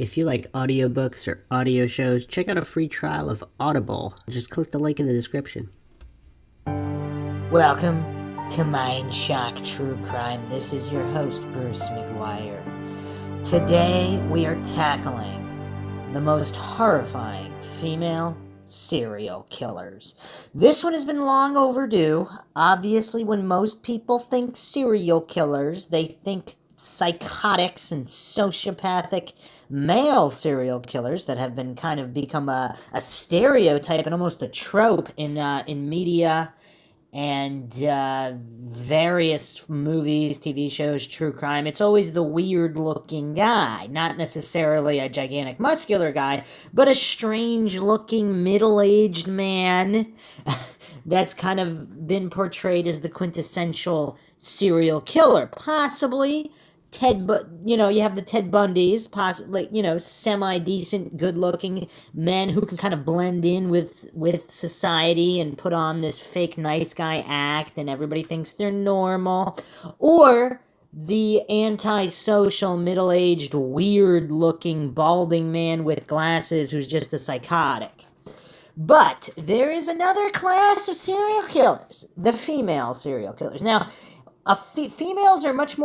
If you like audiobooks or audio shows, check out a free trial of Audible. Just click the link in the description. Welcome to MINDSHOCK True Crime. This is your host, Bruce McGuire. Today we are tackling the most horrifying female serial killers. This one has been long overdue. Obviously, when most people think serial killers, they think psychotics and sociopathic male serial killers that have been kind of become a stereotype and almost a trope in media and various movies, TV shows, true crime. It's always the weird-looking guy, not necessarily a gigantic muscular guy, but a strange-looking middle-aged man that's kind of been portrayed as the quintessential serial killer. Possibly you have the Ted Bundys, possibly, semi-decent, good-looking men who can kind of blend in with society and put on this fake nice guy act, and everybody thinks they're normal. Or the antisocial, middle-aged, weird-looking, balding man with glasses who's just a psychotic. But there is another class of serial killers, the female serial killers. Now, females are much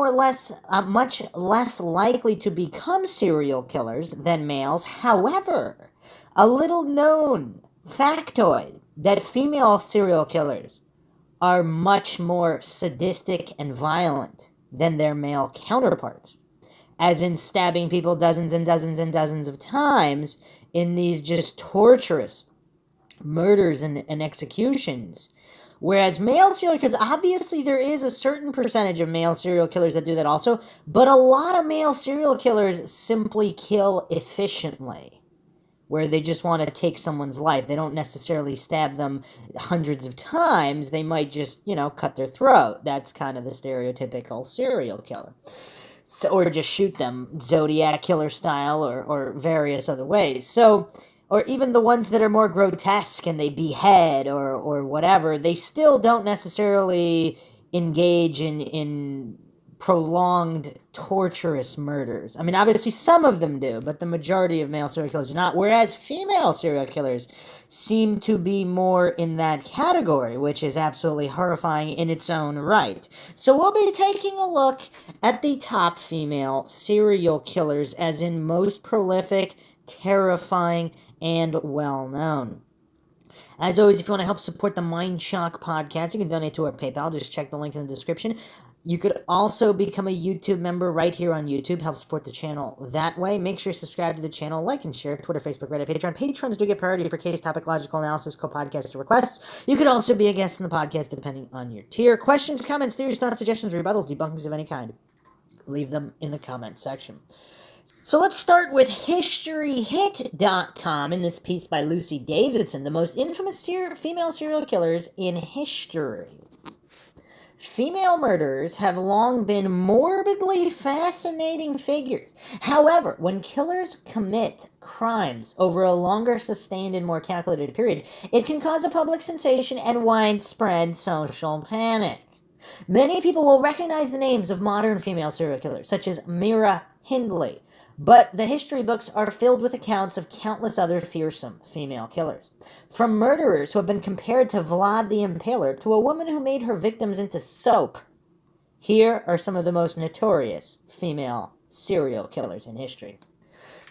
less likely to become serial killers than males. However, a little known factoid that female serial killers are much more sadistic and violent than their male counterparts, as in stabbing people dozens and dozens and dozens of times in these just torturous murders and executions. Whereas male serial killers, obviously there is a certain percentage of male serial killers that do that also, but a lot of male serial killers simply kill efficiently, where they just want to take someone's life. They don't necessarily stab them hundreds of times. They might just, cut their throat. That's kind of the stereotypical serial killer. So, or just shoot them, Zodiac killer style, or various other ways. So, or even the ones that are more grotesque and they behead or whatever, they still don't necessarily engage in prolonged, torturous murders. I mean, obviously some of them do, but the majority of male serial killers do not, whereas female serial killers seem to be more in that category, which is absolutely horrifying in its own right. So we'll be taking a look at the top female serial killers, as in most prolific, terrifying, and well-known. As always, if you want to help support the MINDSHOCK podcast, you can donate to our PayPal. Just check the link in the description. You could also become a YouTube member right here on YouTube. Help support the channel that way. Make sure you subscribe to the channel, like and share. Twitter, Facebook, Reddit, Patreon. Patrons do get priority for case, topic, logical analysis, co-podcast requests. You could also be a guest in the podcast depending on your tier. Questions, comments, theories, thoughts, suggestions, rebuttals, debunkings of any kind. Leave them in the comment section. So let's start with HistoryHit.com in this piece by Lucy Davidson, the most infamous female serial killers in history. Female murderers have long been morbidly fascinating figures. However, when killers commit crimes over a longer sustained and more calculated period, it can cause a public sensation and widespread social panic. Many people will recognize the names of modern female serial killers, such as Mira Hindley, but the history books are filled with accounts of countless other fearsome female killers. From murderers who have been compared to Vlad the Impaler to a woman who made her victims into soap, here are some of the most notorious female serial killers in history.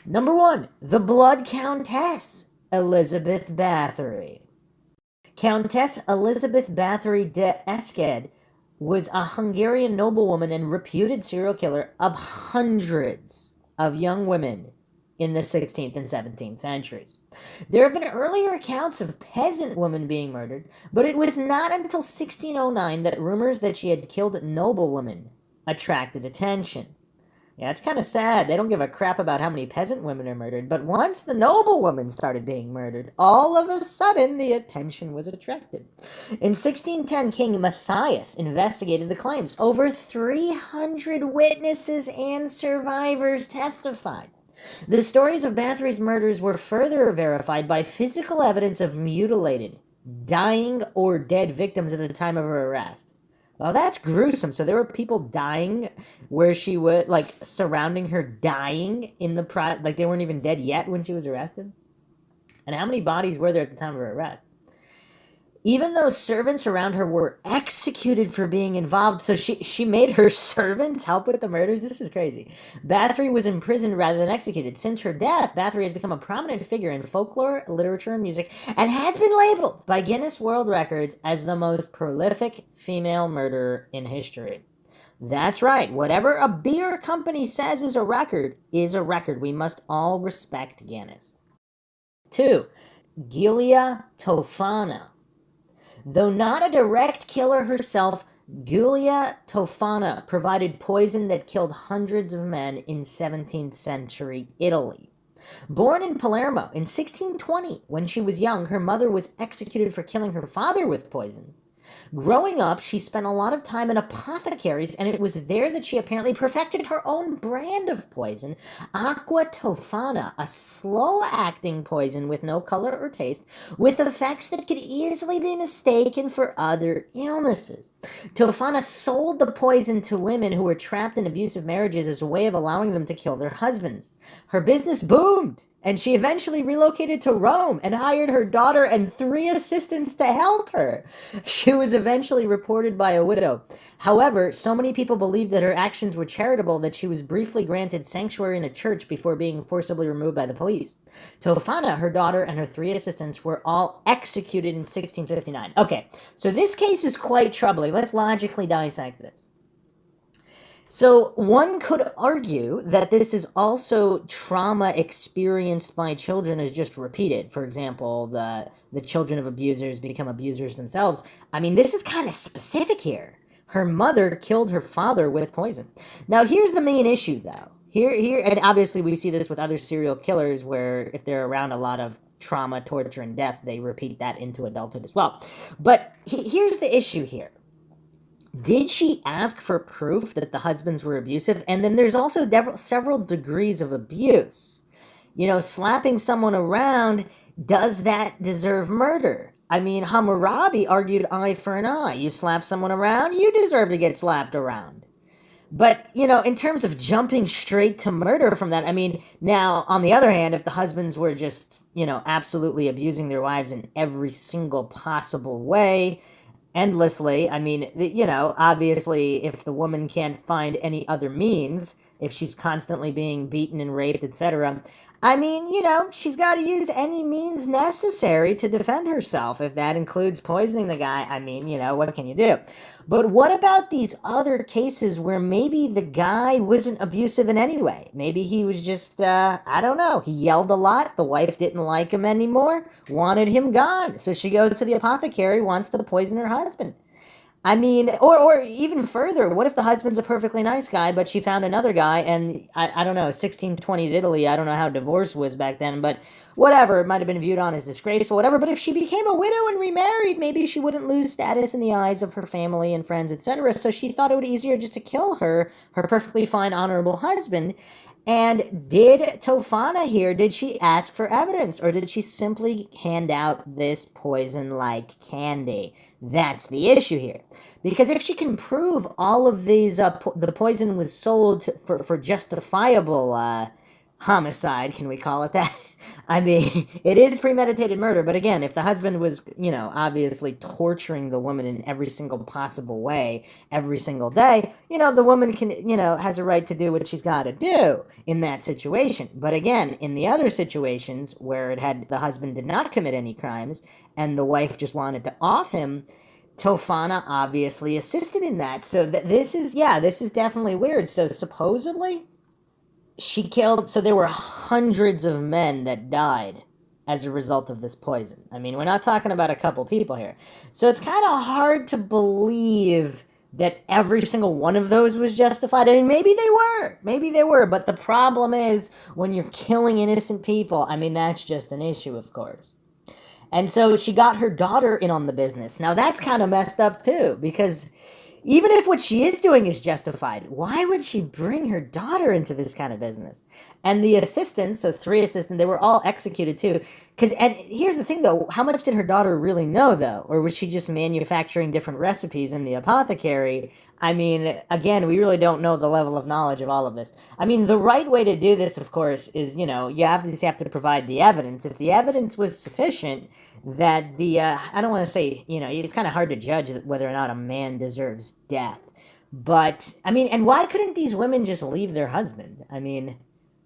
Number 1, the Blood Countess, Elizabeth Bathory. Countess Elizabeth Bathory de Esked was a Hungarian noblewoman and reputed serial killer of hundreds of young women in the 16th and 17th centuries. There have been earlier accounts of peasant women being murdered, but it was not until 1609 that rumors that she had killed noblewomen attracted attention. Yeah, it's kind of sad. They don't give a crap about how many peasant women are murdered, but once the noblewomen started being murdered, all of a sudden the attention was attracted. In 1610, King Matthias investigated the claims. Over 300 witnesses and survivors testified. The stories of Bathory's murders were further verified by physical evidence of mutilated, dying, or dead victims at the time of her arrest. Well, that's gruesome. So there were people dying where she would, like, surrounding her, dying in the like they weren't even dead yet when she was arrested. And how many bodies were there at the time of her arrest? Even though servants around her were executed for being involved, so she made her servants help with the murders. This is crazy. Bathory was imprisoned rather than executed. Since her death, Bathory has become a prominent figure in folklore, literature, and music, and has been labeled by Guinness World Records as the most prolific female murderer in history. That's right. Whatever a beer company says is a record is a record. We must all respect Guinness. 2. Giulia Tofana. Though not a direct killer herself, Giulia Tofana provided poison that killed hundreds of men in 17th century Italy. Born in Palermo in 1620, when she was young, her mother was executed for killing her father with poison. Growing up, she spent a lot of time in apothecaries, and it was there that she apparently perfected her own brand of poison, aqua tofana, a slow-acting poison with no color or taste, with effects that could easily be mistaken for other illnesses. Tofana sold the poison to women who were trapped in abusive marriages as a way of allowing them to kill their husbands. Her business boomed, and she eventually relocated to Rome and hired her daughter and 3 assistants to help her. She was eventually reported by a widow. However, so many people believed that her actions were charitable that she was briefly granted sanctuary in a church before being forcibly removed by the police. Tofana, her daughter, and her 3 assistants were all executed in 1659. Okay, so this case is quite troubling. Let's logically dissect this. So one could argue that this is also trauma experienced by children is just repeated. For example, the children of abusers become abusers themselves. I mean, this is kind of specific here. Her mother killed her father with poison. Now, here's the main issue, though. Here, and obviously we see this with other serial killers where if they're around a lot of trauma, torture, and death, they repeat that into adulthood as well. But here's the issue here. Did she ask for proof that the husbands were abusive? And then there's also several degrees of abuse. You know, slapping someone around, does that deserve murder? I mean, Hammurabi argued eye for an eye. You slap someone around, you deserve to get slapped around. But, you know, in terms of jumping straight to murder from that, I mean, now, on the other hand, if the husbands were just, you know, absolutely abusing their wives in every single possible way, endlessly. I mean, you know, obviously, if the woman can't find any other means, if she's constantly being beaten and raped, etc., I mean, you know, she's got to use any means necessary to defend herself. If that includes poisoning the guy, I mean, you know, what can you do? But what about these other cases where maybe the guy wasn't abusive in any way? Maybe he was just, I don't know, he yelled a lot, the wife didn't like him anymore, wanted him gone. So she goes to the apothecary, wants to poison her husband. I mean, or even further, what if the husband's a perfectly nice guy, but she found another guy, and I don't know, 1620s Italy, I don't know how divorce was back then, but whatever, it might have been viewed on as disgraceful, whatever, but if she became a widow and remarried, maybe she wouldn't lose status in the eyes of her family and friends, etc., so she thought it would be easier just to kill her perfectly fine, honorable husband. And did Tofana here, did she ask for evidence, or did she simply hand out this poison like candy? That's the issue here. Because if she can prove all of these, the poison was sold for justifiable homicide, can we call it that? I mean, it is premeditated murder, but again, if the husband was, you know, obviously torturing the woman in every single possible way, every single day, you know, the woman can, you know, has a right to do what she's got to do in that situation. But again, in the other situations where the husband did not commit any crimes and the wife just wanted to off him, Tofana obviously assisted in that. So this is definitely weird. So supposedly she killed, so there were hundreds of men that died as a result of this poison. I mean, we're not talking about a couple people here. So it's kind of hard to believe that every single one of those was justified. I mean, maybe they were, but the problem is when you're killing innocent people, I mean, that's just an issue, of course. And so she got her daughter in on the business. Now that's kind of messed up too, because Even if what she is doing is justified, why would she bring her daughter into this kind of business? And the assistants, so 3 assistants, they were all executed too. And here's the thing though, how much did her daughter really know though? Or was she just manufacturing different recipes in the apothecary? I mean, again, we really don't know the level of knowledge of all of this. I mean, the right way to do this, of course, is, you have to provide the evidence. If the evidence was sufficient, that I don't want to say, it's kind of hard to judge whether or not a man deserves death. But, I mean, and why couldn't these women just leave their husband? I mean,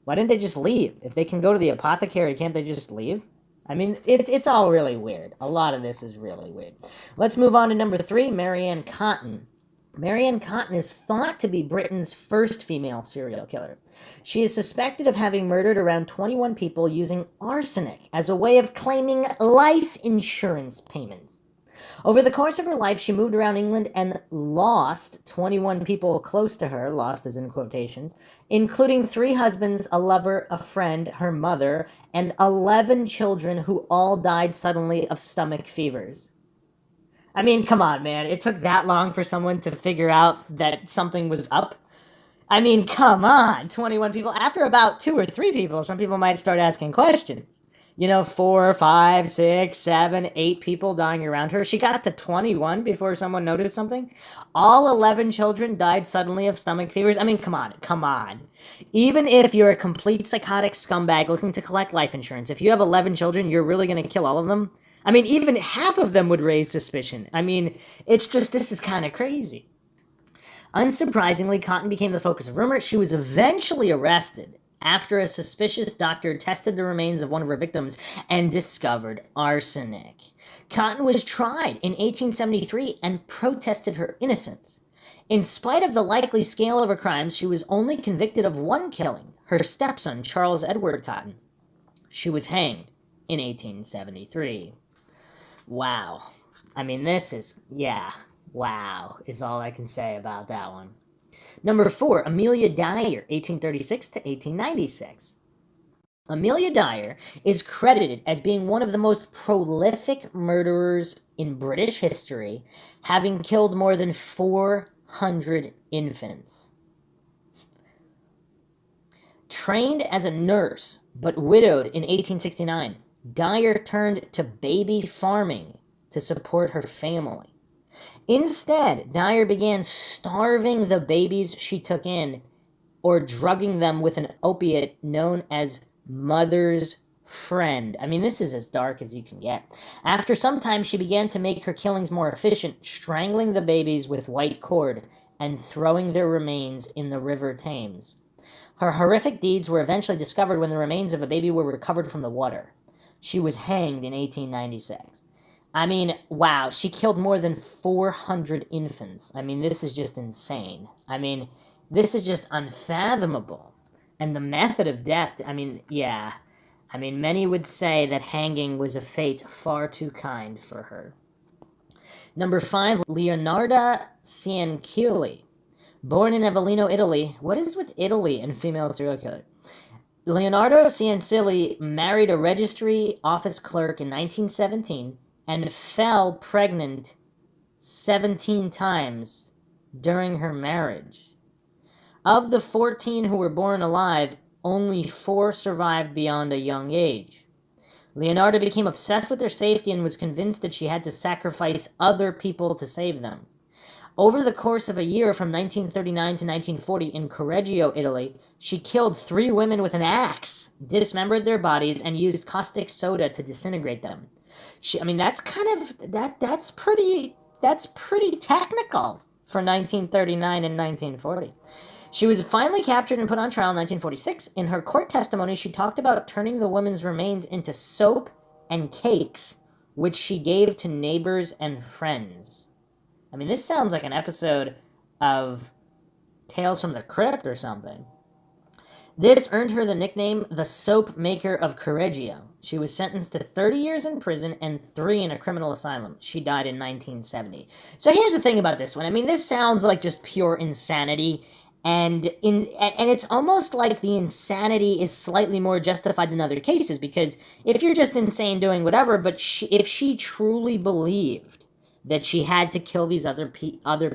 why didn't they just leave? If they can go to the apothecary, can't they just leave? I mean, it's all really weird. A lot of this is really weird. Let's move on to number 3, Marianne Cotton. Marianne Cotton is thought to be Britain's first female serial killer. She is suspected of having murdered around 21 people using arsenic as a way of claiming life insurance payments. Over the course of her life, she moved around England and lost 21 people close to her, lost as in quotations, including 3 husbands, a lover, a friend, her mother, and 11 children who all died suddenly of stomach fevers. I mean, come on, man. It took that long for someone to figure out that something was up. I mean, come on. 21 people. After about 2 or 3 people, some people might start asking questions. 4, 5, 6, 7, 8 people dying around her. She got to 21 before someone noticed something. All 11 children died suddenly of stomach fevers. I mean, come on. Even if you're a complete psychotic scumbag looking to collect life insurance, if you have 11 children, you're really going to kill all of them? I mean, even half of them would raise suspicion. I mean, it's just, this is kind of crazy. Unsurprisingly, Cotton became the focus of rumor. She was eventually arrested after a suspicious doctor tested the remains of one of her victims and discovered arsenic. Cotton was tried in 1873 and protested her innocence. In spite of the likely scale of her crimes, she was only convicted of one killing, her stepson, Charles Edward Cotton. She was hanged in 1873. Wow. I mean, wow, is all I can say about that one. Number 4, Amelia Dyer, 1836 to 1896. Amelia Dyer is credited as being one of the most prolific murderers in British history, having killed more than 400 infants. Trained as a nurse, but widowed in 1869, Dyer turned to baby farming to support her family. Instead, Dyer began starving the babies she took in or drugging them with an opiate known as mother's friend. I mean, this is as dark as you can get. After some time, she began to make her killings more efficient, strangling the babies with white cord and throwing their remains in the River Thames. Her horrific deeds were eventually discovered when the remains of a baby were recovered from the water. She was hanged in 1896. I mean, wow, she killed more than 400 infants. I mean, this is just insane. I mean, this is just unfathomable. And the method of death, I mean, yeah. I mean, many would say that hanging was a fate far too kind for her. Number 5, Leonarda Cianciulli. Born in Avellino, Italy. What is with Italy and female serial killer? Leonardo Cianciulli married a registry office clerk in 1917 and fell pregnant 17 times during her marriage. Of the 14 who were born alive, only 4 survived beyond a young age. Leonardo became obsessed with their safety and was convinced that she had to sacrifice other people to save them. Over the course of a year from 1939 to 1940 in Correggio, Italy, she killed 3 women with an axe, dismembered their bodies, and used caustic soda to disintegrate them. That's pretty technical for 1939 and 1940. She was finally captured and put on trial in 1946. In her court testimony, she talked about turning the women's remains into soap and cakes, which she gave to neighbors and friends. I mean, this sounds like an episode of Tales from the Crypt or something. This earned her the nickname the Soap Maker of Correggio. She was sentenced to 30 years in prison and 3 in a criminal asylum. She died in 1970. So here's the thing about this one. I mean, this sounds like just pure insanity. And it's almost like the insanity is slightly more justified than other cases, because if you're just insane doing whatever, but if she truly believed that she had to kill these other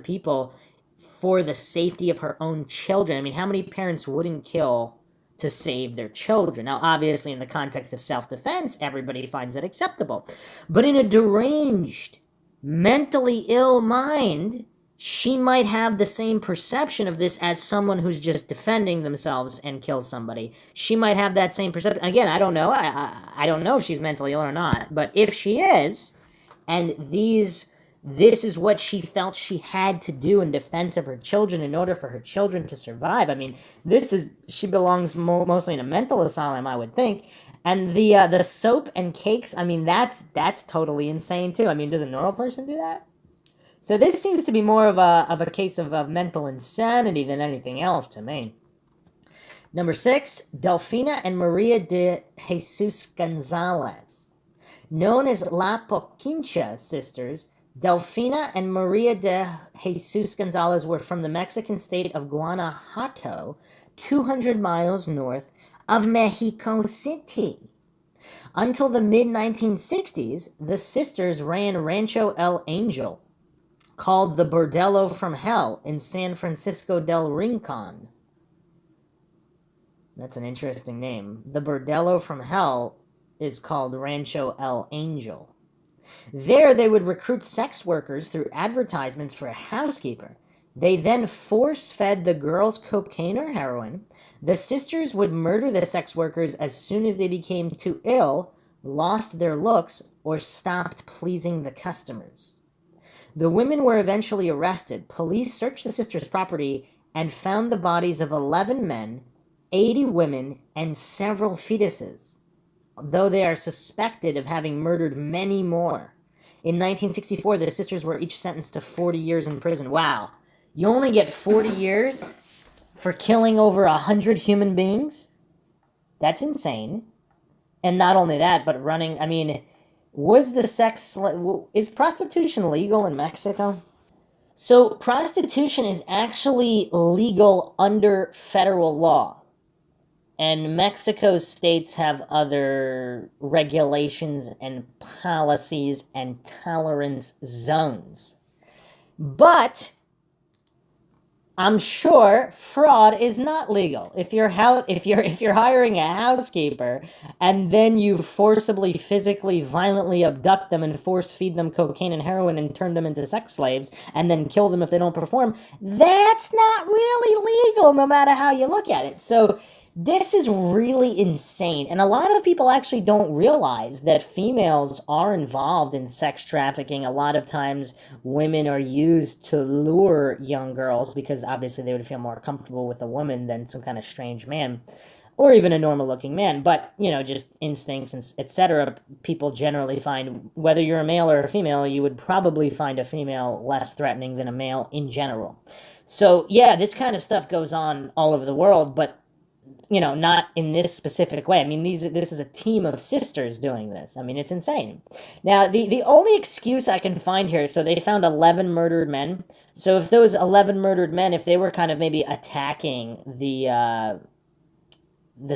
people for the safety of her own children. I mean, how many parents wouldn't kill to save their children? Now, obviously, in the context of self-defense, everybody finds that acceptable. But in a deranged, mentally ill mind, she might have the same perception of this as someone who's just defending themselves and kills somebody. She might have that same perception. Again, I don't know. I don't know if she's mentally ill or not. But if she is, and this is what she felt she had to do in defense of her children in order for her children to survive. I mean, she belongs mostly in a mental asylum, I would think. And the soap and cakes, I mean, that's totally insane too. I mean, does a normal person do that? So this seems to be more of a case of mental insanity than anything else to me. Number 6, Delfina and Maria de Jesus Gonzalez. Known as La Poquincha sisters, Delfina and Maria de Jesus Gonzalez were from the Mexican state of Guanajuato, 200 miles north of Mexico City. Until the mid-1960s, the sisters ran Rancho El Angel, called the Bordello from Hell in San Francisco del Rincon. That's an interesting name. The Bordello from Hell is called Rancho El Angel. There, they would recruit sex workers through advertisements for a housekeeper. They then force-fed the girls cocaine or heroin. The sisters would murder the sex workers as soon as they became too ill, lost their looks, or stopped pleasing the customers. The women were eventually arrested. Police searched the sisters' property and found the bodies of 11 men, 80 women, and several fetuses, though they are suspected of having murdered many more. In 1964, the sisters were each sentenced to 40 years in prison. Wow. You only get 40 years for killing over 100 human beings? That's insane. And not only that, but running, I mean, is prostitution legal in Mexico? So prostitution is actually legal under federal law. And Mexico's states have other regulations and policies and tolerance zones. But I'm sure fraud is not legal. If you're hiring a housekeeper and then you forcibly, physically, violently abduct them and force feed them cocaine and heroin and turn them into sex slaves and then kill them if they don't perform, that's not really legal no matter how you look at it. So this is really insane, and a lot of people actually don't realize that females are involved in sex trafficking. A lot of times women are used to lure young girls because obviously they would feel more comfortable with a woman than some kind of strange man, or even a normal-looking man. But, you know, just instincts and etc. People generally find, whether you're a male or a female, you would probably find a female less threatening than a male in general. So, yeah, this kind of stuff goes on all over the world, but you know, not in this specific way. I mean, this is a team of sisters doing this. I mean, it's insane. Now, the only excuse I can find here, so they found 11 murdered men. So if those 11 murdered men, if they were kind of maybe attacking the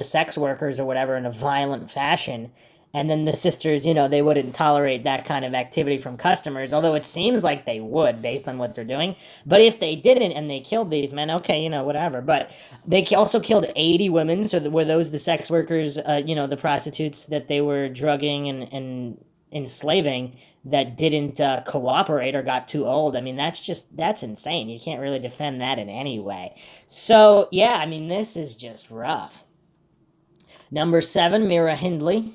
sex workers or whatever in a violent fashion, and then the sisters, you know, they wouldn't tolerate that kind of activity from customers, although it seems like they would based on what they're doing. But if they didn't and they killed these men, okay, you know, whatever. But they also killed 80 women, so were those the sex workers, you know, the prostitutes that they were drugging and enslaving that didn't cooperate or got too old? I mean, that's insane. You can't really defend that in any way. So, yeah, I mean, this is just rough. Number 7, Mira Hindley.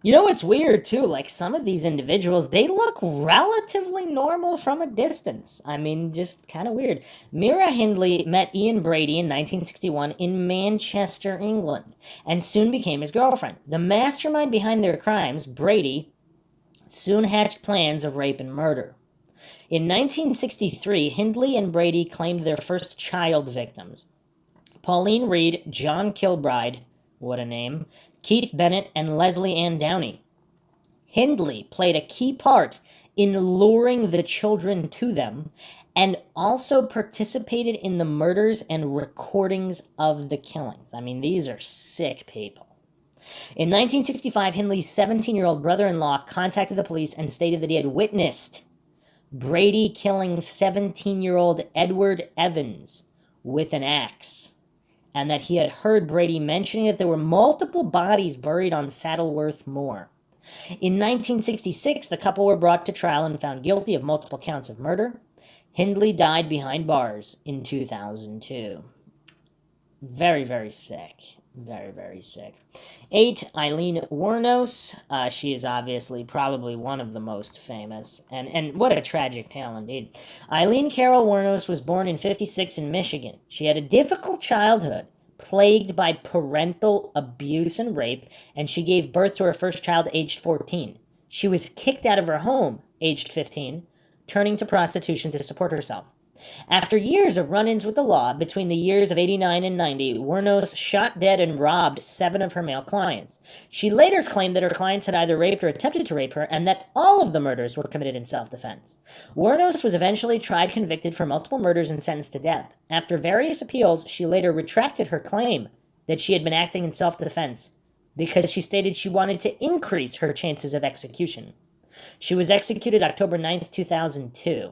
You know what's weird, too? Like, some of these individuals, they look relatively normal from a distance. I mean, just kind of weird. Mira Hindley met Ian Brady in 1961 in Manchester, England, and soon became his girlfriend. The mastermind behind their crimes, Brady, soon hatched plans of rape and murder. In 1963, Hindley and Brady claimed their first child victims. Pauline Reed, John Kilbride, what a name, Keith Bennett, and Leslie Ann Downey. Hindley played a key part in luring the children to them and also participated in the murders and recordings of the killings. I mean, these are sick people. In 1965, Hindley's 17-year-old brother-in-law contacted the police and stated that he had witnessed Brady killing 17-year-old Edward Evans with an axe, and that he had heard Brady mentioning that there were multiple bodies buried on Saddleworth Moor. In 1966, the couple were brought to trial and found guilty of multiple counts of murder. Hindley died behind bars in 2002. Very, very sick. Very, very sick. 8, Eileen Wuornos. She is obviously probably one of the most famous. And what a tragic tale indeed. Eileen Carol Wuornos was born in 1956 in Michigan. She had a difficult childhood, plagued by parental abuse and rape, and she gave birth to her first child aged 14. She was kicked out of her home aged 15, turning to prostitution to support herself. After years of run-ins with the law, between the years of 89 and 90, Wuornos shot dead and robbed 7 of her male clients. She later claimed that her clients had either raped or attempted to rape her, and that all of the murders were committed in self-defense. Wuornos was eventually tried, convicted for multiple murders, and sentenced to death. After various appeals, she later retracted her claim that she had been acting in self-defense because she stated she wanted to increase her chances of execution. She was executed October 9th, 2002.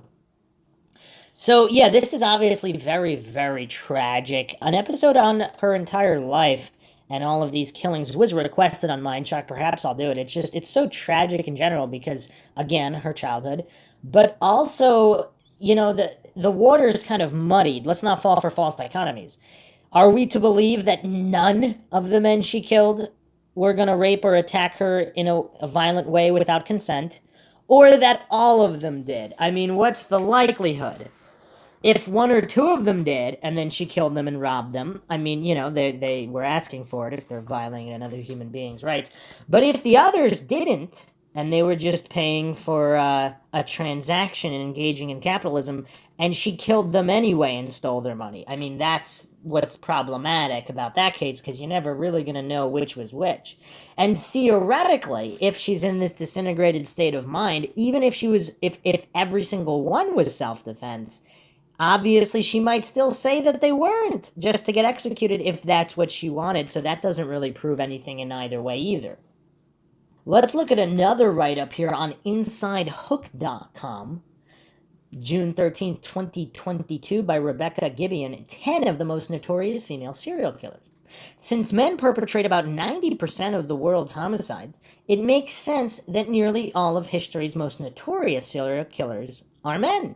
So, yeah, this is obviously very, very tragic. An episode on her entire life and all of these killings was requested on MindShock. Perhaps I'll do it. It's so tragic in general because, again, her childhood. But also, the water is kind of muddied. Let's not fall for false dichotomies. Are we to believe that none of the men she killed were going to rape or attack her in a violent way without consent? Or that all of them did? I mean, what's the likelihood? If 1 or 2 of them did, and then she killed them and robbed them, I mean, they were asking for it if they're violating another human being's rights. But if the others didn't, and they were just paying for a transaction and engaging in capitalism, and she killed them anyway and stole their money, I mean, that's what's problematic about that case, because you're never really going to know which was which. And theoretically, if she's in this disintegrated state of mind, even if if every single one was self-defense, obviously, she might still say that they weren't, just to get executed if that's what she wanted, so that doesn't really prove anything in either way either. Let's look at another write-up here on InsideHook.com, June 13th, 2022, by Rebecca Gibeon, 10 of the most notorious female serial killers. Since men perpetrate about 90% of the world's homicides, it makes sense that nearly all of history's most notorious serial killers are men.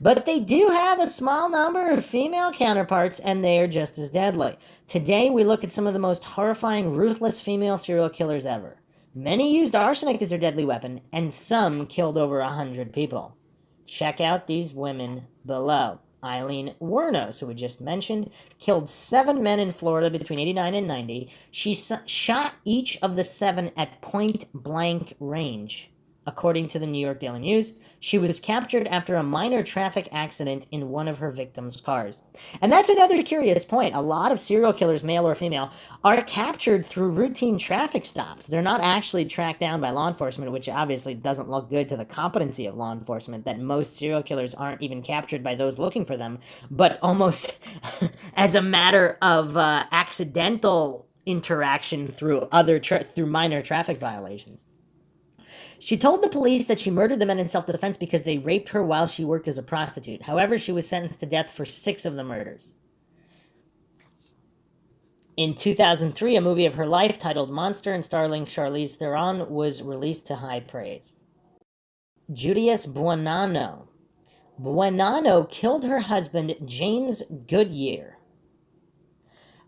But they do have a small number of female counterparts, and they are just as deadly. Today, we look at some of the most horrifying, ruthless female serial killers ever. Many used arsenic as their deadly weapon, and some killed over 100 people. Check out these women below. Eileen Wuornos, who we just mentioned, killed 7 men in Florida between 89 and 90. She shot each of the 7 at point-blank range. According to the New York Daily News, she was captured after a minor traffic accident in one of her victims' cars. And that's another curious point. A lot of serial killers, male or female, are captured through routine traffic stops. They're not actually tracked down by law enforcement, which obviously doesn't look good to the competency of law enforcement, that most serial killers aren't even captured by those looking for them, but almost as a matter of accidental interaction through through minor traffic violations. She told the police that she murdered the men in self-defense because they raped her while she worked as a prostitute. However, she was sentenced to death for 6 of the murders. In 2003, a movie of her life titled Monster and starring Charlize Theron was released to high praise. Julius Buonanno. Buonanno killed her husband, James Goodyear.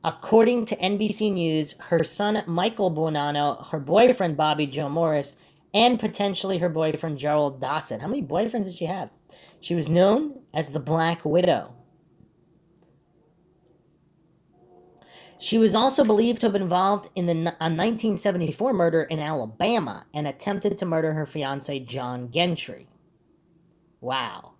According to NBC News, her son, Michael Buonanno, her boyfriend, Bobby Joe Morris, and potentially her boyfriend, Gerald Dawson. How many boyfriends did she have? She was known as the Black Widow. She was also believed to have been involved in a 1974 murder in Alabama and attempted to murder her fiancé, John Gentry. Wow.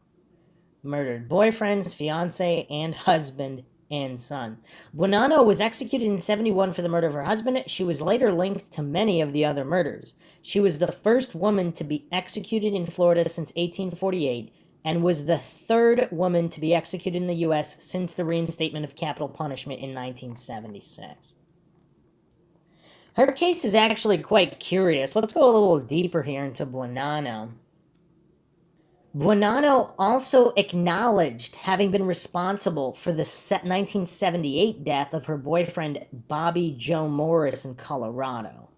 Murdered boyfriends, fiancé, and husband and son. Buonanno was executed in 1971 for the murder of her husband. She was later linked to many of the other murders. She was the first woman to be executed in Florida since 1848 and was the 3rd woman to be executed in the U.S. since the reinstatement of capital punishment in 1976. Her case is actually quite curious. Let's go a little deeper here into Buonanno. Buonanno also acknowledged having been responsible for the 1978 death of her boyfriend Bobby Joe Morris in Colorado.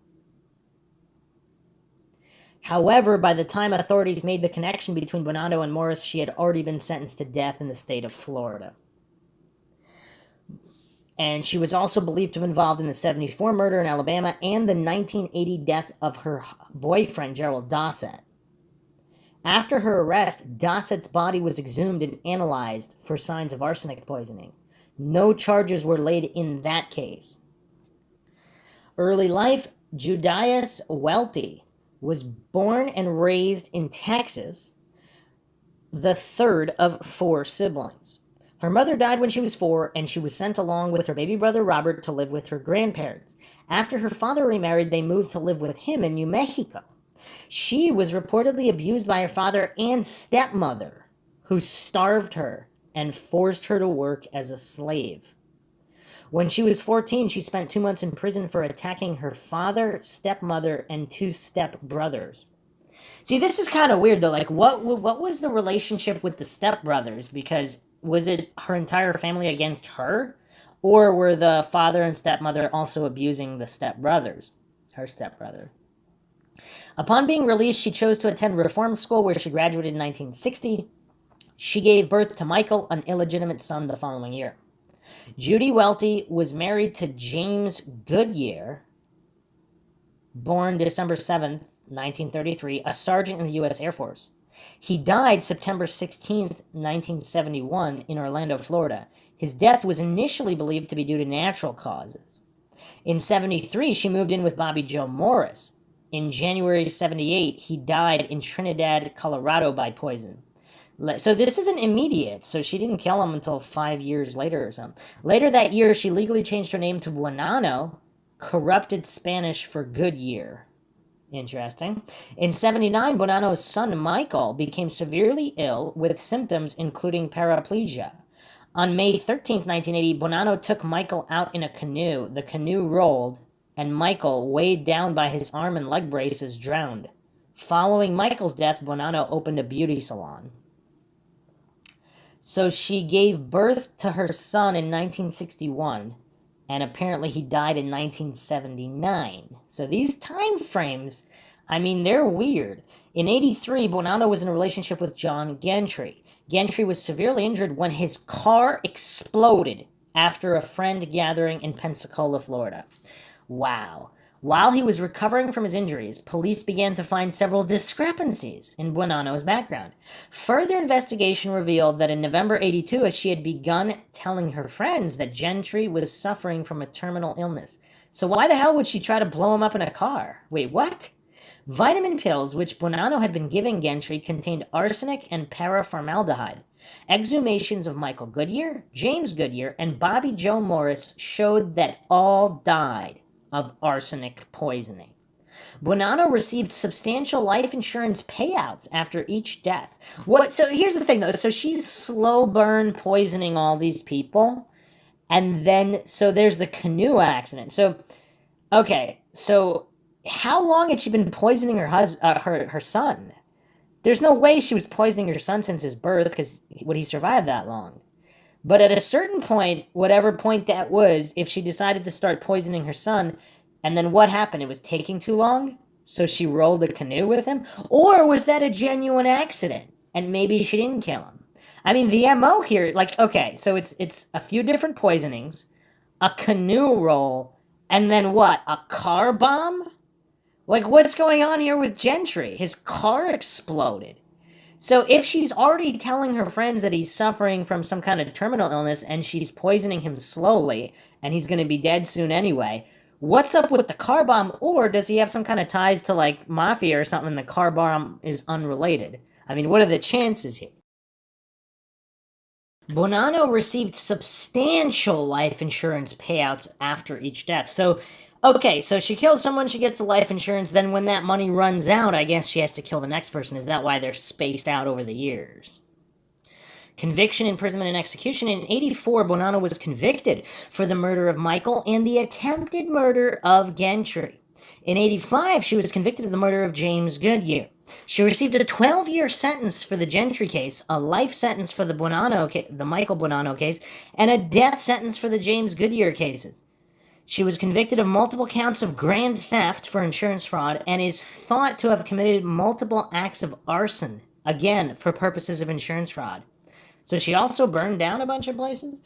However, by the time authorities made the connection between Buonanno and Morris, she had already been sentenced to death in the state of Florida. And she was also believed to have been involved in the 74 murder in Alabama and the 1980 death of her boyfriend, Gerald Dossett. After her arrest, Dossett's body was exhumed and analyzed for signs of arsenic poisoning. No charges were laid in that case. Early life, Judias Welty was born and raised in Texas, the third of 4 siblings. Her mother died when she was 4, and she was sent along with her baby brother Robert to live with her grandparents. After her father remarried, they moved to live with him in New Mexico. She was reportedly abused by her father and stepmother, who starved her and forced her to work as a slave. When she was 14, she spent 2 months in prison for attacking her father, stepmother, and 2 stepbrothers. See, this is kind of weird, though. Like, what was the relationship with the stepbrothers? Because was it her entire family against her? Or were the father and stepmother also abusing the stepbrothers? Her stepbrother. Upon being released, she chose to attend reform school, where she graduated in 1960. She gave birth to Michael, an illegitimate son, the following year. Judy Welty was married to James Goodyear, born December 7th, 1933, a sergeant in the U.S. Air Force. He died September 16th, 1971, in Orlando, Florida. His death was initially believed to be due to natural causes. In 73, she moved in with Bobby Joe Morris. In January 78, he died in Trinidad, Colorado by poison. So this isn't immediate, so she didn't kill him until 5 years later or something. Later that year, she legally changed her name to Buonanno, corrupted Spanish for Goodyear. Interesting. In 79, Buonanno's son, Michael, became severely ill with symptoms including paraplegia. On May 13, 1980, Buonanno took Michael out in a canoe. The canoe rolled, and Michael, weighed down by his arm and leg braces, drowned. Following Michael's death, Buonanno opened a beauty salon. So she gave birth to her son in 1961, and apparently he died in 1979. So these time frames, I mean, they're weird. In 83, Buonanno was in a relationship with John Gentry. Gentry was severely injured when his car exploded after a friend gathering in Pensacola, Florida. Wow. While he was recovering from his injuries, police began to find several discrepancies in Buonanno's background. Further investigation revealed that in November 82, she had begun telling her friends that Gentry was suffering from a terminal illness. So why the hell would she try to blow him up in a car? Wait, what? Vitamin pills, which Buonanno had been giving Gentry, contained arsenic and paraformaldehyde. Exhumations of Michael Goodyear, James Goodyear, and Bobby Joe Morris showed that all died of arsenic poisoning. Buonanno received substantial life insurance payouts after each death. So here's the thing, though. So she's slow burn poisoning all these people, and then so there's the canoe accident. So, okay, so how long had she been poisoning her son? There's no way she was poisoning her son since his birth, because would he survive that long? But at a certain point, whatever point that was, if she decided to start poisoning her son, and then what happened? It was taking too long? So she rolled a canoe with him? Or was that a genuine accident? And maybe she didn't kill him? I mean, the MO here, like, okay, so it's a few different poisonings, a canoe roll, and then what? A car bomb? Like, what's going on here with Gentry? His car exploded. So if she's already telling her friends that he's suffering from some kind of terminal illness and she's poisoning him slowly and he's going to be dead soon anyway, what's up with the car bomb? Or does he have some kind of ties to, like, mafia or something and the car bomb is unrelated? I mean, what are the chances here? Buonanno received substantial life insurance payouts after each death. So, okay, so she kills someone, she gets the life insurance, then when that money runs out, I guess she has to kill the next person. Is that why they're spaced out over the years? Conviction, imprisonment, and execution. In 84, Buonanno was convicted for the murder of Michael and the attempted murder of Gentry. In 85, she was convicted of the murder of James Goodyear. She received a 12-year sentence for the Gentry case, a life sentence for the the Michael Buonanno case, and a death sentence for the James Goodyear cases. She was convicted of multiple counts of grand theft for insurance fraud and is thought to have committed multiple acts of arson, again, for purposes of insurance fraud. So she also burned down a bunch of places.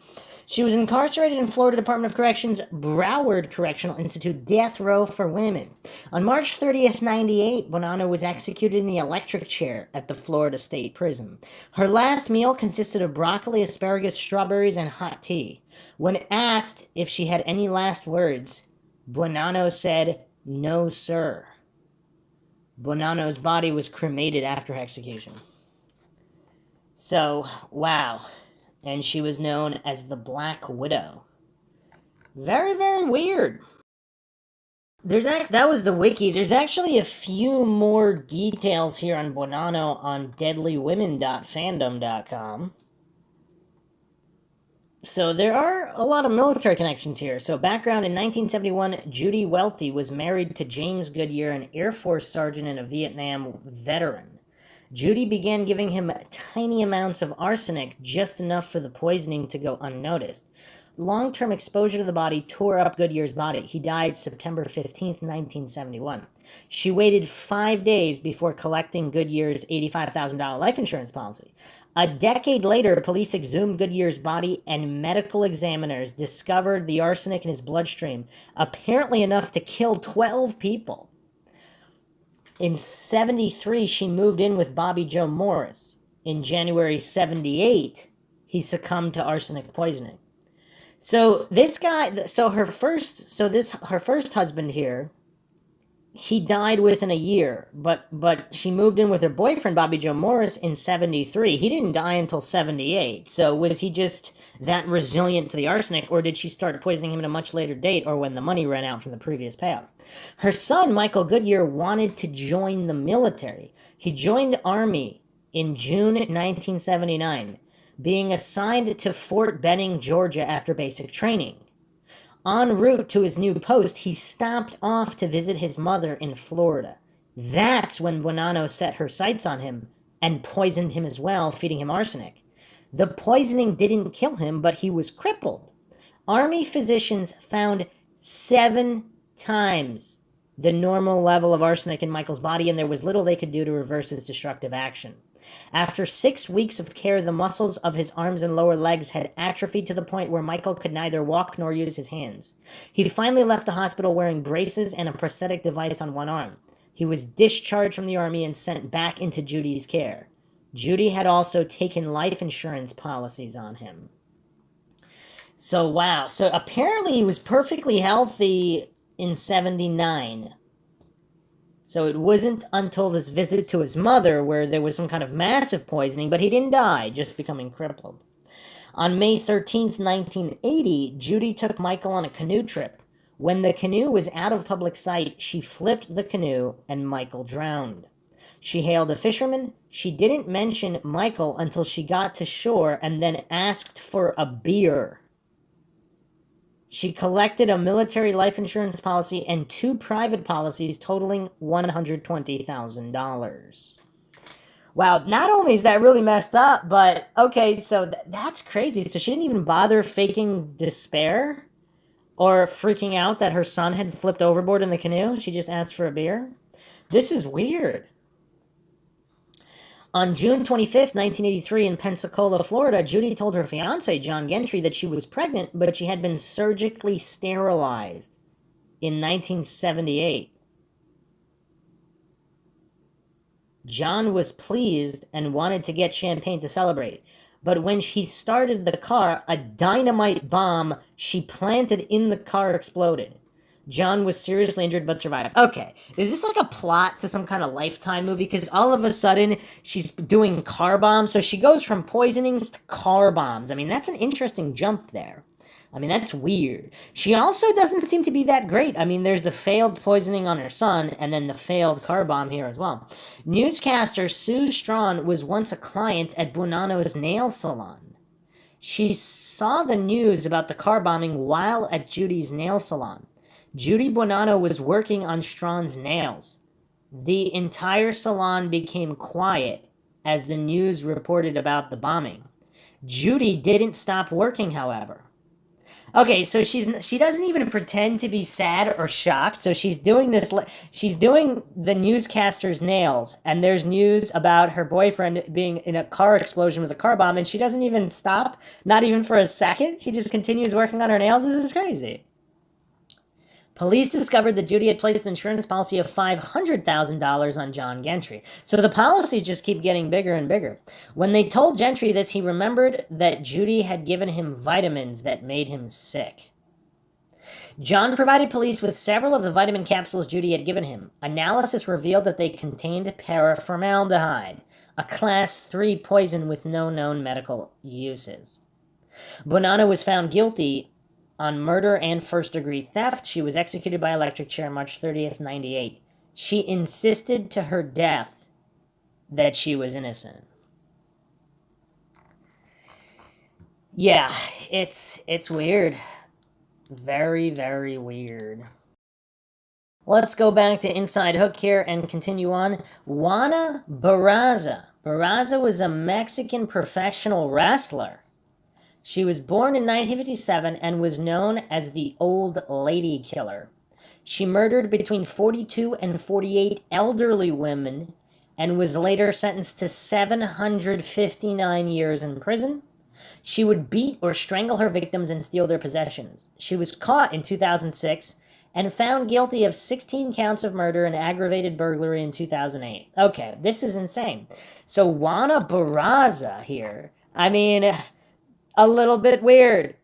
She was incarcerated in Florida Department of Corrections Broward Correctional Institute death row for women. On March 30th, 98, Buonanno was executed in the electric chair at the Florida State Prison. Her last meal consisted of broccoli, asparagus, strawberries, and hot tea. When asked if she had any last words, Buonanno said, "No, sir." Buonanno's body was cremated after execution. So, wow. And she was known as the Black Widow. Very, very weird. That was the wiki. There's actually a few more details here on Buonanno on deadlywomen.fandom.com. So there are a lot of military connections here. So background: in 1971, Judy Welty was married to James Goodyear, an Air Force sergeant and a Vietnam veteran. Judy began giving him tiny amounts of arsenic, just enough for the poisoning to go unnoticed. Long-term exposure to the body tore up Goodyear's body. He died September 15th, 1971. She waited 5 days before collecting Goodyear's $85,000 life insurance policy. A decade later, police exhumed Goodyear's body and medical examiners discovered the arsenic in his bloodstream, apparently enough to kill 12 people. In 73, she moved in with Bobby Joe Morris. In January 78, he succumbed to arsenic poisoning. So this guy, her first husband here, he died within a year, but she moved in with her boyfriend, Bobby Joe Morris, in 73. He didn't die until 78. So was he just that resilient to the arsenic, or did she start poisoning him at a much later date, or when the money ran out from the previous payout? Her son, Michael Goodyear, wanted to join the military. He joined the Army in June 1979, being assigned to Fort Benning, Georgia after basic training. En route to his new post, he stopped off to visit his mother in Florida. That's when Buonanno set her sights on him and poisoned him as well, feeding him arsenic. The poisoning didn't kill him, but he was crippled. Army physicians found 7 times the normal level of arsenic in Michael's body, and there was little they could do to reverse his destructive action. After 6 weeks of care, the muscles of his arms and lower legs had atrophied to the point where Michael could neither walk nor use his hands. He finally left the hospital wearing braces and a prosthetic device on one arm. He was discharged from the Army and sent back into Judy's care. Judy had also taken life insurance policies on him. So, wow. So, apparently he was perfectly healthy in 79. So it wasn't until this visit to his mother where there was some kind of massive poisoning, but he didn't die, just becoming crippled. On May 13th, 1980, Judy took Michael on a canoe trip. When the canoe was out of public sight, she flipped the canoe and Michael drowned. She hailed a fisherman. She didn't mention Michael until she got to shore and then asked for a beer. She collected a military life insurance policy and 2 private policies totaling $120,000. Wow, not only is that really messed up, but okay, so that's crazy. So she didn't even bother faking despair or freaking out that her son had flipped overboard in the canoe. She just asked for a beer. This is weird. On June 25th, 1983, in Pensacola, Florida, Judy told her fiancé, John Gentry, that she was pregnant, but she had been surgically sterilized in 1978. John was pleased and wanted to get champagne to celebrate, but when he started the car, a dynamite bomb she planted in the car exploded. John was seriously injured but survived. Okay, is this like a plot to some kind of Lifetime movie? Because all of a sudden, she's doing car bombs. So she goes from poisonings to car bombs. I mean, that's an interesting jump there. I mean, that's weird. She also doesn't seem to be that great. I mean, there's the failed poisoning on her son, and then the failed car bomb here as well. Newscaster Sue Strawn was once a client at Buonanno's nail salon. She saw the news about the car bombing while at Judy's nail salon. Judy Buonanno was working on Strawn's nails. The entire salon became quiet as the news reported about the bombing. Judy didn't stop working, however. Okay, so she doesn't even pretend to be sad or shocked. So she's doing this. She's doing the newscaster's nails, and there's news about her boyfriend being in a car explosion with a car bomb, and she doesn't even stop, not even for a second. She just continues working on her nails. This is crazy. Police discovered that Judy had placed an insurance policy of $500,000 on John Gentry. So the policies just keep getting bigger and bigger. When they told Gentry this, he remembered that Judy had given him vitamins that made him sick. John provided police with several of the vitamin capsules Judy had given him. Analysis revealed that they contained paraformaldehyde, a class 3 poison with no known medical uses. Bonanno was found guilty on murder and first-degree theft. She was executed by electric chair March 30th, 98. She insisted to her death that she was innocent. Yeah, it's weird. Very, very weird. Let's go back to Inside Hook here and continue on. Juana Barraza. Barraza was a Mexican professional wrestler. She was born in 1957 and was known as the Old Lady Killer. She murdered between 42 and 48 elderly women and was later sentenced to 759 years in prison. She would beat or strangle her victims and steal their possessions. She was caught in 2006 and found guilty of 16 counts of murder and aggravated burglary in 2008. Okay, this is insane. So Juana Barraza here, I mean, a little bit weird.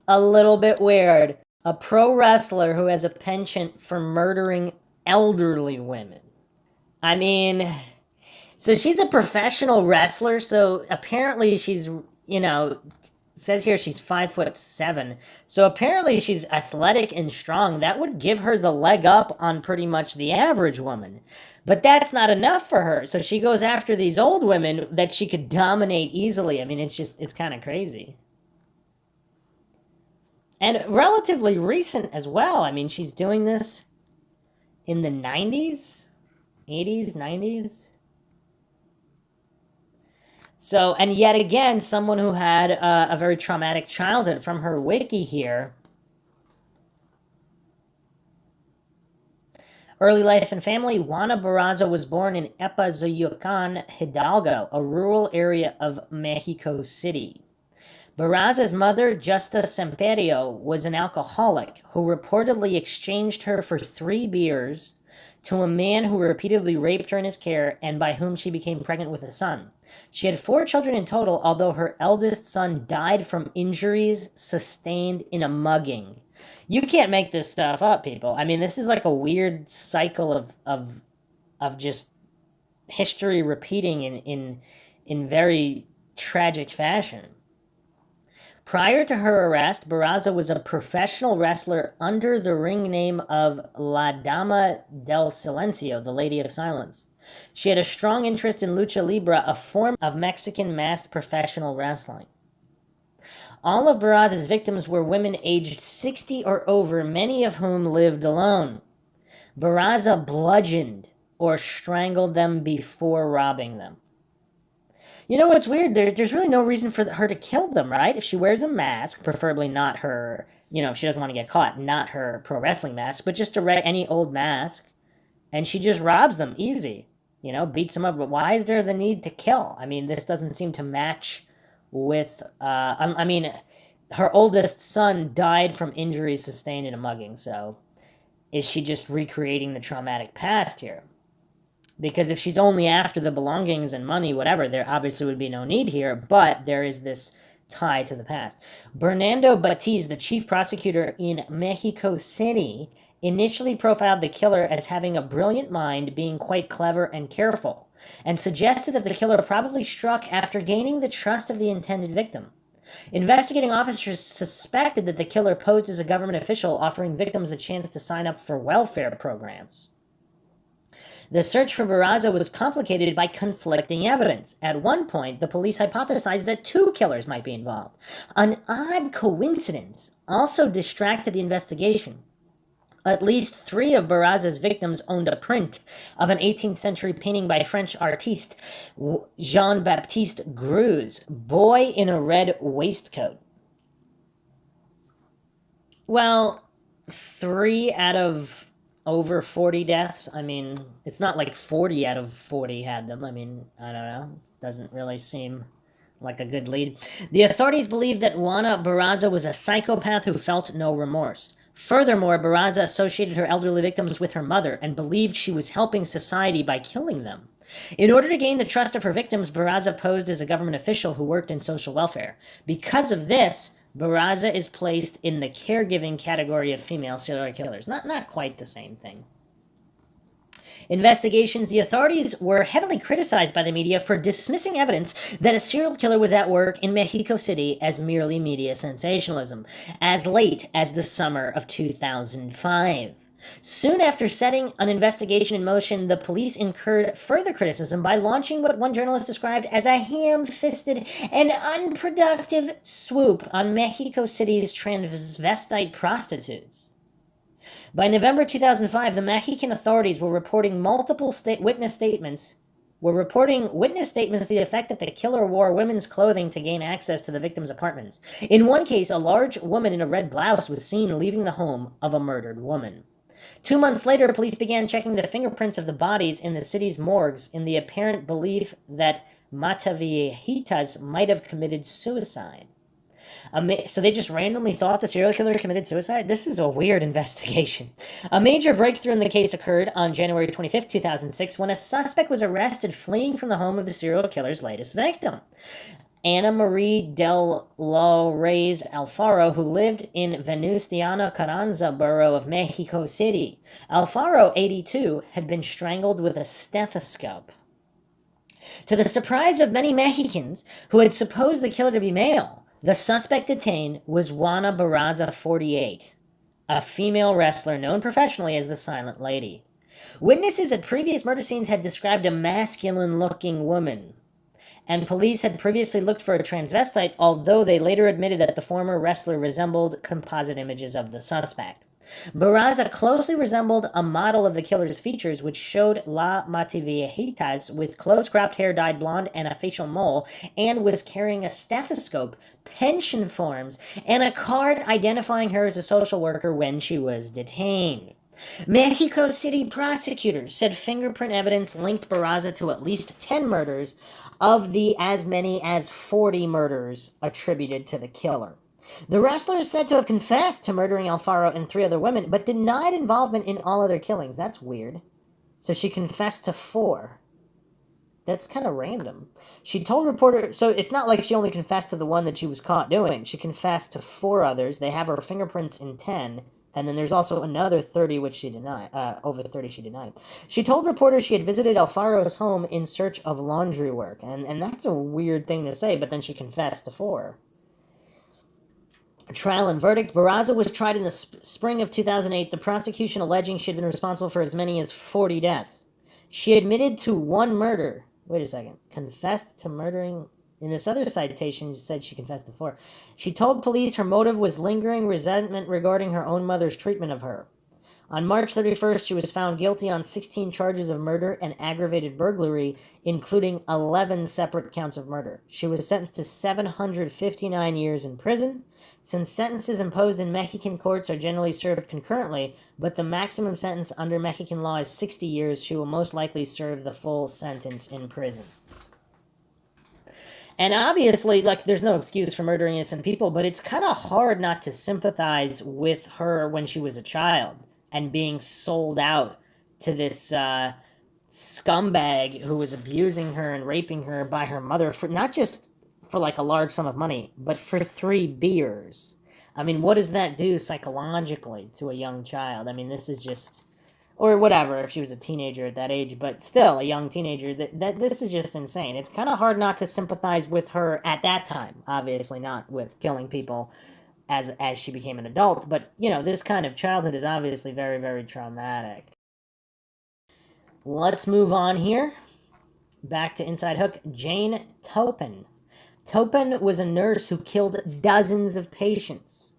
A little bit weird. A pro wrestler who has a penchant for murdering elderly women. I mean, so she's a professional wrestler, so apparently she's, says here she's 5'7". So apparently she's athletic and strong. That would give her the leg up on pretty much the average woman. But that's not enough for her. So she goes after these old women that she could dominate easily. I mean, it's kind of crazy. And relatively recent as well. I mean, she's doing this in the 90s, 80s, 90s. So, and yet again, someone who had a very traumatic childhood. From her wiki here. Early life and family. Juana Barraza was born in Epazoyucan, Hidalgo, a rural area of Mexico City. Barraza's mother, Justa Semperio, was an alcoholic who reportedly exchanged her for 3 beers to a man who repeatedly raped her in his care and by whom she became pregnant with a son. She had 4 children in total, although her eldest son died from injuries sustained in a mugging. You can't make this stuff up, people. I mean, this is like a weird cycle of just history repeating in very tragic fashion. Prior to her arrest, Barraza was a professional wrestler under the ring name of La Dama del Silencio, the Lady of Silence. She had a strong interest in lucha libre, a form of Mexican masked professional wrestling. All of Barraza's victims were women aged 60 or over, many of whom lived alone. Barraza bludgeoned or strangled them before robbing them. You know what's weird? There's really no reason for her to kill them, right? If she wears a mask, preferably not her, if she doesn't want to get caught, not her pro wrestling mask, but just any old mask, and she just robs them, easy. Beats them up. But why is there the need to kill? I mean, this doesn't seem to match with, her oldest son died from injuries sustained in a mugging, so is she just recreating the traumatic past here? Because if she's only after the belongings and money, whatever, there obviously would be no need here, but there is this tie to the past. Bernardo Batiz, the chief prosecutor in Mexico City, initially profiled the killer as having a brilliant mind, being quite clever and careful, and suggested that the killer probably struck after gaining the trust of the intended victim. Investigating officers suspected that the killer posed as a government official, offering victims a chance to sign up for welfare programs. The search for Barraza was complicated by conflicting evidence. At one point, the police hypothesized that 2 killers might be involved. An odd coincidence also distracted the investigation. At least 3 of Barraza's victims owned a print of an 18th century painting by French artiste Jean-Baptiste Greuze, Boy in a Red Waistcoat. Well, 3 out of over 40 deaths. I mean, it's not like 40 out of 40 had them. I mean, I don't know. Doesn't really seem like a good lead. The authorities believe that Juana Barraza was a psychopath who felt no remorse. Furthermore, Barraza associated her elderly victims with her mother and believed she was helping society by killing them. In order to gain the trust of her victims, Barraza posed as a government official who worked in social welfare. Because of this, Barraza is placed in the caregiving category of female serial killers. Not quite the same thing. Investigations. The authorities were heavily criticized by the media for dismissing evidence that a serial killer was at work in Mexico City as merely media sensationalism, as late as the summer of 2005. Soon after setting an investigation in motion, the police incurred further criticism by launching what one journalist described as a ham-fisted and unproductive swoop on Mexico City's transvestite prostitutes. By November 2005, the Mexican authorities were reporting witness statements to the effect that the killer wore women's clothing to gain access to the victims' apartments. In one case, a large woman in a red blouse was seen leaving the home of a murdered woman. 2 months later, police began checking the fingerprints of the bodies in the city's morgues in the apparent belief that Mataviejitas might have committed suicide. So they just randomly thought the serial killer committed suicide? This is a weird investigation. A major breakthrough in the case occurred on January 25, 2006, when a suspect was arrested fleeing from the home of the serial killer's latest victim. Ana Marie del Reyes Alfaro, who lived in Venustiano Carranza borough of Mexico City. Alfaro, 82, had been strangled with a stethoscope. To the surprise of many Mexicans who had supposed the killer to be male, the suspect detained was Juana Barraza, 48, a female wrestler known professionally as the Silent Lady. Witnesses at previous murder scenes had described a masculine-looking woman, and police had previously looked for a transvestite, although they later admitted that the former wrestler resembled composite images of the suspect. Barraza closely resembled a model of the killer's features, which showed La Mataviejitas with close-cropped hair dyed blonde and a facial mole, and was carrying a stethoscope, pension forms, and a card identifying her as a social worker when she was detained. Mexico City prosecutors said fingerprint evidence linked Barraza to at least 10 murders of the as many as 40 murders attributed to the killer. The wrestler is said to have confessed to murdering Alfaro and 3 other women, but denied involvement in all other killings. That's weird. So she confessed to 4. That's kind of random. She told reporters, so it's not like she only confessed to the one that she was caught doing. She confessed to 4 others. They have her fingerprints in 10. And then there's also another 30 which she denied, over 30 she denied. She told reporters she had visited Alfaro's home in search of laundry work. And that's a weird thing to say, but then she confessed to 4. Trial and verdict. Barraza was tried in the spring of 2008, the prosecution alleging she had been responsible for as many as 40 deaths. She admitted to 1 murder. Wait a second. Confessed to murdering... In this other citation, she said she confessed to 4. She told police her motive was lingering resentment regarding her own mother's treatment of her. On March 31st, she was found guilty on 16 charges of murder and aggravated burglary, including 11 separate counts of murder. She was sentenced to 759 years in prison. Since sentences imposed in Mexican courts are generally served concurrently, but the maximum sentence under Mexican law is 60 years, she will most likely serve the full sentence in prison. And obviously, there's no excuse for murdering innocent people, but it's kind of hard not to sympathize with her when she was a child and being sold out to this scumbag who was abusing her and raping her by her mother, for not just for a large sum of money, but for 3 beers. I mean, what does that do psychologically to a young child? I mean, this is just... Or whatever, if she was a teenager at that age, but still a young teenager, this is just insane. It's kind of hard not to sympathize with her at that time. Obviously not with killing people as she became an adult, but, this kind of childhood is obviously very, very traumatic. Let's move on here. Back to Inside Hook. Jane Topin. Topin was a nurse who killed dozens of patients.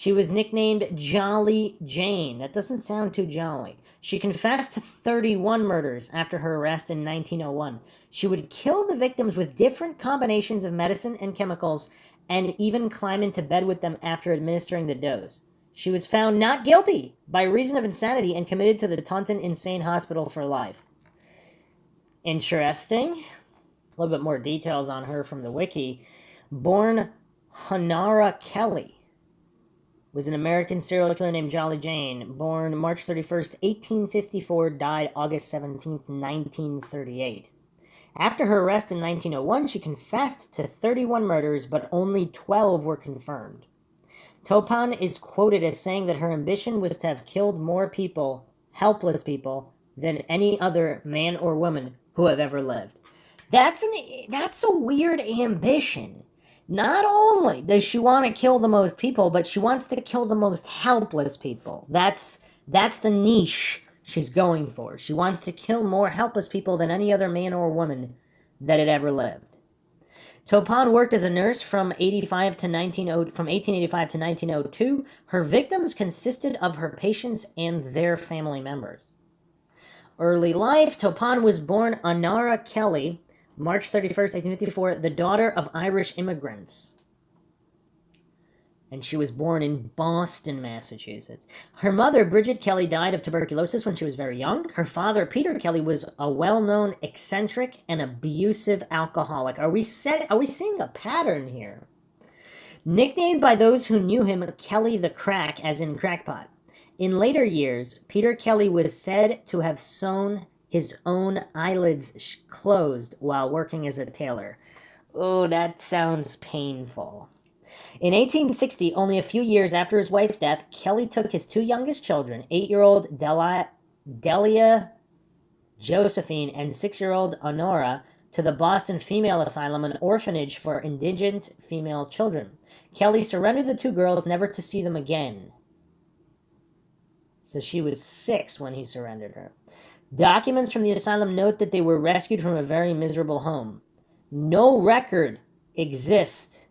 She was nicknamed Jolly Jane. That doesn't sound too jolly. She confessed to 31 murders after her arrest in 1901. She would kill the victims with different combinations of medicine and chemicals and even climb into bed with them after administering the dose. She was found not guilty by reason of insanity and committed to the Taunton Insane Hospital for life. Interesting. A little bit more details on her from the wiki. Born Honora Kelly, was an American serial killer named Jolly Jane, born March 31st, 1854, died August 17th, 1938. After her arrest in 1901, she confessed to 31 murders, but only 12 were confirmed. Toppan is quoted as saying that her ambition was to have killed more people, helpless people, than any other man or woman who have ever lived. That's a weird ambition. Not only does she want to kill the most people, but she wants to kill the most helpless people. That's the niche she's going for. She wants to kill more helpless people than any other man or woman that had ever lived. Toppan worked as a nurse from 1885 to 1902. Her victims consisted of her patients and their family members. Early life, Toppan was born Honora Kelly, March 31st, 1854, the daughter of Irish immigrants. And she was born in Boston, Massachusetts. Her mother, Bridget Kelly, died of tuberculosis when she was very young. Her father, Peter Kelly, was a well-known eccentric and abusive alcoholic. Are we seeing a pattern here? Nicknamed by those who knew him Kelly the Crack, as in crackpot. In later years, Peter Kelly was said to have sewn his own eyelids closed while working as a tailor. Oh, that sounds painful. In 1860, only a few years after his wife's death, Kelly took his two youngest children, 8-year-old Delia Josephine and 6-year-old Honora, to the Boston Female Asylum, an orphanage for indigent female children. Kelly surrendered the two girls, never to see them again. So she was 6 when he surrendered her. Documents from the asylum note that they were rescued from a very miserable home. No records exist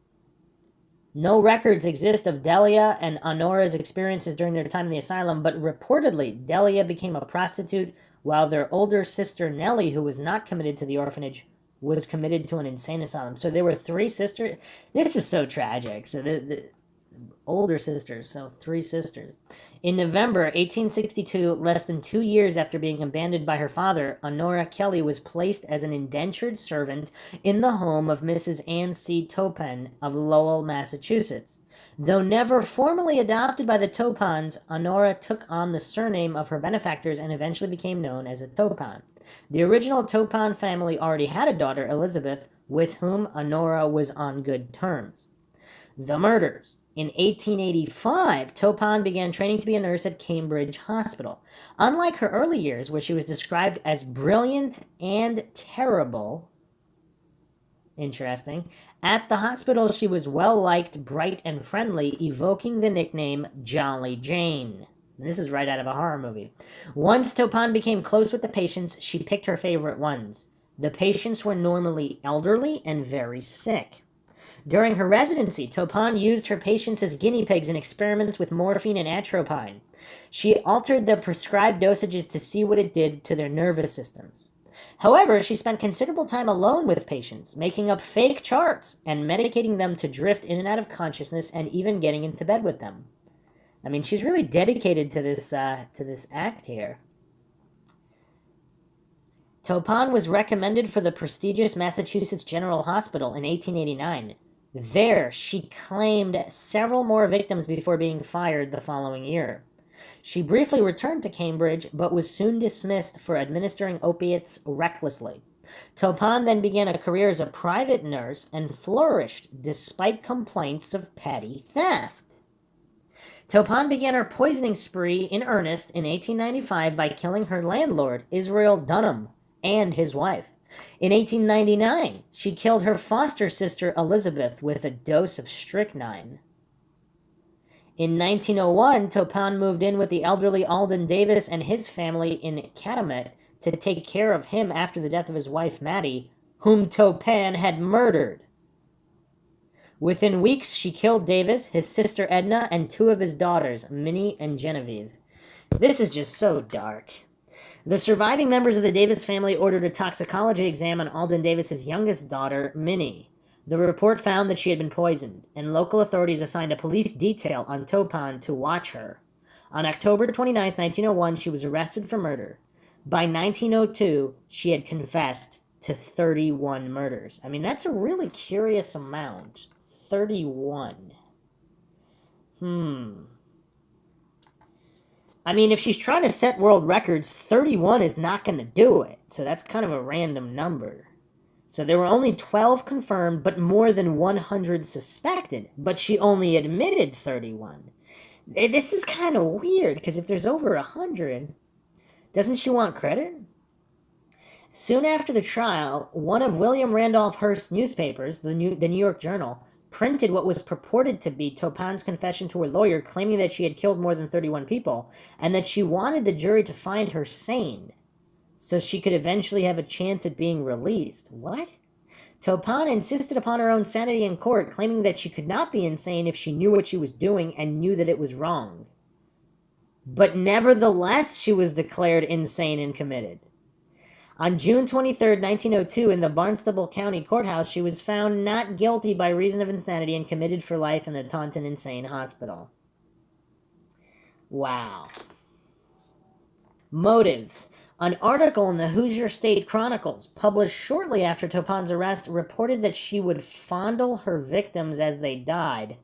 of Delia and Honora's experiences during their time in the asylum, but reportedly, Delia became a prostitute while their older sister Nellie, who was not committed to the orphanage, was committed to an insane asylum. So there were 3 sisters. This is so tragic. So the older sisters, so 3 sisters. In November 1862, less than 2 years after being abandoned by her father, Honora Kelly was placed as an indentured servant in the home of Mrs. Anne C. Toppan of Lowell, Massachusetts. Though never formally adopted by the Toppans, Honora took on the surname of her benefactors and eventually became known as a Toppan. The original Toppan family already had a daughter, Elizabeth, with whom Honora was on good terms. The murders. In 1885, Toppan began training to be a nurse at Cambridge Hospital. Unlike her early years, where she was described as brilliant and terrible, interesting, at the hospital she was well-liked, bright, and friendly, evoking the nickname Jolly Jane. And this is right out of a horror movie. Once Toppan became close with the patients, she picked her favorite ones. The patients were normally elderly and very sick. During her residency, Toppan used her patients as guinea pigs in experiments with morphine and atropine. She altered the prescribed dosages to see what it did to their nervous systems. However, she spent considerable time alone with patients, making up fake charts and medicating them to drift in and out of consciousness and even getting into bed with them. I mean, she's really dedicated to this act here. Toppan was recommended for the prestigious Massachusetts General Hospital in 1889. There, she claimed several more victims before being fired the following year. She briefly returned to Cambridge, but was soon dismissed for administering opiates recklessly. Toppan then began a career as a private nurse and flourished despite complaints of petty theft. Toppan began her poisoning spree in earnest in 1895 by killing her landlord, Israel Dunham, and his wife. In 1899, she killed her foster sister Elizabeth with a dose of strychnine. In 1901, Toppan moved in with the elderly Alden Davis and his family in Catamet to take care of him after the death of his wife Mattie, whom Toppan had murdered. Within weeks, she killed Davis, his sister Edna, and two of his daughters, Minnie and Genevieve. This is just so dark. The surviving members of the Davis family ordered a toxicology exam on Alden Davis's youngest daughter, Minnie. The report found that she had been poisoned, and local authorities assigned a police detail on Topon to watch her. On October 29, 1901, she was arrested for murder. By 1902, she had confessed to 31 murders. I mean, that's a really curious amount. 31. I mean, if she's trying to set world records, 31 is not going to do it. So that's kind of a random number. So there were only 12 confirmed, but more than 100 suspected. But she only admitted 31. This is kind of weird, because if there's over 100, doesn't she want credit? Soon after the trial, one of William Randolph Hearst's newspapers, the New York Journal, printed what was purported to be Topan's confession to her lawyer, claiming that she had killed more than 31 people, and that she wanted the jury to find her sane, so she could eventually have a chance at being released. What? Topan insisted upon her own sanity in court, claiming that she could not be insane if she knew what she was doing and knew that it was wrong. But nevertheless, she was declared insane and committed. On June 23, 1902, in the Barnstable County Courthouse, she was found not guilty by reason of insanity and committed for life in the Taunton Insane Hospital. Wow. Motives. An article in the Hoosier State Chronicles, published shortly after Topan's arrest, reported that she would fondle her victims as they died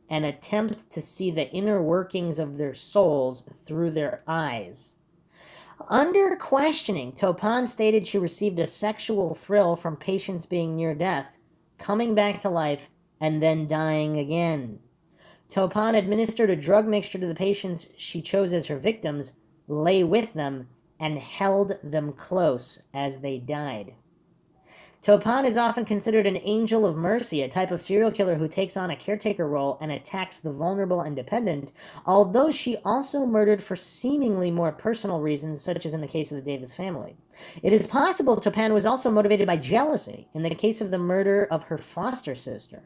and attempt to see the inner workings of their souls through their eyes. Under questioning, Topan stated she received a sexual thrill from patients being near death, coming back to life, and then dying again. Topan administered a drug mixture to the patients she chose as her victims, lay with them, and held them close as they died. Topan is often considered an angel of mercy, a type of serial killer who takes on a caretaker role and attacks the vulnerable and dependent, although she also murdered for seemingly more personal reasons, such as in the case of the Davis family. It is possible Topan was also motivated by jealousy, in the case of the murder of her foster sister.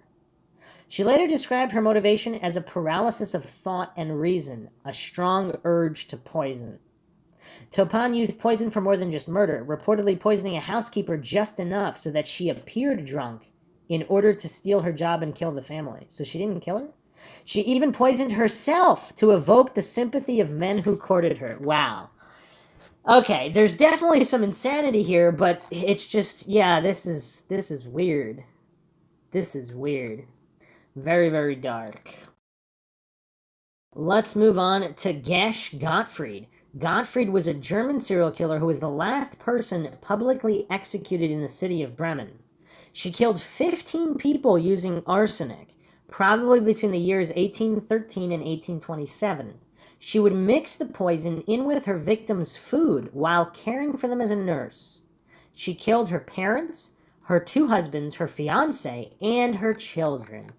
She later described her motivation as a paralysis of thought and reason, a strong urge to poison. Topan used poison for more than just murder, reportedly poisoning a housekeeper just enough so that she appeared drunk in order to steal her job and kill the family. So she didn't kill her? She even poisoned herself to evoke the sympathy of men who courted her. Wow. Okay, there's definitely some insanity here, but it's just, yeah, this is weird. This is weird. Very, very dark. Let's move on to Gesh Gottfried. Gottfried was a German serial killer who was the last person publicly executed in the city of Bremen. She killed 15 people using arsenic, probably between the years 1813 and 1827. She would mix the poison in with her victims' food while caring for them as a nurse. She killed her parents, her two husbands, her fiancé, and her children.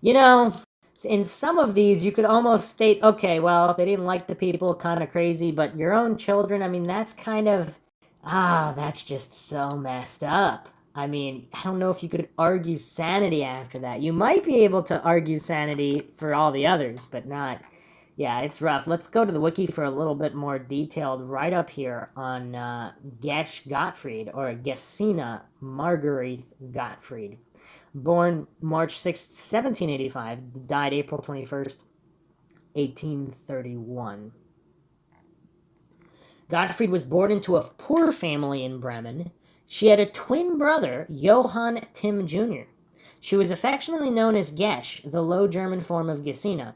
You know, in some of these, you could almost state, okay, well, if they didn't like the people, kind of crazy, but your own children, I mean, that's kind of, that's just so messed up. I mean, I don't know if you could argue sanity after that. You might be able to argue sanity for all the others, but not, yeah, it's rough. Let's go to the wiki for a little bit more detailed write-up here on Gesh Gottfried, or Gesine Marguerite Gottfried. Born March 6, 1785, died April 21st, 1831. Gottfried was born into a poor family in Bremen. She had a twin brother, Johann Tim Jr. She was affectionately known as Gesh, the Low German form of Gesine.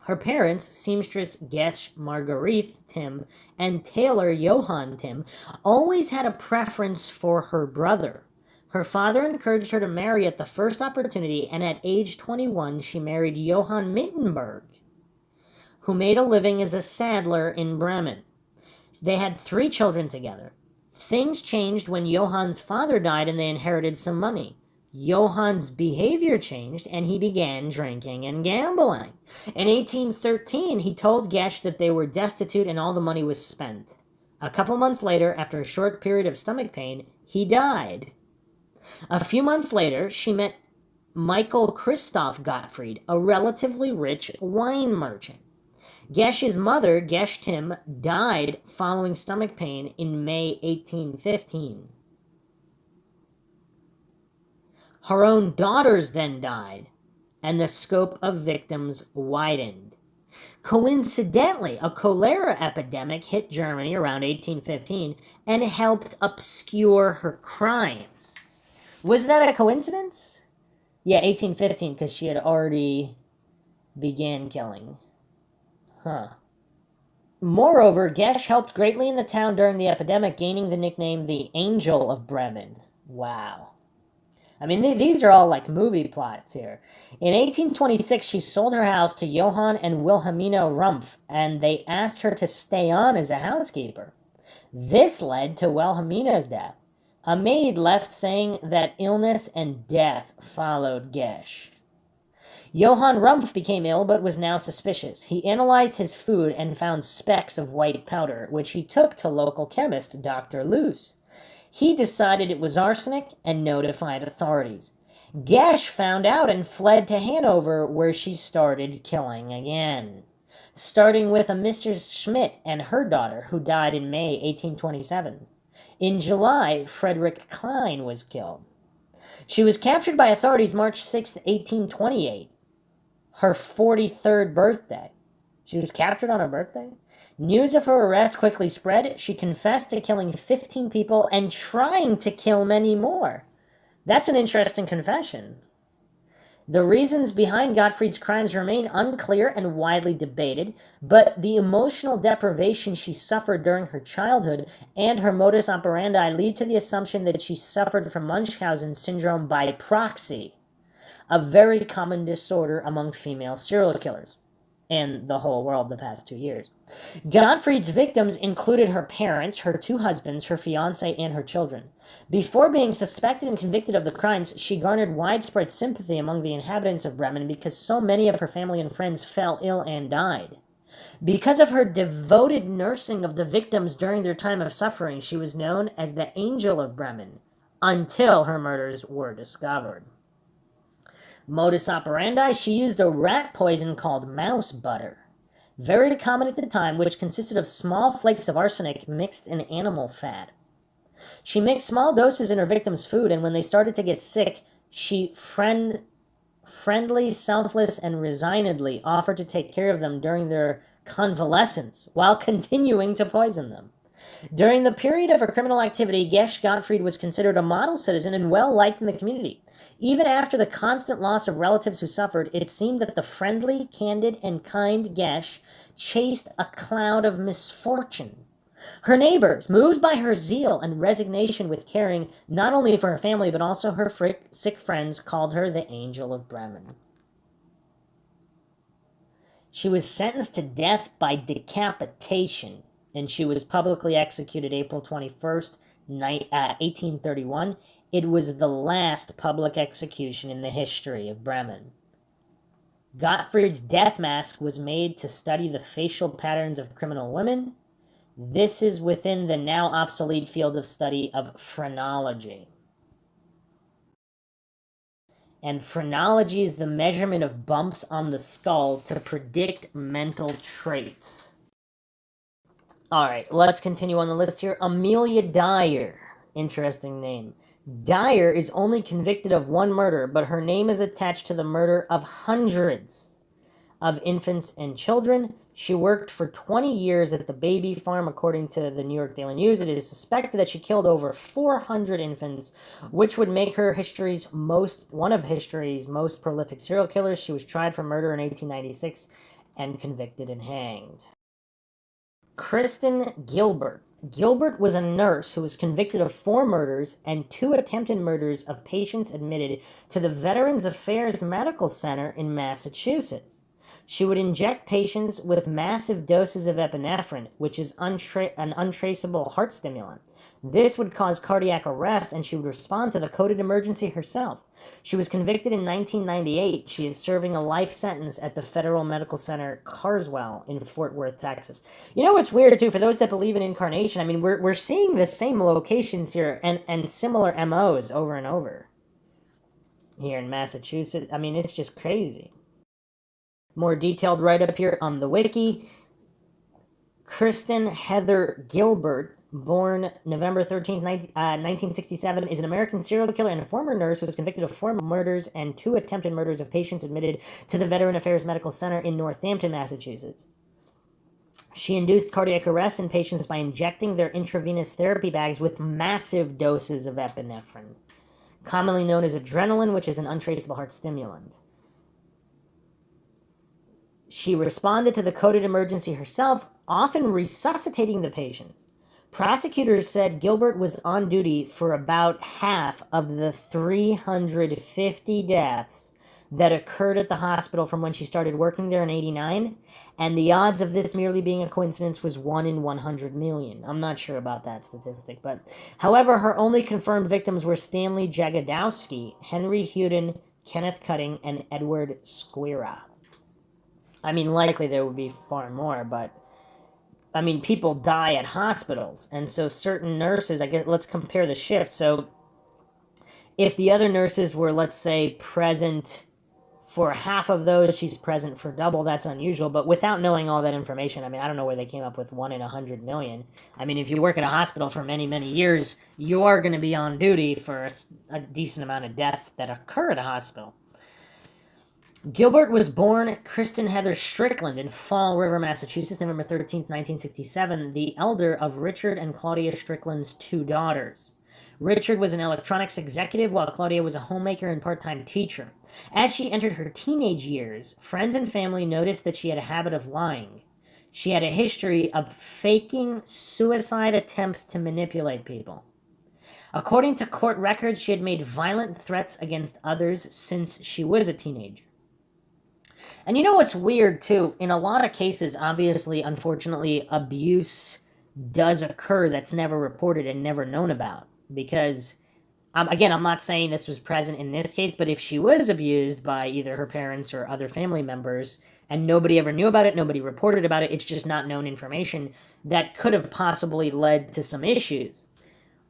Her parents, seamstress Gesh Marguerite Tim and tailor Johann Tim, always had a preference for her brother. Her father encouraged her to marry at the first opportunity, and at age 21, she married Johann Mittenberg, who made a living as a saddler in Bremen. They had 3 children together. Things changed when Johann's father died and they inherited some money. Johann's behavior changed and he began drinking and gambling. In 1813, he told Gesh that they were destitute and all the money was spent. A couple months later, after a short period of stomach pain, he died. A few months later, she met Michael Christoph Gottfried, a relatively rich wine merchant. Gesch's mother, Gesh Tim, died following stomach pain in May 1815. Her own daughters then died, and the scope of victims widened. Coincidentally, a cholera epidemic hit Germany around 1815 and helped obscure her crimes. Was that a coincidence? Yeah, 1815, because she had already began killing. Huh. Moreover, Gesh helped greatly in the town during the epidemic, gaining the nickname the Angel of Bremen. Wow. I mean, these are all like movie plots here. In 1826, she sold her house to Johann and Wilhelmina Rumpf, and they asked her to stay on as a housekeeper. This led to Wilhelmina's death. A maid left saying that illness and death followed Gesh. Johann Rumpf became ill but was now suspicious. He analyzed his food and found specks of white powder, which he took to local chemist Dr. Luce. He decided it was arsenic and notified authorities. Gesh found out and fled to Hanover, where she started killing again, starting with a Mrs. Schmidt and her daughter, who died in May 1827. In July, Frederick Klein was killed. She was captured by authorities March 6, 1828, her 43rd birthday. She was captured on her birthday? News of her arrest quickly spread. She confessed to killing 15 people and trying to kill many more. That's an interesting confession. The reasons behind Gottfried's crimes remain unclear and widely debated, but the emotional deprivation she suffered during her childhood and her modus operandi lead to the assumption that she suffered from Munchausen syndrome by proxy, a very common disorder among female serial killers in the whole world the past 2 years. Gottfried's victims included her parents, her 2 husbands, her fiancé, and her children. Before being suspected and convicted of the crimes, she garnered widespread sympathy among the inhabitants of Bremen because so many of her family and friends fell ill and died. Because of her devoted nursing of the victims during their time of suffering, she was known as the Angel of Bremen until her murders were discovered. Modus operandi, she used a rat poison called mouse butter, very common at the time, which consisted of small flakes of arsenic mixed in animal fat. She mixed small doses in her victims' food, and when they started to get sick, she friendly, selfless, and resignedly offered to take care of them during their convalescence, while continuing to poison them. During the period of her criminal activity, Gesh Gottfried was considered a model citizen and well-liked in the community. Even after the constant loss of relatives who suffered, it seemed that the friendly, candid, and kind Gesh chased a cloud of misfortune. Her neighbors, moved by her zeal and resignation with caring not only for her family but also her sick friends, called her the Angel of Bremen. She was sentenced to death by decapitation, and she was publicly executed April 21st, 1831. It was the last public execution in the history of Bremen. Gottfried's death mask was made to study the facial patterns of criminal women. This is within the now obsolete field of study of phrenology. And phrenology is the measurement of bumps on the skull to predict mental traits. Alright, let's continue on the list here. Amelia Dyer. Interesting name. Dyer is only convicted of 1 murder, but her name is attached to the murder of hundreds of infants and children. She worked for 20 years at the baby farm, according to the New York Daily News. It is suspected that she killed over 400 infants, which would make her one of history's most prolific serial killers. She was tried for murder in 1896 and convicted and hanged. Kristen Gilbert. Gilbert was a nurse who was convicted of 4 murders and 2 attempted murders of patients admitted to the Veterans Affairs Medical Center in Massachusetts. She would inject patients with massive doses of epinephrine, which is an untraceable heart stimulant. This would cause cardiac arrest, and she would respond to the coded emergency herself. She was convicted in 1998. She is serving a life sentence at the Federal Medical Center Carswell in Fort Worth, Texas. You know what's weird, too, for those that believe in incarnation, I mean, we're seeing the same locations here and similar MOs over and over. here in Massachusetts. I mean, it's just crazy. More detailed right up here on the wiki. Kristen Heather Gilbert, born November 13th, 1967, is an American serial killer and a former nurse who was convicted of 4 murders and 2 attempted murders of patients admitted to the Veteran Affairs Medical Center in Northampton, Massachusetts. She induced cardiac arrest in patients by injecting their intravenous therapy bags with massive doses of epinephrine, commonly known as adrenaline, which is an untraceable heart stimulant. She responded to the coded emergency herself, often resuscitating the patients. Prosecutors said Gilbert was on duty for about half of the 350 deaths that occurred at the hospital from when she started working there in 89, and the odds of this merely being a coincidence was 1 in 100 million. I'm not sure about that statistic, but however, her only confirmed victims were Stanley Jagodowski, Henry Huden, Kenneth Cutting, and Edward Squira. I mean, likely there would be far more, but I mean, people die at hospitals, and so certain nurses, I guess, let's compare the shift. So if the other nurses were, let's say, present for half of those, she's present for double, that's unusual. But without knowing all that information, I mean, I don't know where they came up with 1 in 100 million. I mean, if you work at a hospital for many, many years, you are going to be on duty for a decent amount of deaths that occur at a hospital. Gilbert was born Kristen Heather Strickland in Fall River, Massachusetts, November 13th, 1967, the elder of Richard and Claudia Strickland's 2 daughters. Richard was an electronics executive, while Claudia was a homemaker and part-time teacher. As she entered her teenage years, friends and family noticed that she had a habit of lying. She had a history of faking suicide attempts to manipulate people. According to court records, she had made violent threats against others since she was a teenager. And you know what's weird, too? In a lot of cases, obviously, unfortunately, abuse does occur that's never reported and never known about. Because, again, I'm not saying this was present in this case, but if she was abused by either her parents or other family members, and nobody ever knew about it, nobody reported about it, it's just not known information, that could have possibly led to some issues.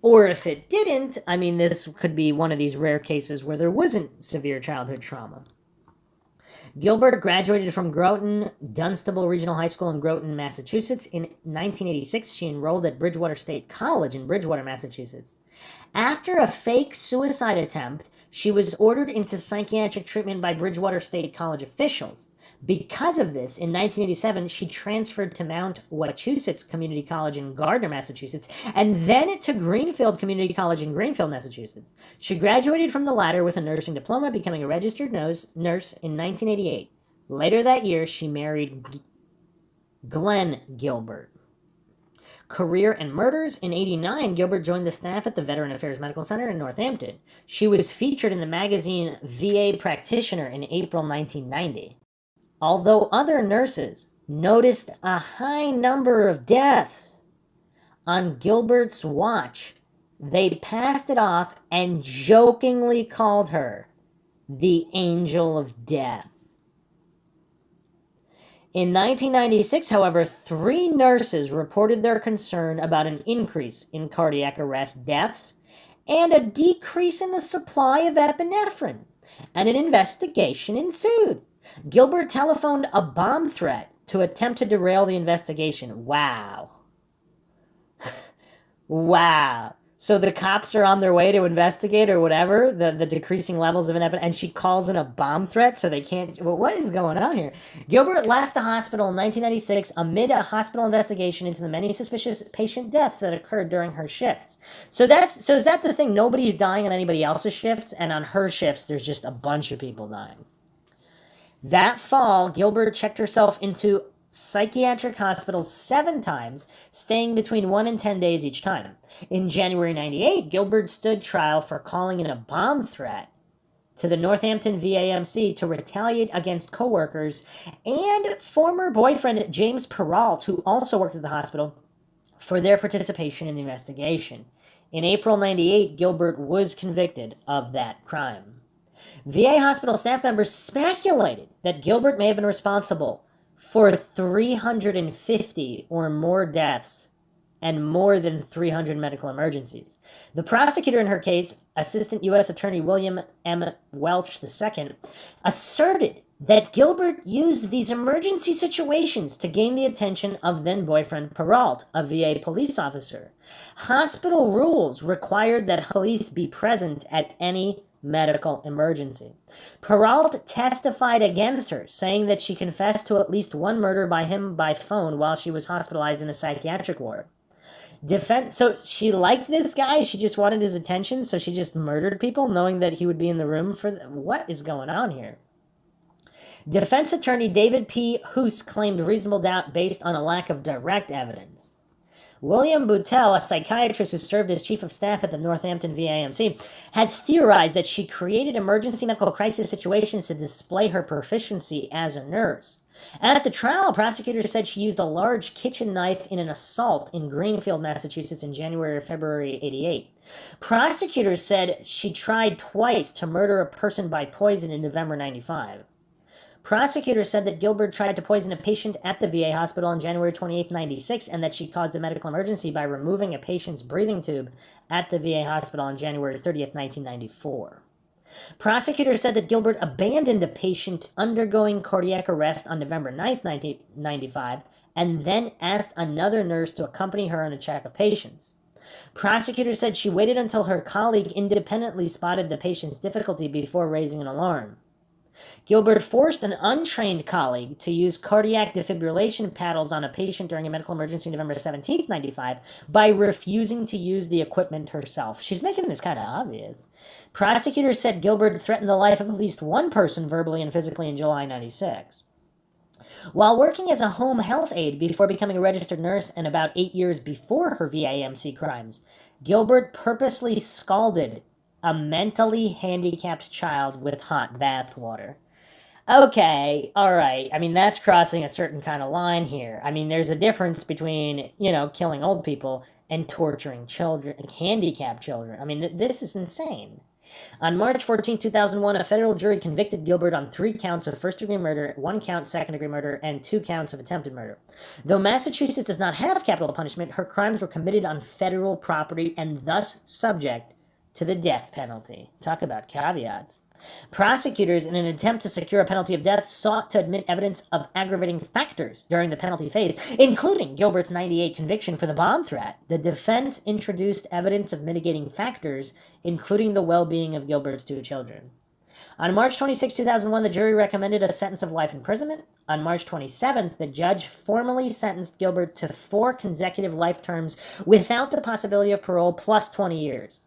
Or if it didn't, I mean, this could be one of these rare cases where there wasn't severe childhood trauma. Gilbert graduated from Groton Dunstable Regional High School in Groton, Massachusetts. In 1986, she enrolled at Bridgewater State College in Bridgewater, Massachusetts. After a fake suicide attempt, she was ordered into psychiatric treatment by Bridgewater State College officials. Because of this, in 1987, she transferred to Mount Wachusett Community College in Gardner, Massachusetts, and then to Greenfield Community College in Greenfield, Massachusetts. She graduated from the latter with a nursing diploma, becoming a registered nurse in 1988. Later that year, she married Glenn Gilbert. Career and murders. In 89, Gilbert joined the staff at the Veteran Affairs Medical Center in Northampton. She was featured in the magazine VA Practitioner in April 1990. Although other nurses noticed a high number of deaths on Gilbert's watch, they passed it off and jokingly called her the Angel of Death. In 1996, however, 3 nurses reported their concern about an increase in cardiac arrest deaths and a decrease in the supply of epinephrine, and an investigation ensued. Gilbert telephoned a bomb threat to attempt to derail the investigation. Wow. Wow. So the cops are on their way to investigate or whatever, the decreasing levels of an epidemic, and she calls in a bomb threat so they can't... Well, what is going on here? Gilbert left the hospital in 1996 amid a hospital investigation into the many suspicious patient deaths that occurred during her shifts. So is that the thing? Nobody's dying on anybody else's shifts, and on her shifts, there's just a bunch of people dying. That fall, Gilbert checked herself into psychiatric hospitals 7 times, staying between 1 and 10 days each time. In January 98, Gilbert stood trial for calling in a bomb threat to the Northampton VAMC to retaliate against coworkers and former boyfriend James Peralt, who also worked at the hospital, for their participation in the investigation. In April 98, Gilbert was convicted of that crime. VA hospital staff members speculated that Gilbert may have been responsible for 350 or more deaths and more than 300 medical emergencies. The prosecutor in her case, Assistant U.S. Attorney William M. Welch II, asserted that Gilbert used these emergency situations to gain the attention of then-boyfriend Peralt, a VA police officer. Hospital rules required that police be present at any medical emergency. Peralt testified against her, saying that she confessed to at least one murder by him by phone while she was hospitalized in a psychiatric ward. So she liked this guy, she just wanted his attention, so she just murdered people knowing that he would be in the room for what is going on here? Defense attorney David P. Hoos claimed reasonable doubt based on a lack of direct evidence. William Boutelle, a psychiatrist who served as chief of staff at the Northampton VAMC, has theorized that she created emergency medical crisis situations to display her proficiency as a nurse. At the trial, prosecutors said she used a large kitchen knife in an assault in Greenfield, Massachusetts in January or February 88. Prosecutors said she tried twice to murder a person by poison in November 95. Prosecutors said that Gilbert tried to poison a patient at the VA hospital on January 28, 96, and that she caused a medical emergency by removing a patient's breathing tube at the VA hospital on January 30th, 1994. Prosecutors said that Gilbert abandoned a patient undergoing cardiac arrest on November 9th, 1995, and then asked another nurse to accompany her on a check of patients. Prosecutors said she waited until her colleague independently spotted the patient's difficulty before raising an alarm. Gilbert forced an untrained colleague to use cardiac defibrillation paddles on a patient during a medical emergency November 17, 95, by refusing to use the equipment herself. She's making this kind of obvious. Prosecutors said Gilbert threatened the life of at least one person verbally and physically in July 96. While working as a home health aide before becoming a registered nurse and about 8 years before her VAMC crimes, Gilbert purposely scalded a mentally handicapped child with hot bath water. Okay, all right. I mean, that's crossing a certain kind of line here. I mean, there's a difference between, killing old people and torturing children, handicapped children. I mean, this is insane. On March 14, 2001, a federal jury convicted Gilbert on 3 counts of first-degree murder, 1 count second-degree murder, and 2 counts of attempted murder. Though Massachusetts does not have capital punishment, her crimes were committed on federal property and thus subject to the death penalty. Talk about caveats. Prosecutors, in an attempt to secure a penalty of death, sought to admit evidence of aggravating factors during the penalty phase, including Gilbert's 98 conviction for the bomb threat. The defense introduced evidence of mitigating factors, including the well-being of Gilbert's 2 children. On March 26, 2001, the jury recommended a sentence of life imprisonment. On March 27th, the judge formally sentenced Gilbert to 4 consecutive life terms without the possibility of parole plus 20 years.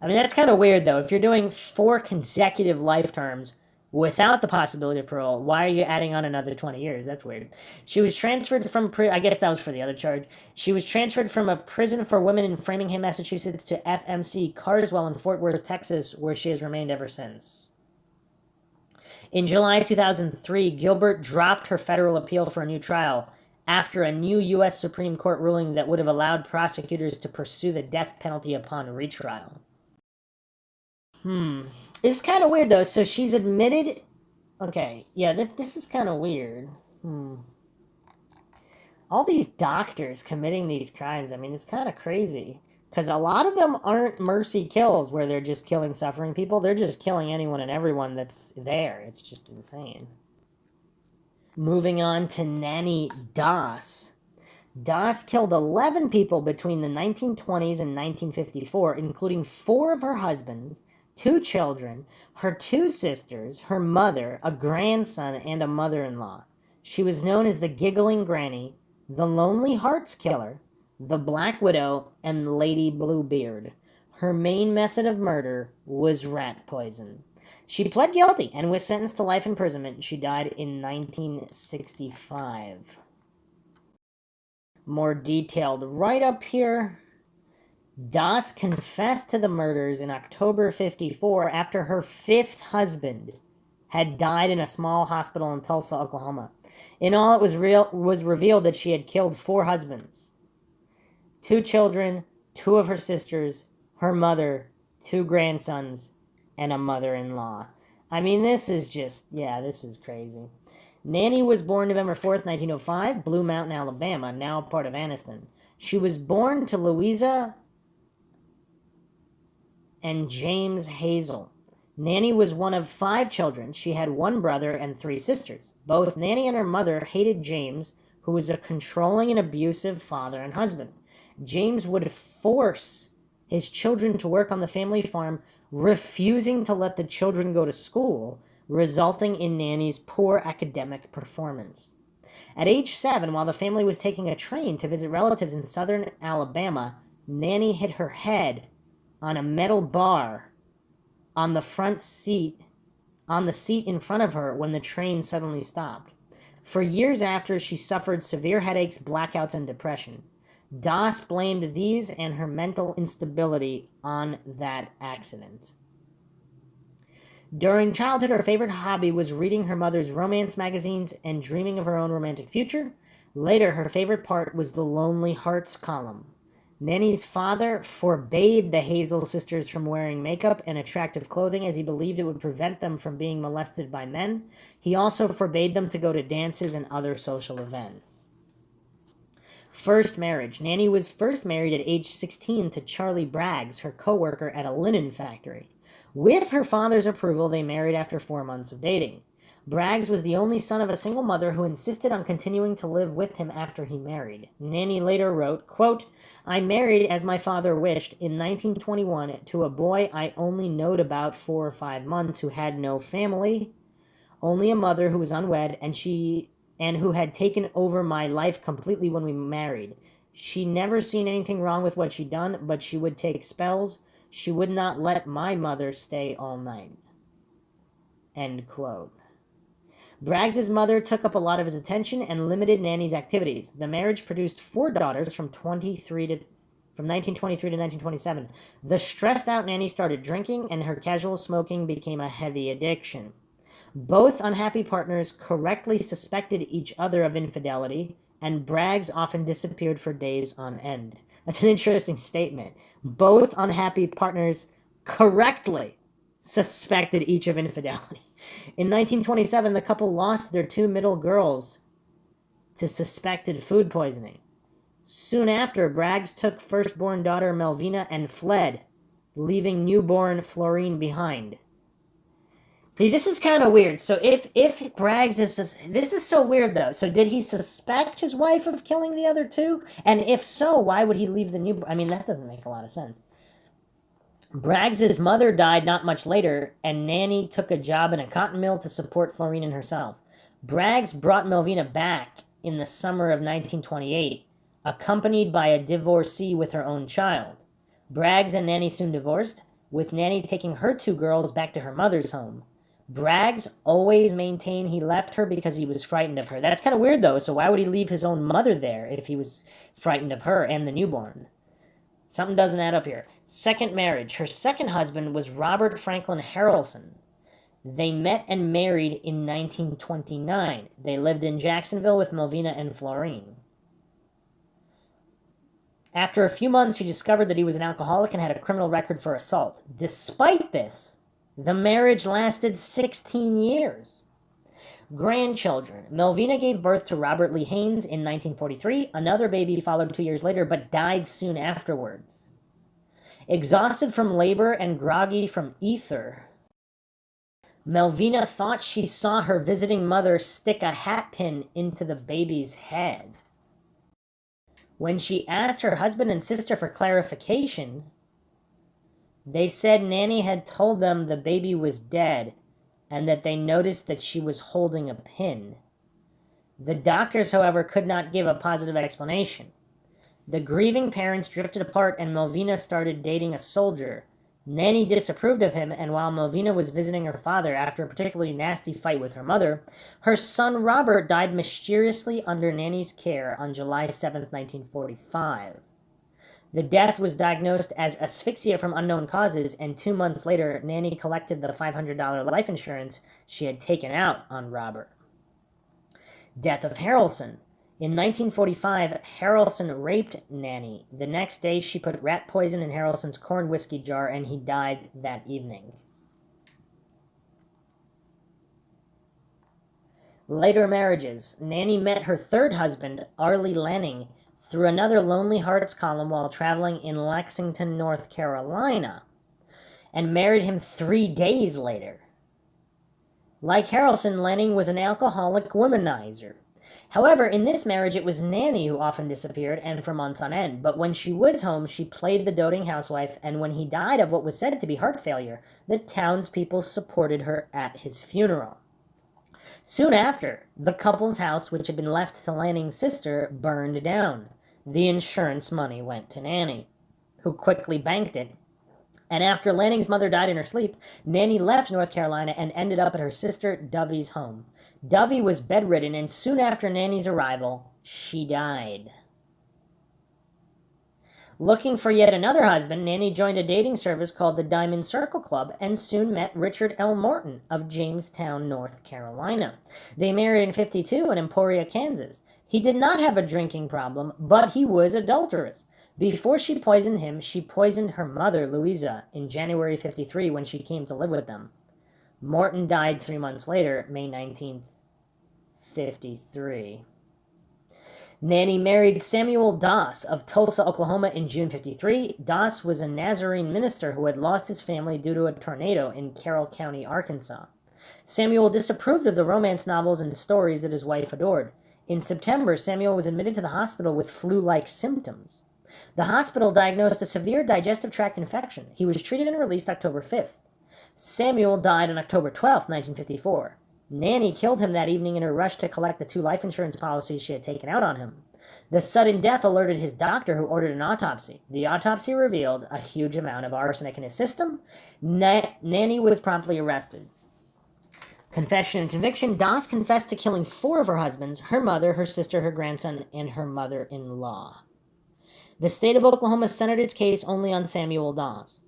I mean, that's kind of weird, though. If you're doing 4 consecutive life terms without the possibility of parole, why are you adding on another 20 years? That's weird. She was transferred from, I guess that was for the other charge. She was transferred from a prison for women in Framingham, Massachusetts to FMC Carswell in Fort Worth, Texas, where she has remained ever since. In July 2003, Gilbert dropped her federal appeal for a new trial after a new U.S. Supreme Court ruling that would have allowed prosecutors to pursue the death penalty upon retrial. This is kind of weird, though. So she's admitted... Okay, yeah, this is kind of weird. All these doctors committing these crimes, I mean, it's kind of crazy. Because a lot of them aren't mercy kills where they're just killing suffering people. They're just killing anyone and everyone that's there. It's just insane. Moving on to Nanny Doss. Doss killed 11 people between the 1920s and 1954, including 4 of her husbands, 2 children, her 2 sisters, her mother, a grandson, and a mother-in-law. She was known as the Giggling Granny, the Lonely Hearts Killer, the Black Widow, and Lady Bluebeard. Her main method of murder was rat poison. She pled guilty and was sentenced to life imprisonment. She died in 1965. More detailed write-up here. Doss confessed to the murders in October 54 after her 5th husband had died in a small hospital in Tulsa, Oklahoma. In all, it was revealed that she had killed 4 husbands, 2 children, 2 of her sisters, her mother, 2 grandsons, and a mother-in-law. I mean, this is just, this is crazy. Nanny was born November 4th, 1905, Blue Mountain, Alabama, now part of Anniston. She was born to Louisa and James Hazel. Nanny was one of 5 children. She had 1 brother and 3 sisters. Both Nanny and her mother hated James, who was a controlling and abusive father and husband. James would force his children to work on the family farm, refusing to let the children go to school, resulting in Nanny's poor academic performance. At age 7, while the family was taking a train to visit relatives in southern Alabama, Nanny hit her head on a metal bar on the seat in front of her when the train suddenly stopped. For years after, she suffered severe headaches, blackouts, and depression. Doss blamed these and her mental instability on that accident. During childhood, her favorite hobby was reading her mother's romance magazines and dreaming of her own romantic future. Later, her favorite part was the Lonely Hearts column. Nanny's father forbade the Hazel sisters from wearing makeup and attractive clothing as he believed it would prevent them from being molested by men. He also forbade them to go to dances and other social events. First marriage. Nanny was first married at age 16 to Charlie Braggs, her co-worker at a linen factory. With her father's approval, they married after 4 months of dating. Braggs was the only son of a single mother who insisted on continuing to live with him after he married. Nanny later wrote, quote, "I married as my father wished in 1921 to a boy I only knowed about 4 or 5 months who had no family, only a mother who was unwed, and who had taken over my life completely when we married. She never seen anything wrong with what she'd done, but she would take spells. She would not let my mother stay all night." End quote. Braggs' mother took up a lot of his attention and limited Nanny's activities. The marriage produced 4 daughters from 1923 to 1927. The stressed-out Nanny started drinking, and her casual smoking became a heavy addiction. Both unhappy partners correctly suspected each other of infidelity, and Braggs often disappeared for days on end. That's an interesting statement. Both unhappy partners correctly suspected each of infidelity. In 1927, the couple lost their 2 middle girls to suspected food poisoning. Soon after, Braggs took firstborn daughter Melvina and fled, leaving newborn Florine behind. See, this is kind of weird. So if Braggs is... This is so weird, though. So did he suspect his wife of killing the other 2? And if so, why would he leave the newborn? I mean, that doesn't make a lot of sense. Braggs' mother died not much later, and Nanny took a job in a cotton mill to support Florine and herself. Braggs brought Melvina back in the summer of 1928, accompanied by a divorcee with her own child. Braggs and Nanny soon divorced, with Nanny taking her 2 girls back to her mother's home. Braggs always maintained he left her because he was frightened of her. That's kind of weird, though, so why would he leave his own mother there if he was frightened of her and the newborn? Something doesn't add up here. Second marriage. Her second husband was Robert Franklin Harrelson. They met and married in 1929. They lived in Jacksonville with Melvina and Florine. After a few months, she discovered that he was an alcoholic and had a criminal record for assault. Despite this, the marriage lasted 16 years. Grandchildren. Melvina gave birth to Robert Lee Haynes in 1943. Another baby followed 2 years later, but died soon afterwards. Exhausted from labor and groggy from ether, Melvina thought she saw her visiting mother stick a hat pin into the baby's head. When she asked her husband and sister for clarification, they said Nanny had told them the baby was dead and that they noticed that she was holding a pin. The doctors, however, could not give a positive explanation. The grieving parents drifted apart and Melvina started dating a soldier. Nanny disapproved of him, and while Melvina was visiting her father after a particularly nasty fight with her mother, her son Robert died mysteriously under Nanny's care on July 7, 1945. The death was diagnosed as asphyxia from unknown causes, and 2 months later, Nanny collected the $500 life insurance she had taken out on Robert. Death of Harrelson. In 1945, Harrelson raped Nanny. The next day, she put rat poison in Harrelson's corn whiskey jar, and he died that evening. Later marriages. Nanny met her third husband, Arlie Lenning, through another Lonely Hearts column while traveling in Lexington, North Carolina, and married him 3 days later. Like Harrelson, Lenning was an alcoholic womanizer. However, in this marriage, it was Nanny who often disappeared and for months on end. But when she was home, she played the doting housewife, and when he died of what was said to be heart failure, the townspeople supported her at his funeral. Soon after, the couple's house, which had been left to Lanning's sister, burned down. The insurance money went to Nanny, who quickly banked it. And after Lanning's mother died in her sleep, Nanny left North Carolina and ended up at her sister Dovey's home. Dovey was bedridden, and soon after Nanny's arrival, she died. Looking for yet another husband, Nanny joined a dating service called the Diamond Circle Club and soon met Richard L. Morton of Jamestown, North Carolina. They married in 1952 in Emporia, Kansas. He did not have a drinking problem, but he was adulterous. Before she poisoned him, she poisoned her mother, Louisa, in January 1953 when she came to live with them. Morton died 3 months later, May 19th, 1953. Nanny married Samuel Doss of Tulsa, Oklahoma in June 1953. Doss was a Nazarene minister who had lost his family due to a tornado in Carroll County, Arkansas. Samuel disapproved of the romance novels and stories that his wife adored. In September, Samuel was admitted to the hospital with flu-like symptoms. The hospital diagnosed a severe digestive tract infection. He was treated and released October 5th. Samuel died on October 12th, 1954. Nanny killed him that evening in her rush to collect the 2 life insurance policies she had taken out on him. The sudden death alerted his doctor, who ordered an autopsy. The autopsy revealed a huge amount of arsenic in his system. Nanny was promptly arrested. Confession and conviction. Doss confessed to killing 4 of her husbands, her mother, her sister, her grandson, and her mother-in-law. The state of Oklahoma centered its case only on Samuel Doss.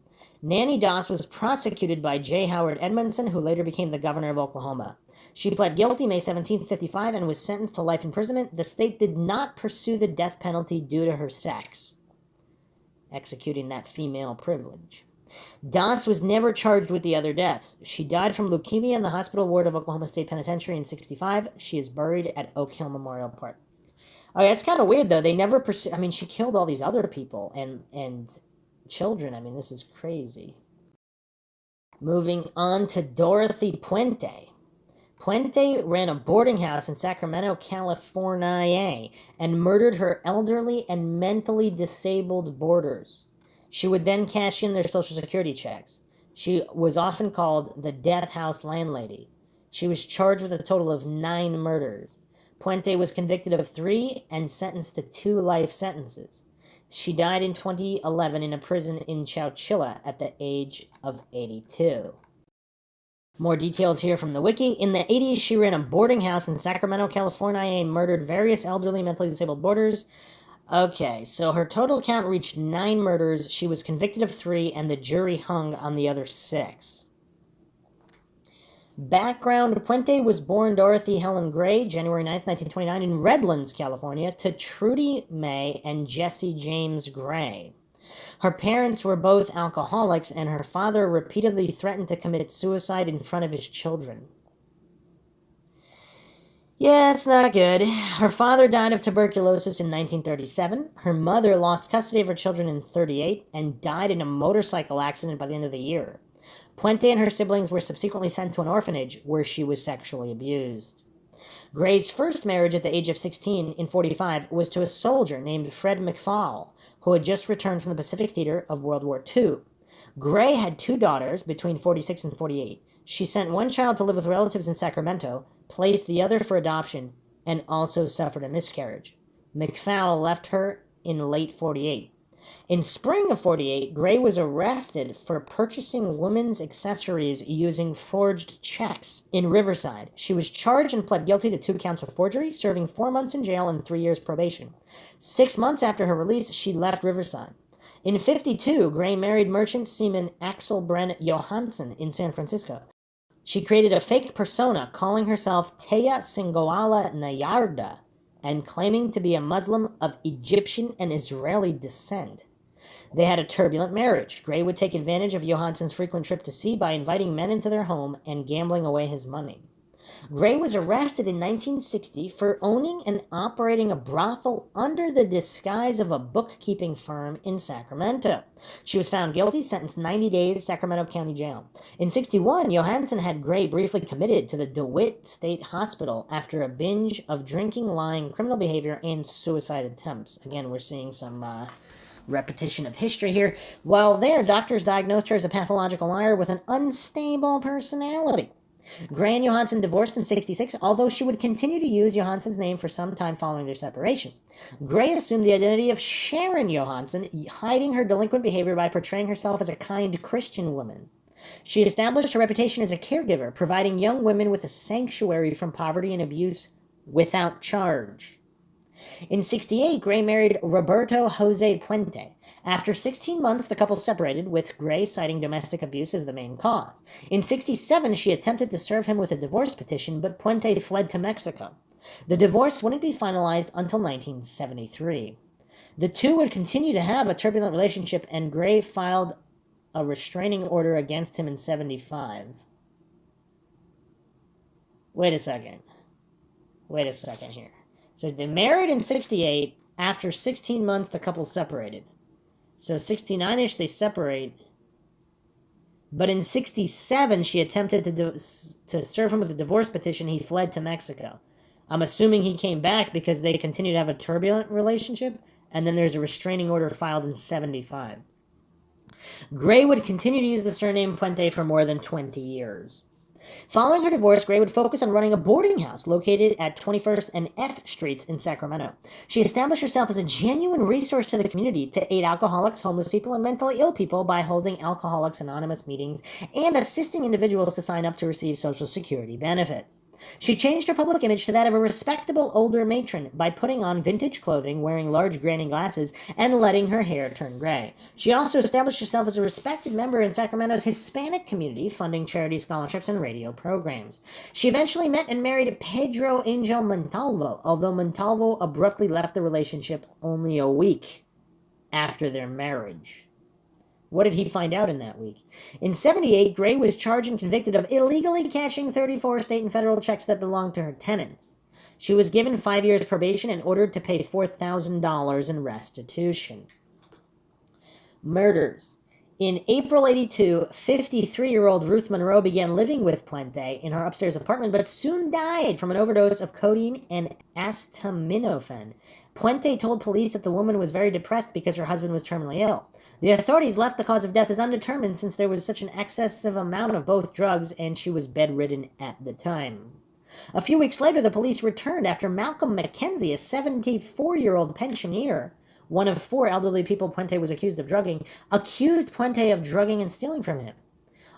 Nanny Doss was prosecuted by J. Howard Edmondson, who later became the governor of Oklahoma. She pled guilty May 17, 1955, and was sentenced to life imprisonment. The state did not pursue the death penalty due to her sex, executing that female privilege. Doss was never charged with the other deaths. She died from leukemia in the hospital ward of Oklahoma State Penitentiary in 1965. She is buried at Oak Hill Memorial Park. Okay, that's kind of weird, though. They never pursued... I mean, she killed all these other people and children. I mean, this is crazy. Moving on to Dorothy Puente. Puente ran a boarding house in Sacramento, California, and murdered her elderly and mentally disabled boarders. She would then cash in their Social Security checks. She was often called the Death House Landlady. She was charged with a total of 9 murders. Puente was convicted of 3 and sentenced to 2 life sentences. She died in 2011 in a prison in Chowchilla at the age of 82. More details here from the wiki. In the 80s, she ran a boarding house in Sacramento, California, and murdered various elderly mentally disabled boarders. Okay, so her total count reached 9 murders. She was convicted of 3, and the jury hung on the other 6. Background: Puente was born Dorothy Helen Gray, January 9, 1929, in Redlands, California, to Trudy May and Jesse James Gray. Her parents were both alcoholics, and her father repeatedly threatened to commit suicide in front of his children. Yeah, it's not good. Her father died of tuberculosis in 1937. Her mother lost custody of her children in 1938 and died in a motorcycle accident by the end of the year. Puente and her siblings were subsequently sent to an orphanage where she was sexually abused. Gray's first marriage at the age of 16 in 1945 was to a soldier named Fred McFall, who had just returned from the Pacific Theater of World War II. Gray had 2 daughters between 1946 and 1948. She sent one child to live with relatives in Sacramento, placed the other for adoption, and also suffered a miscarriage. McFall left her in late 1948. In spring of 1948, Gray was arrested for purchasing women's accessories using forged checks in Riverside. She was charged and pled guilty to 2 counts of forgery, serving 4 months in jail and 3 years probation. 6 months after her release, she left Riverside. In 1952, Gray married merchant seaman Axel Bren Johansson in San Francisco. She created a fake persona calling herself Teya Singoala Nayarda and claiming to be a Muslim of Egyptian and Israeli descent. They had a turbulent marriage. Gray would take advantage of Johansson's frequent trip to sea by inviting men into their home and gambling away his money. Gray was arrested in 1960 for owning and operating a brothel under the disguise of a bookkeeping firm in Sacramento. She was found guilty, sentenced 90 days Sacramento County Jail. In 61, Johansson had Gray briefly committed to the DeWitt State Hospital after a binge of drinking, lying, criminal behavior, and suicide attempts. Again, we're seeing some repetition of history here. While there, doctors diagnosed her as a pathological liar with an unstable personality. Gray and Johansson divorced in 66, although she would continue to use Johansson's name for some time following their separation. Gray assumed the identity of Sharon Johansson, hiding her delinquent behavior by portraying herself as a kind Christian woman. She established her reputation as a caregiver, providing young women with a sanctuary from poverty and abuse without charge. In 68, Gray married Roberto Jose Puente. After 16 months, the couple separated, with Gray citing domestic abuse as the main cause. In 67, she attempted to serve him with a divorce petition, but Puente fled to Mexico. The divorce wouldn't be finalized until 1973. The two would continue to have a turbulent relationship, and Gray filed a restraining order against him in 75. Wait a second here. So they married in 68. After 16 months, the couple separated. So 69-ish, they separate. But in 67, she attempted to serve him with a divorce petition. He fled to Mexico. I'm assuming he came back because they continued to have a turbulent relationship. And then there's a restraining order filed in 75. Gray would continue to use the surname Puente for more than 20 years. Following her divorce, Gray would focus on running a boarding house located at 21st and F Streets in Sacramento. She established herself as a genuine resource to the community to aid alcoholics, homeless people, and mentally ill people by holding Alcoholics Anonymous meetings and assisting individuals to sign up to receive Social Security benefits. She changed her public image to that of a respectable older matron by putting on vintage clothing, wearing large granny glasses, and letting her hair turn gray. She also established herself as a respected member in Sacramento's Hispanic community, funding charity scholarships and radio programs. She eventually met and married Pedro Angel Montalvo, although Montalvo abruptly left the relationship only a week after their marriage. What did he find out in that week? In 78, Gray was charged and convicted of illegally cashing 34 state and federal checks that belonged to her tenants. She was given 5 years probation and ordered to pay $4,000 in restitution. Murders. In April 82, 53-year-old Ruth Monroe began living with Puente in her upstairs apartment, but soon died from an overdose of codeine and acetaminophen. Puente told police that the woman was very depressed because her husband was terminally ill. The authorities left the cause of death as undetermined since there was such an excessive amount of both drugs and she was bedridden at the time. A few weeks later, the police returned after Malcolm McKenzie, a 74-year-old pensioner, one of 4 elderly people Puente was accused of drugging, accused Puente of drugging and stealing from him.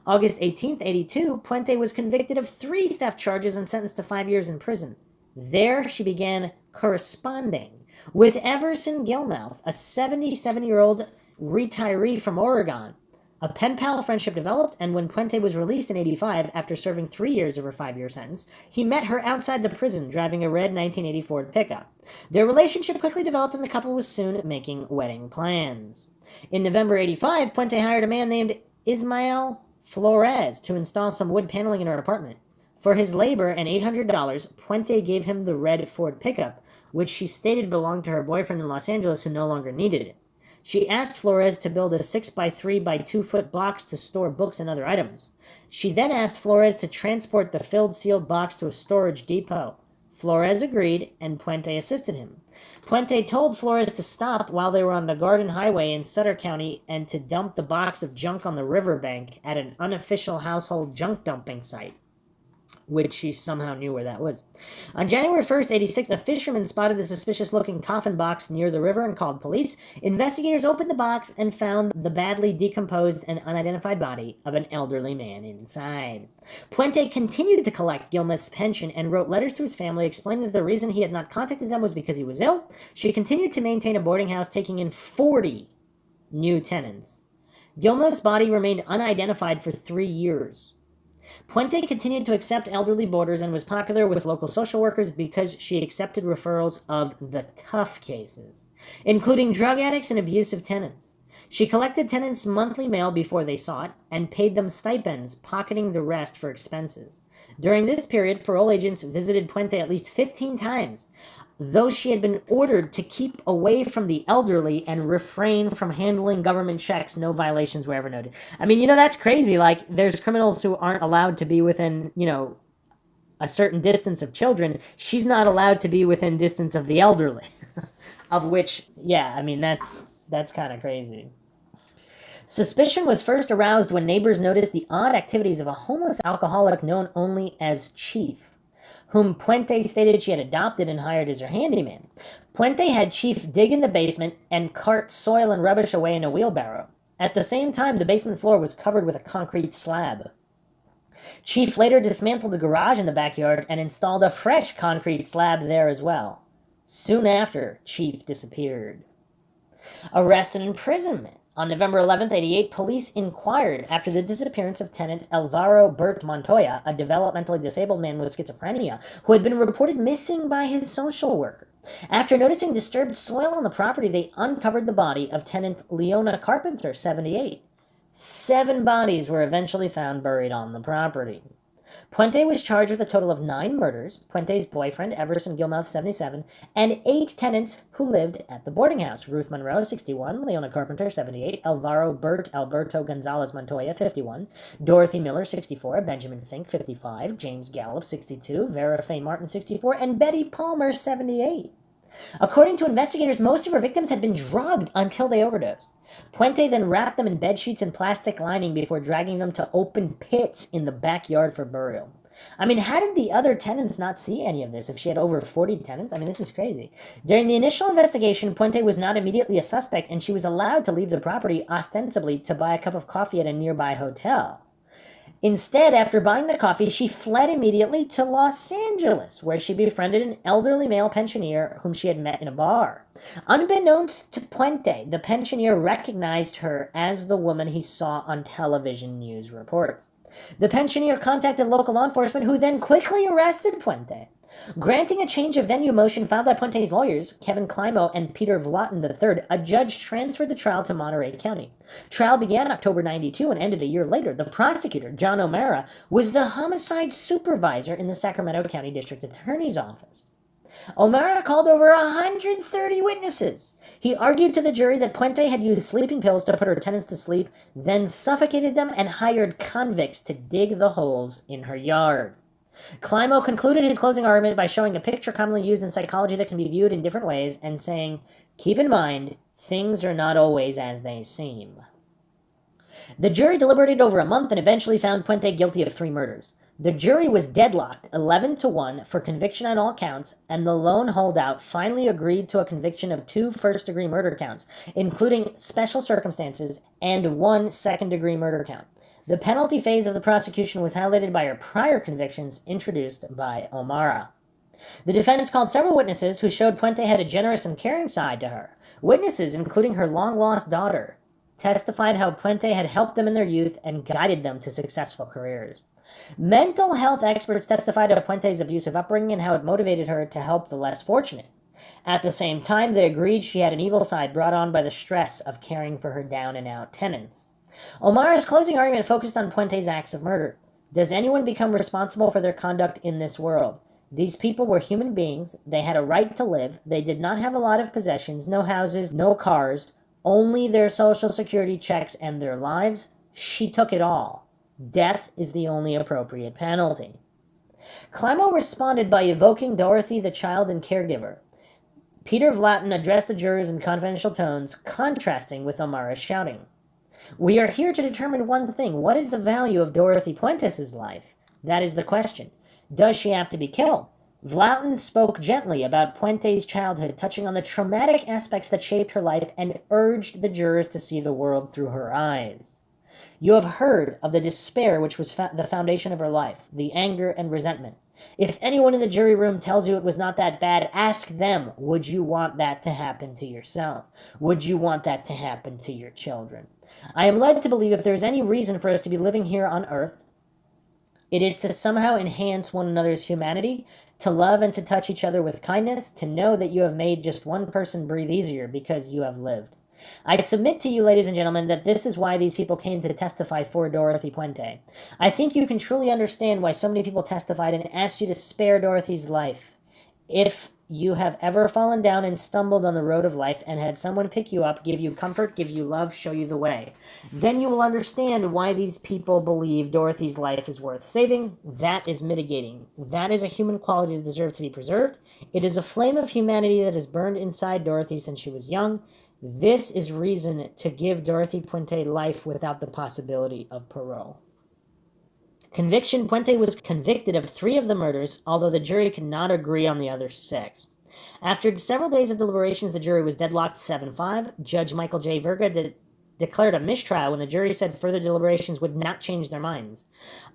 August 18, 82, Puente was convicted of 3 theft charges and sentenced to 5 years in prison. There, she began corresponding with Everson Gilmouth, a 77-year-old retiree from Oregon. A pen pal friendship developed, and when Puente was released in 85 after serving 3 years of her 5-year sentence, he met her outside the prison driving a red 1980 Ford pickup. Their relationship quickly developed and the couple was soon making wedding plans. In November 85, Puente hired a man named Ismael Flores to install some wood paneling in her apartment. For his labor and $800, Puente gave him the red Ford pickup, which she stated belonged to her boyfriend in Los Angeles who no longer needed it. She asked Flores to build a 6x3 by 2-foot box to store books and other items. She then asked Flores to transport the filled sealed box to a storage depot. Flores agreed, and Puente assisted him. Puente told Flores to stop while they were on the Garden Highway in Sutter County and to dump the box of junk on the riverbank at an unofficial household junk dumping site, which she somehow knew where that was. On January 1st, 86, a fisherman spotted the suspicious-looking coffin box near the river and called police. Investigators opened the box and found the badly decomposed and unidentified body of an elderly man inside. Puente continued to collect Gilmouth's pension and wrote letters to his family explaining that the reason he had not contacted them was because he was ill. She continued to maintain a boarding house, taking in 40 new tenants. Gilmouth's body remained unidentified for 3 years. Puente continued to accept elderly boarders and was popular with local social workers because she accepted referrals of the tough cases, including drug addicts and abusive tenants. She collected tenants' monthly mail before they saw it and paid them stipends, pocketing the rest for expenses. During this period, parole agents visited Puente at least 15 times, though she had been ordered to keep away from the elderly and refrain from handling government checks. No violations were ever noted. I mean, that's crazy. Like, there's criminals who aren't allowed to be within, a certain distance of children. She's not allowed to be within distance of the elderly. Of which, yeah, I mean, that's kind of crazy. Suspicion was first aroused when neighbors noticed the odd activities of a homeless alcoholic known only as Chief, whom Puente stated she had adopted and hired as her handyman. Puente had Chief dig in the basement and cart soil and rubbish away in a wheelbarrow. At the same time, the basement floor was covered with a concrete slab. Chief later dismantled the garage in the backyard and installed a fresh concrete slab there as well. Soon after, Chief disappeared. Arrest and imprisonment. On November 11th, 88, police inquired after the disappearance of tenant Alvaro Bert Montoya, a developmentally disabled man with schizophrenia, who had been reported missing by his social worker. After noticing disturbed soil on the property, they uncovered the body of tenant Leona Carpenter, 78. 7 bodies were eventually found buried on the property. Puente was charged with a total of 9 murders, Puente's boyfriend, Everson Gilmouth, 77, and 8 tenants who lived at the boarding house. Ruth Monroe, 61, Leona Carpenter, 78, Alvaro Bert Alberto Gonzalez Montoya, 51, Dorothy Miller, 64, Benjamin Fink, 55, James Gallup, 62, Vera Faye Martin, 64, and Betty Palmer, 78. According to investigators, most of her victims had been drugged until they overdosed. Puente then wrapped them in bedsheets and plastic lining before dragging them to open pits in the backyard for burial. I mean, how did the other tenants not see any of this if she had over 40 tenants? I mean, this is crazy. During the initial investigation, Puente was not immediately a suspect, and she was allowed to leave the property, ostensibly to buy a cup of coffee at a nearby hotel. Instead, after buying the coffee, she fled immediately to Los Angeles, where she befriended an elderly male pensioner whom she had met in a bar. Unbeknownst to Puente, the pensioner recognized her as the woman he saw on television news reports. The pensioner contacted local law enforcement, who then quickly arrested Puente. Granting a change of venue motion filed by Puente's lawyers, Kevin Climo and Peter Vlotten III, a judge transferred the trial to Monterey County. Trial began October 92 and ended a year later. The prosecutor, John O'Mara, was the homicide supervisor in the Sacramento County District Attorney's Office. O'Mara called over 130 witnesses. He argued to the jury that Puente had used sleeping pills to put her tenants to sleep, then suffocated them and hired convicts to dig the holes in her yard. Climo concluded his closing argument by showing a picture commonly used in psychology that can be viewed in different ways and saying, "Keep in mind, things are not always as they seem." The jury deliberated over a month and eventually found Puente guilty of 3 murders. The jury was deadlocked 11-1 for conviction on all counts, and the lone holdout finally agreed to a conviction of 2 first-degree murder counts, including special circumstances, and 1 second-degree murder count. The penalty phase of the prosecution was highlighted by her prior convictions introduced by O'Mara. The defense called several witnesses who showed Puente had a generous and caring side to her. Witnesses, including her long-lost daughter, testified how Puente had helped them in their youth and guided them to successful careers. Mental health experts testified of Puente's abusive upbringing and how it motivated her to help the less fortunate. At the same time, they agreed she had an evil side brought on by the stress of caring for her down-and-out tenants. O'Mara's closing argument focused on Puente's acts of murder. Does anyone become responsible for their conduct in this world? These people were human beings. They had a right to live. They did not have a lot of possessions, no houses, no cars, only their social security checks and their lives. She took it all. Death is the only appropriate penalty. Climo responded by evoking Dorothy, the child and caregiver. Peter Vlotten addressed the jurors in confidential tones, contrasting with O'Mara's shouting. "We are here to determine one thing. What is the value of Dorothy Puentes' life? That is the question. Does she have to be killed?" Vlotten spoke gently about Puente's childhood, touching on the traumatic aspects that shaped her life, and urged the jurors to see the world through her eyes. "You have heard of the despair which was the foundation of her life, the anger and resentment. If anyone in the jury room tells you it was not that bad, ask them, would you want that to happen to yourself? Would you want that to happen to your children? I am led to believe if there is any reason for us to be living here on earth, It is to somehow enhance one another's humanity, to love and to touch each other with kindness, to know that you have made just one person breathe easier because you have lived. I submit to you, ladies and gentlemen, that this is why these people came to testify for Dorothy Puente. I think you can truly understand why so many people testified and asked you to spare Dorothy's life. If you have ever fallen down and stumbled on the road of life and had someone pick you up, give you comfort, give you love, show you the way, then you will understand why these people believe Dorothy's life is worth saving. That is mitigating. That is a human quality that deserves to be preserved. It is a flame of humanity that has burned inside Dorothy since she was young. This is reason to give Dorothy Puente life without the possibility of parole. Conviction: Puente was convicted of 3 of the murders, although the jury could not agree on the other 6. After several days of deliberations, the jury was deadlocked 7-5. Judge Michael J. Verga declared a mistrial when the jury said further deliberations would not change their minds.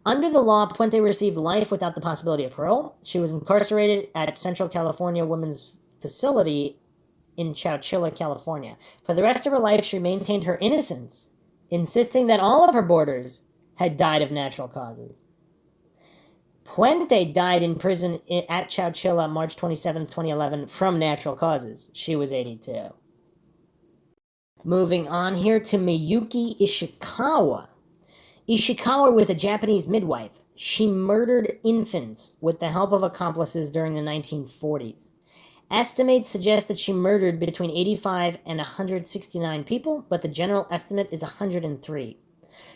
Under the law, Puente received life without the possibility of parole. She was incarcerated at Central California Women's Facility in Chowchilla, California. For the rest of her life, she maintained her innocence, insisting that all of her boarders had died of natural causes. Puente died in prison at Chowchilla March 27, 2011 from natural causes. She was 82. Moving on here to Miyuki Ishikawa. Ishikawa was a Japanese midwife. She murdered infants with the help of accomplices during the 1940s. Estimates suggest that she murdered between 85 and 169 people, but the general estimate is 103.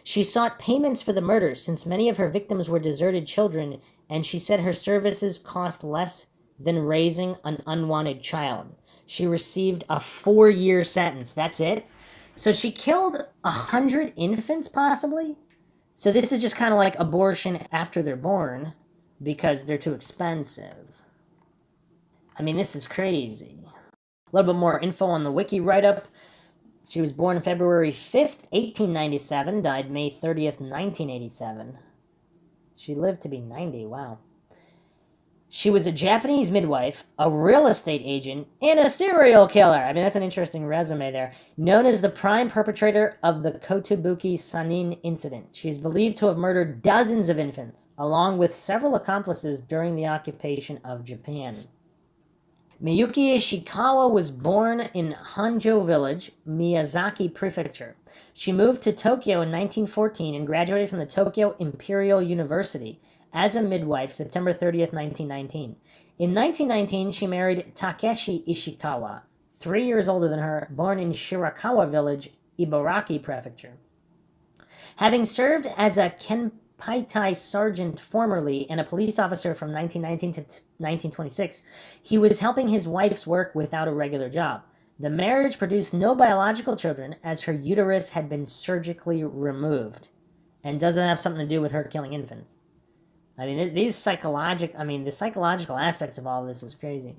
She sought payments for the murders since many of her victims were deserted children, and she said her services cost less than raising an unwanted child. She received a 4-year sentence. That's it. So she killed 100 infants, possibly? So this is just kind of like abortion after they're born because they're too expensive. I mean, this is crazy. A little bit more info on the wiki write-up. She was born February 5th, 1897, died May 30th, 1987. She lived to be 90, wow. She was a Japanese midwife, a real estate agent, and a serial killer. I mean, that's an interesting resume there. Known as the prime perpetrator of the Kotobuki Sanin incident. She is believed to have murdered dozens of infants, along with several accomplices during the occupation of Japan. Miyuki Ishikawa was born in Hanjo Village, Miyazaki Prefecture. She moved to Tokyo in 1914 and graduated from the Tokyo Imperial University as a midwife September 30th, 1919. In 1919, she married Takeshi Ishikawa, 3 years older than her, born in Shirakawa Village, Ibaraki Prefecture. Having served as a Kenpaitai sergeant formerly and a police officer from 1919 to 1926, he was helping his wife's work without a regular job. The marriage produced no biological children as her uterus had been surgically removed, and doesn't have something to do with her killing infants. I mean, the psychological aspects of all this is crazy.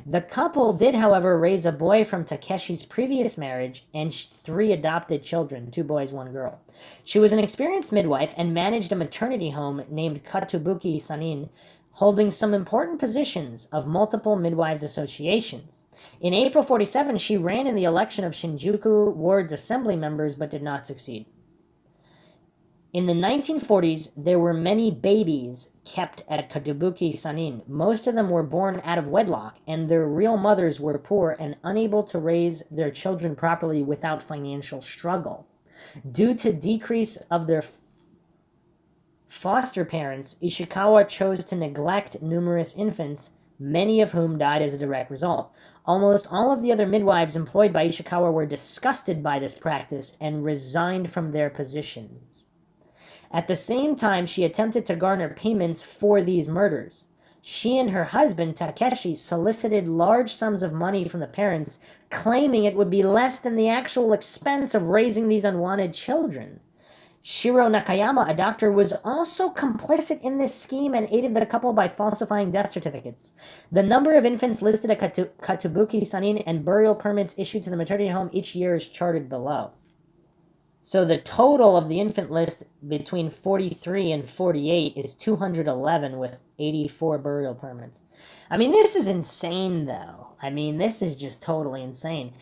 The couple did, however, raise a boy from Takeshi's previous marriage and 3 adopted children, 2 boys, 1 girl. She was an experienced midwife and managed a maternity home named Kotobuki Sanin, holding some important positions of multiple midwives associations. In April 47, she ran in the election of Shinjuku Ward's assembly members but did not succeed. In the 1940s, there were many babies kept at Kotobuki Sanin. Most of them were born out of wedlock, and their real mothers were poor and unable to raise their children properly without financial struggle. Due to decrease of their foster parents, Ishikawa chose to neglect numerous infants, many of whom died as a direct result. Almost all of the other midwives employed by Ishikawa were disgusted by this practice and resigned from their positions. At the same time, she attempted to garner payments for these murders. She and her husband, Takeshi, solicited large sums of money from the parents, claiming it would be less than the actual expense of raising these unwanted children. Shiro Nakayama, a doctor, was also complicit in this scheme and aided the couple by falsifying death certificates. The number of infants listed at Kotobuki Sanin and burial permits issued to the maternity home each year is charted below. So the total of the infant list between 43 and 48 is 211 with 84 burial permits. I mean, this is insane, though. I mean, this is just totally insane.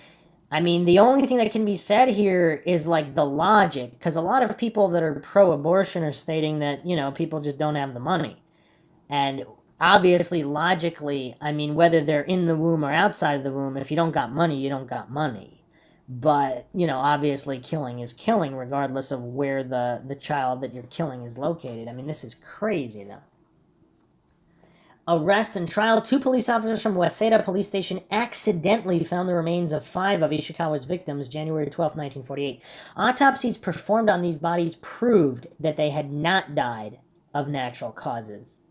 I mean, the only thing that can be said here is like the logic, because a lot of people that are pro-abortion are stating that, people just don't have the money. And obviously, logically, I mean, whether they're in the womb or outside of the womb, if you don't got money, you don't got money. But, obviously killing is killing regardless of where the child that you're killing is located. I mean, this is crazy, though. Arrest and trial. 2 police officers from Waseda Police Station accidentally found the remains of 5 of Ishikawa's victims January 12, 1948. Autopsies performed on these bodies proved that they had not died of natural causes.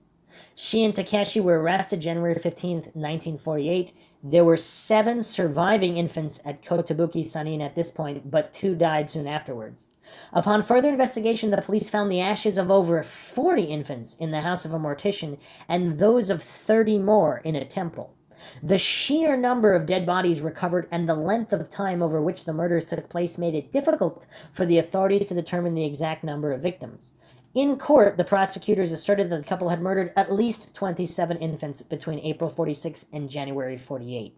She and Takeshi were arrested January 15th, 1948. There were 7 surviving infants at Kotobuki Sanin at this point, but 2 died soon afterwards. Upon further investigation, the police found the ashes of over 40 infants in the house of a mortician and those of 30 more in a temple. The sheer number of dead bodies recovered and the length of time over which the murders took place made it difficult for the authorities to determine the exact number of victims. In court, the prosecutors asserted that the couple had murdered at least 27 infants between April 46 and January 48.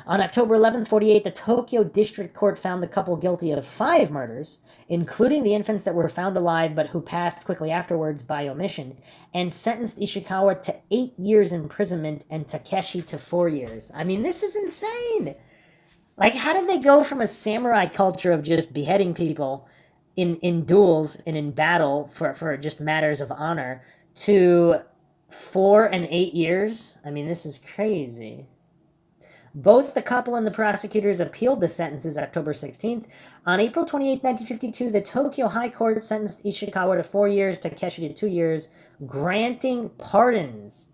On October 11, 48, the Tokyo District Court found the couple guilty of 5 murders, including the infants that were found alive but who passed quickly afterwards by omission, and sentenced Ishikawa to 8 years imprisonment and Takeshi to 4 years. I mean, this is insane! Like, how did they go from a samurai culture of just beheading people in duels and in battle for just matters of honor to 4 and 8 years? I mean, this is crazy. Both the couple and the prosecutors appealed the sentences October 16th. On April 28, 1952, the Tokyo High Court sentenced Ishikawa to 4 years, Takeshi to 2 years, granting pardons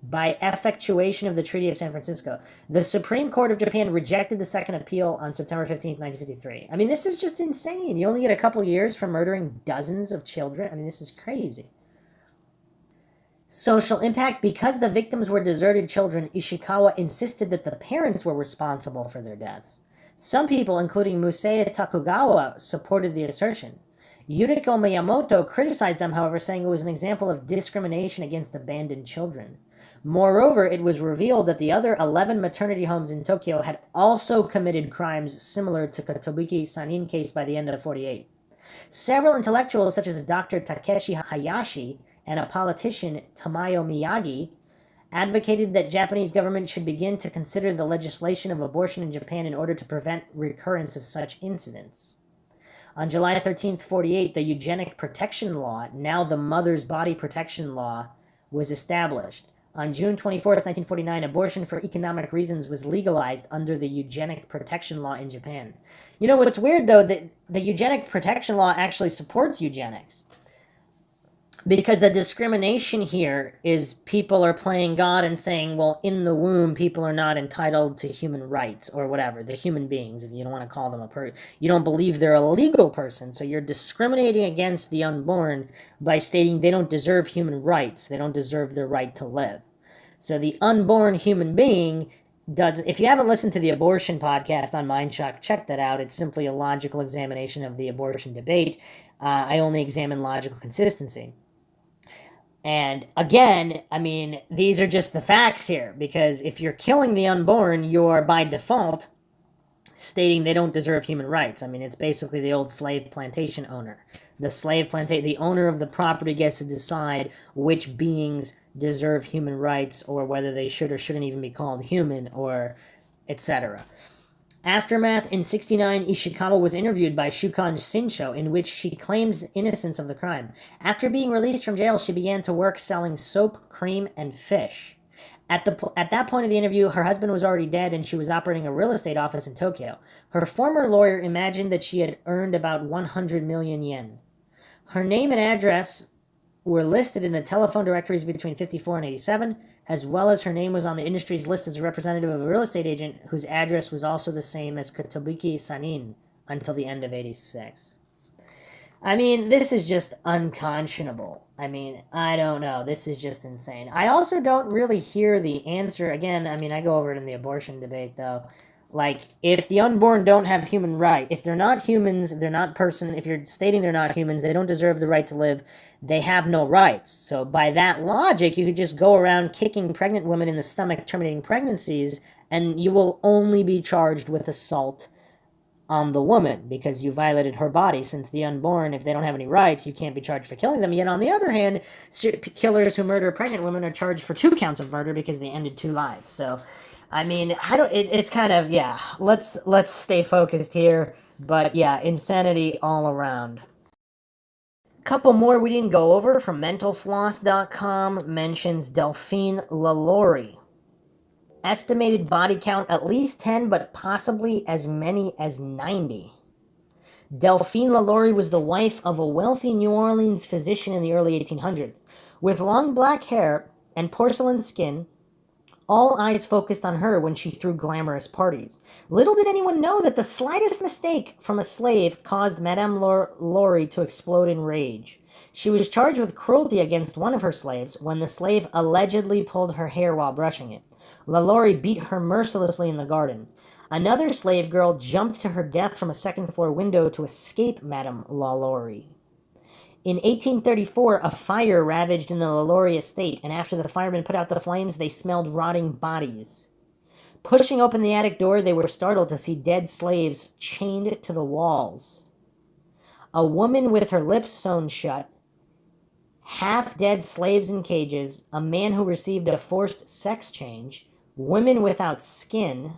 by effectuation of the Treaty of San Francisco. The Supreme Court of Japan rejected the second appeal on September 15th, 1953. I mean, this is just insane. You only get a couple years for murdering dozens of children. I mean, this is crazy. Social impact. Because the victims were deserted children, Ishikawa insisted that the parents were responsible for their deaths. Some people, including Musei Takugawa, supported the assertion. Yuriko Miyamoto criticized them, however, saying it was an example of discrimination against abandoned children. Moreover, it was revealed that the other 11 maternity homes in Tokyo had also committed crimes similar to Kotobuki Sanin case by the end of 48. Several intellectuals, such as Dr. Takeshi Hayashi and a politician, Tamayo Miyagi, advocated that Japanese government should begin to consider the legislation of abortion in Japan in order to prevent recurrence of such incidents. On July 13th, 48, the Eugenic Protection Law, now the Mother's Body Protection Law, was established. On June 24th, 1949, abortion for economic reasons was legalized under the Eugenic Protection Law in Japan. You know what's weird, though, that the Eugenic Protection Law actually supports eugenics. Because the discrimination here is people are playing God and saying, well, in the womb, people are not entitled to human rights or whatever. They're human beings, if you don't want to call them a person. You don't believe they're a legal person, so you're discriminating against the unborn by stating they don't deserve human rights. They don't deserve their right to live. So the unborn human being doesn't... If you haven't listened to the abortion podcast on MINDSHOCK, check that out. It's simply a logical examination of the abortion debate. I only examine logical consistency. And again, I mean, these are just the facts here, because if you're killing the unborn, you're by default stating they don't deserve human rights. I mean, it's basically the old slave plantation owner. The owner of the property gets to decide which beings deserve human rights, or whether they should or shouldn't even be called human, or etc. Aftermath. In 1969, Ishikawa was interviewed by Shukan Shinsho, in which she claims innocence of the crime. After being released from jail, she began to work selling soap, cream, and fish. At that point of the interview, her husband was already dead, and she was operating a real estate office in Tokyo. Her former lawyer imagined that she had earned about 100 million yen. Her name and address were listed in the telephone directories between 54 and 87, as well as her name was on the industry's list as a representative of a real estate agent whose address was also the same as Kotobuki Sanin until the end of 86. I mean, this is just unconscionable. I mean, I don't know. This is just insane. I also don't really hear the answer. Again, I mean, I go over it in the abortion debate, though. Like, if the unborn don't have human right, if they're not humans, they're not person, if you're stating they're not humans, they don't deserve the right to live, they have no rights. So by that logic, you could just go around kicking pregnant women in the stomach, terminating pregnancies, and you will only be charged with assault on the woman because you violated her body. Since the unborn, if they don't have any rights, you can't be charged for killing them. Yet on the other hand, killers who murder pregnant women are charged for 2 counts of murder because they ended 2 lives. So I mean, I don't. It's kind of, yeah. Let's stay focused here. But yeah, insanity all around. Couple more we didn't go over from mentalfloss.com mentions Delphine Lalaurie. Estimated body count at least 10, but possibly as many as 90. Delphine Lalaurie was the wife of a wealthy New Orleans physician in the early 1800s. With long black hair and porcelain skin, all eyes focused on her when she threw glamorous parties. Little did anyone know that the slightest mistake from a slave caused Madame Laurie to explode in rage. She was charged with cruelty against one of her slaves when the slave allegedly pulled her hair while brushing it. Lalaurie beat her mercilessly in the garden. Another slave girl jumped to her death from a second-floor window to escape Madame Lalaurie. In 1834, a fire ravaged in the Lalaurie estate, and after the firemen put out the flames, they smelled rotting bodies. Pushing open the attic door, they were startled to see dead slaves chained to the walls. A woman with her lips sewn shut, half-dead slaves in cages, a man who received a forced sex change, women without skin,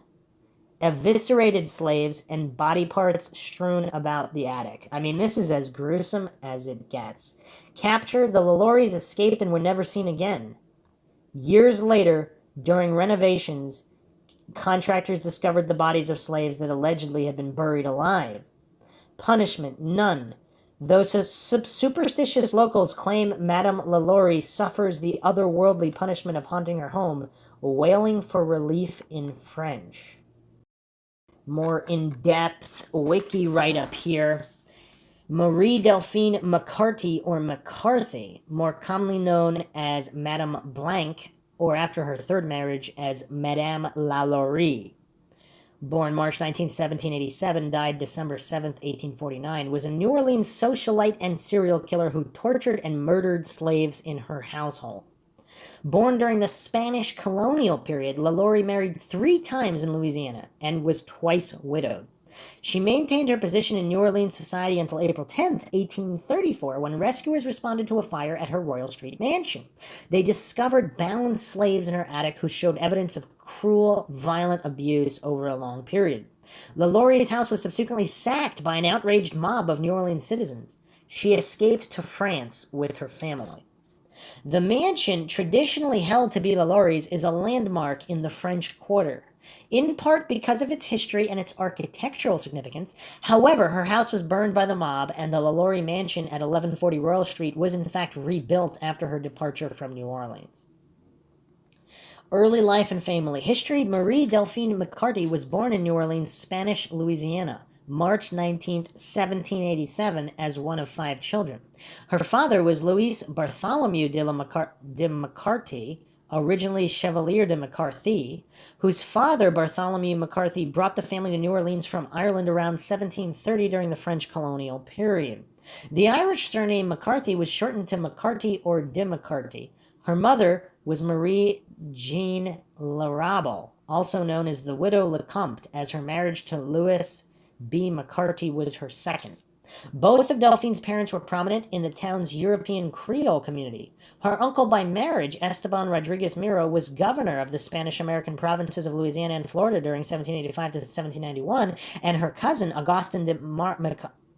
eviscerated slaves, and body parts strewn about the attic. I mean, this is as gruesome as it gets. Captured, the Lalauries escaped and were never seen again. Years later, during renovations, contractors discovered the bodies of slaves that allegedly had been buried alive. Punishment, none. Those superstitious locals claim Madame Lalaurie suffers the otherworldly punishment of haunting her home, wailing for relief in French. More in-depth wiki write-up here. Marie Delphine McCarty, or McCarthy, more commonly known as Madame Blanc, or after her third marriage as Madame Lalaurie. Born March 19, 1787, died December 7, 1849, was a New Orleans socialite and serial killer who tortured and murdered slaves in her household. Born during the Spanish colonial period, Lalaurie married 3 times in Louisiana and was twice widowed. She maintained her position in New Orleans society until April 10, 1834, when rescuers responded to a fire at her Royal Street mansion. They discovered bound slaves in her attic who showed evidence of cruel, violent abuse over a long period. Lalaurie's house was subsequently sacked by an outraged mob of New Orleans citizens. She escaped to France with her family. The mansion, traditionally held to be Lalaurie's, is a landmark in the French Quarter, in part because of its history and its architectural significance. However, her house was burned by the mob, and the Lalaurie mansion at 1140 Royal Street was in fact rebuilt after her departure from New Orleans. Early life and family history. Marie Delphine McCarty was born in New Orleans, Spanish Louisiana, March 19, 1787, as one of 5 children. Her father was Louis Bartholomew de McCarty, originally Chevalier de McCarthy, whose father, Bartholomew McCarthy, brought the family to New Orleans from Ireland around 1730 during the French colonial period. The Irish surname McCarthy was shortened to McCarty or de McCarty. Her mother was Marie Jean Larrable, also known as the Widow Lecomte, as her marriage to Louis B. McCarty was her second. Both of Delphine's parents were prominent in the town's European Creole community. Her uncle by marriage, Esteban Rodriguez Miro, was governor of the Spanish-American provinces of Louisiana and Florida during 1785 to 1791, and her cousin, Augustin de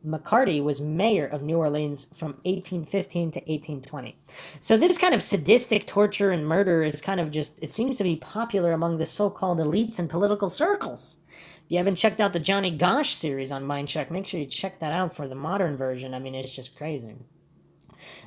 McCarty, was mayor of New Orleans from 1815 to 1820. So this kind of sadistic torture and murder is kind of just, it seems to be popular among the so-called elites and political circles. If you haven't checked out the Johnny Gosh series on MINDSHOCK, make sure you check that out for the modern version. I mean, it's just crazy.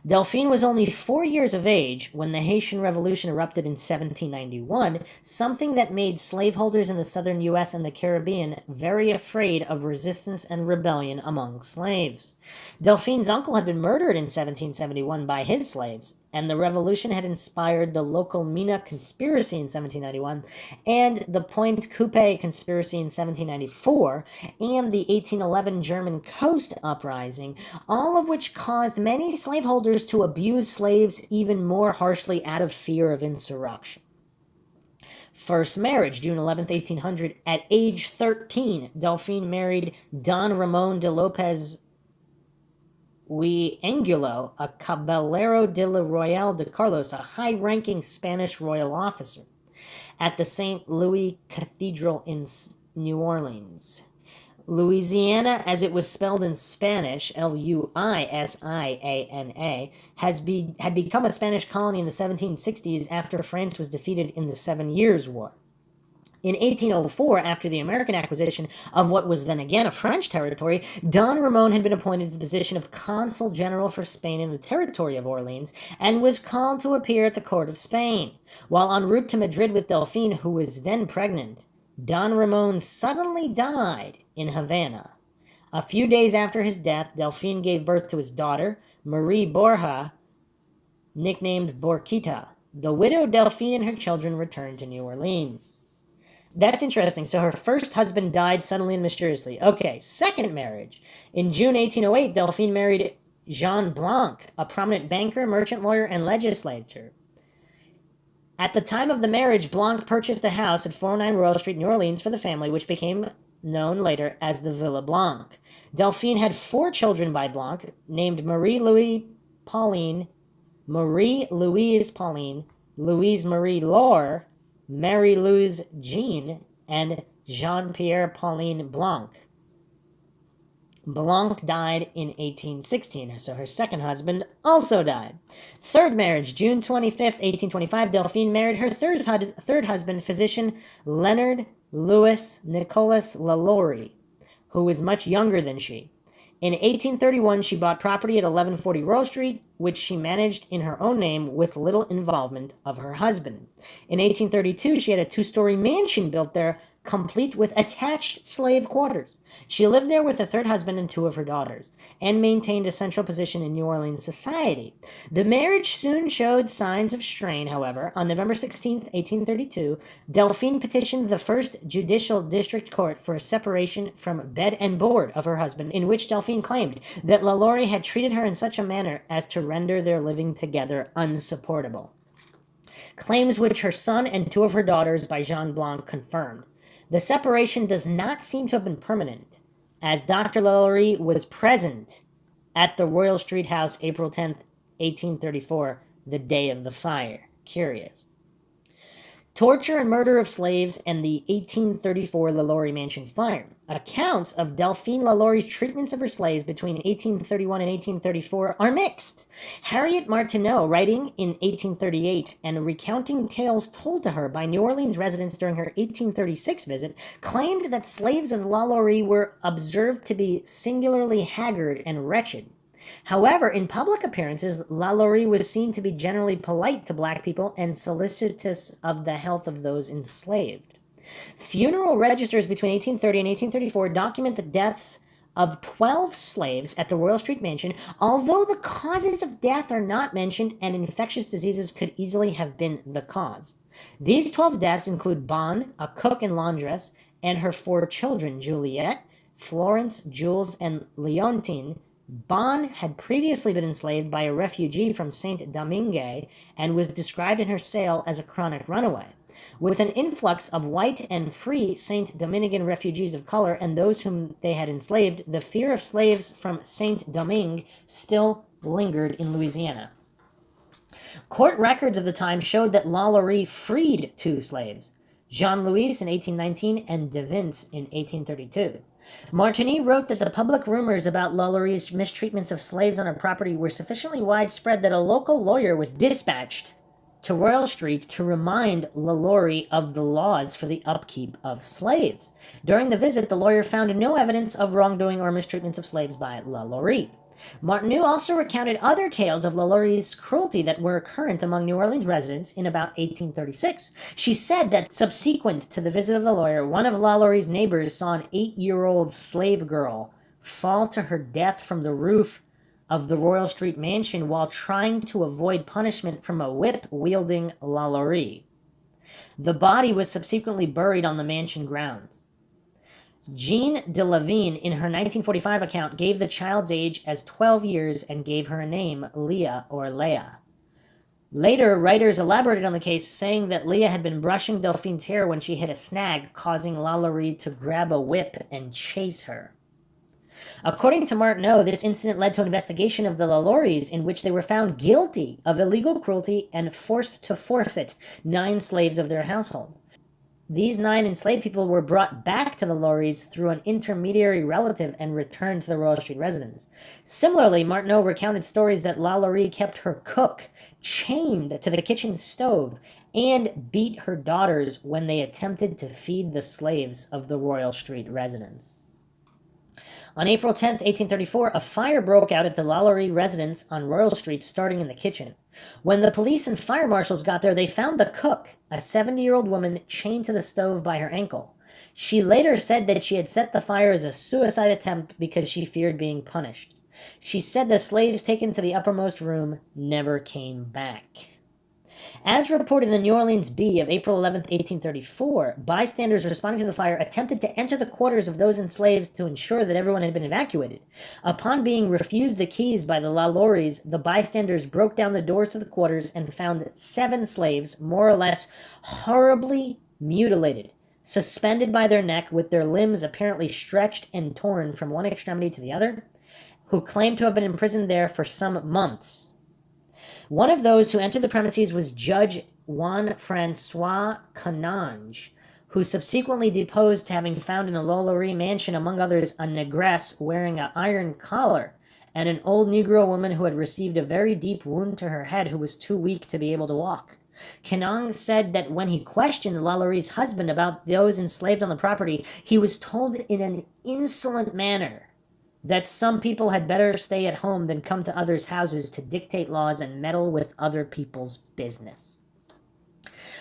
Delphine was only 4 years of age when the Haitian Revolution erupted in 1791, something that made slaveholders in the southern U.S. and the Caribbean very afraid of resistance and rebellion among slaves. Delphine's uncle had been murdered in 1771 by his slaves, and the revolution had inspired the local Mina conspiracy in 1791, and the Pointe Coupé conspiracy in 1794, and the 1811 German Coast Uprising, all of which caused many slaveholders to abuse slaves even more harshly out of fear of insurrection. First marriage, June 11th, 1800. At age 13, Delphine married Don Ramon de Lopez y Angulo, a Caballero de la Royal de Carlos, a high-ranking Spanish royal officer, at the St. Louis Cathedral in New Orleans. Louisiana, as it was spelled in Spanish, Luisiana, had become a Spanish colony in the 1760s after France was defeated in the 7 Years' War. In 1804, after the American acquisition of what was then again a French territory, Don Ramon had been appointed to the position of Consul General for Spain in the territory of Orleans and was called to appear at the court of Spain. While en route to Madrid with Delphine, who was then pregnant, Don Ramon suddenly died in Havana. A few days after his death, Delphine gave birth to his daughter, Marie Borja, nicknamed Borquita. The widow Delphine and her children returned to New Orleans. That's interesting. So her first husband died suddenly and mysteriously. Okay, second marriage. In June 1808, Delphine married Jean Blanc, a prominent banker, merchant lawyer, and legislator. At the time of the marriage, Blanc purchased a house at 409 Royal Street, New Orleans, for the family, which became known later as the Villa Blanc. Delphine had 4 children by Blanc, named Marie-Louise Pauline, Louise Marie Laure, Marie-Louise Jean, and Jean-Pierre Pauline Blanc. Blanc died in 1816, so her second husband also died. Third marriage, June 25th, 1825, Delphine married her third husband, physician Leonard Louis Nicolas Lalaurie, who was much younger than she. In 1831, she bought property at 1140 Royal Street, which she managed in her own name with little involvement of her husband. In 1832, she had a 2-story mansion built there, complete with attached slave quarters. She lived there with a third husband and 2 of her daughters, and maintained a central position in New Orleans society. The marriage soon showed signs of strain, however. On November 16, 1832, Delphine petitioned the First Judicial District Court for a separation from bed and board of her husband, in which Delphine claimed that Lalaurie had treated her in such a manner as to render their living together unsupportable. Claims which her son and 2 of her daughters by Jean Blanc confirmed. The separation does not seem to have been permanent, as Dr. Lalaurie was present at the Royal Street House April 10th, 1834, the day of the fire. Curious. Torture and murder of slaves and the 1834 Lalaurie Mansion fire. Accounts of Delphine Lalaurie's treatments of her slaves between 1831 and 1834 are mixed. Harriet Martineau, writing in 1838 and recounting tales told to her by New Orleans residents during her 1836 visit, claimed that slaves of Lalaurie were observed to be singularly haggard and wretched. However, in public appearances, Lalaurie was seen to be generally polite to black people and solicitous of the health of those enslaved. Funeral registers between 1830 and 1834 document the deaths of 12 slaves at the Royal Street Mansion, although the causes of death are not mentioned and infectious diseases could easily have been the cause. These 12 deaths include Bonne, a cook and laundress, and her 4 children, Juliette, Florence, Jules, and Leontine. Bonne had previously been enslaved by a refugee from Saint-Domingue and was described in her sale as a chronic runaway. With an influx of white and free Saint-Dominican refugees of color and those whom they had enslaved, the fear of slaves from Saint-Domingue still lingered in Louisiana. Court records of the time showed that Lalaurie freed 2 slaves, Jean-Louis in 1819 and De Vince in 1832. Martigny wrote that the public rumors about Lalaurie's mistreatments of slaves on her property were sufficiently widespread that a local lawyer was dispatched to Royal Street to remind Lalaurie of the laws for the upkeep of slaves. During the visit, the lawyer found no evidence of wrongdoing or mistreatments of slaves by Lalaurie. Martineau also recounted other tales of Lalaurie's cruelty that were current among New Orleans residents in about 1836. She said that subsequent to the visit of the lawyer, one of Lalaurie's neighbors saw an 8-year-old slave girl fall to her death from the roof of the Royal Street Mansion while trying to avoid punishment from a whip-wielding Lalaurie. The body was subsequently buried on the mansion grounds. Jean de Lavigne, in her 1945 account, gave the child's age as 12 years and gave her a name, Leah or Leah. Later, writers elaborated on the case, saying that Leah had been brushing Delphine's hair when she hit a snag, causing Lalaurie to grab a whip and chase her. According to Martineau, this incident led to an investigation of the Lalauries, in which they were found guilty of illegal cruelty and forced to forfeit 9 slaves of their household. These 9 enslaved people were brought back to the Lalauries through an intermediary relative and returned to the Royal Street residence. Similarly, Martineau recounted stories that Lalaurie kept her cook chained to the kitchen stove and beat her daughters when they attempted to feed the slaves of the Royal Street residence. On April 10, 1834, a fire broke out at the Lalaurie residence on Royal Street, starting in the kitchen. When the police and fire marshals got there, they found the cook, a 70-year-old woman, chained to the stove by her ankle. She later said that she had set the fire as a suicide attempt because she feared being punished. She said the slaves taken to the uppermost room never came back. As reported in the New Orleans Bee of April 11, 1834, bystanders responding to the fire attempted to enter the quarters of those enslaved to ensure that everyone had been evacuated. Upon being refused the keys by the Lalauries, the bystanders broke down the doors to the quarters and found 7 slaves, more or less horribly mutilated, suspended by their neck with their limbs apparently stretched and torn from one extremity to the other, who claimed to have been imprisoned there for some months. One of those who entered the premises was Judge Juan Francois Canange, who subsequently deposed to having found in the Lalaurie mansion, among others, a negress wearing an iron collar and an old Negro woman who had received a very deep wound to her head who was too weak to be able to walk. Canange said that when he questioned Lalaurie's husband about those enslaved on the property, he was told in an insolent manner that some people had better stay at home than come to others' houses to dictate laws and meddle with other people's business.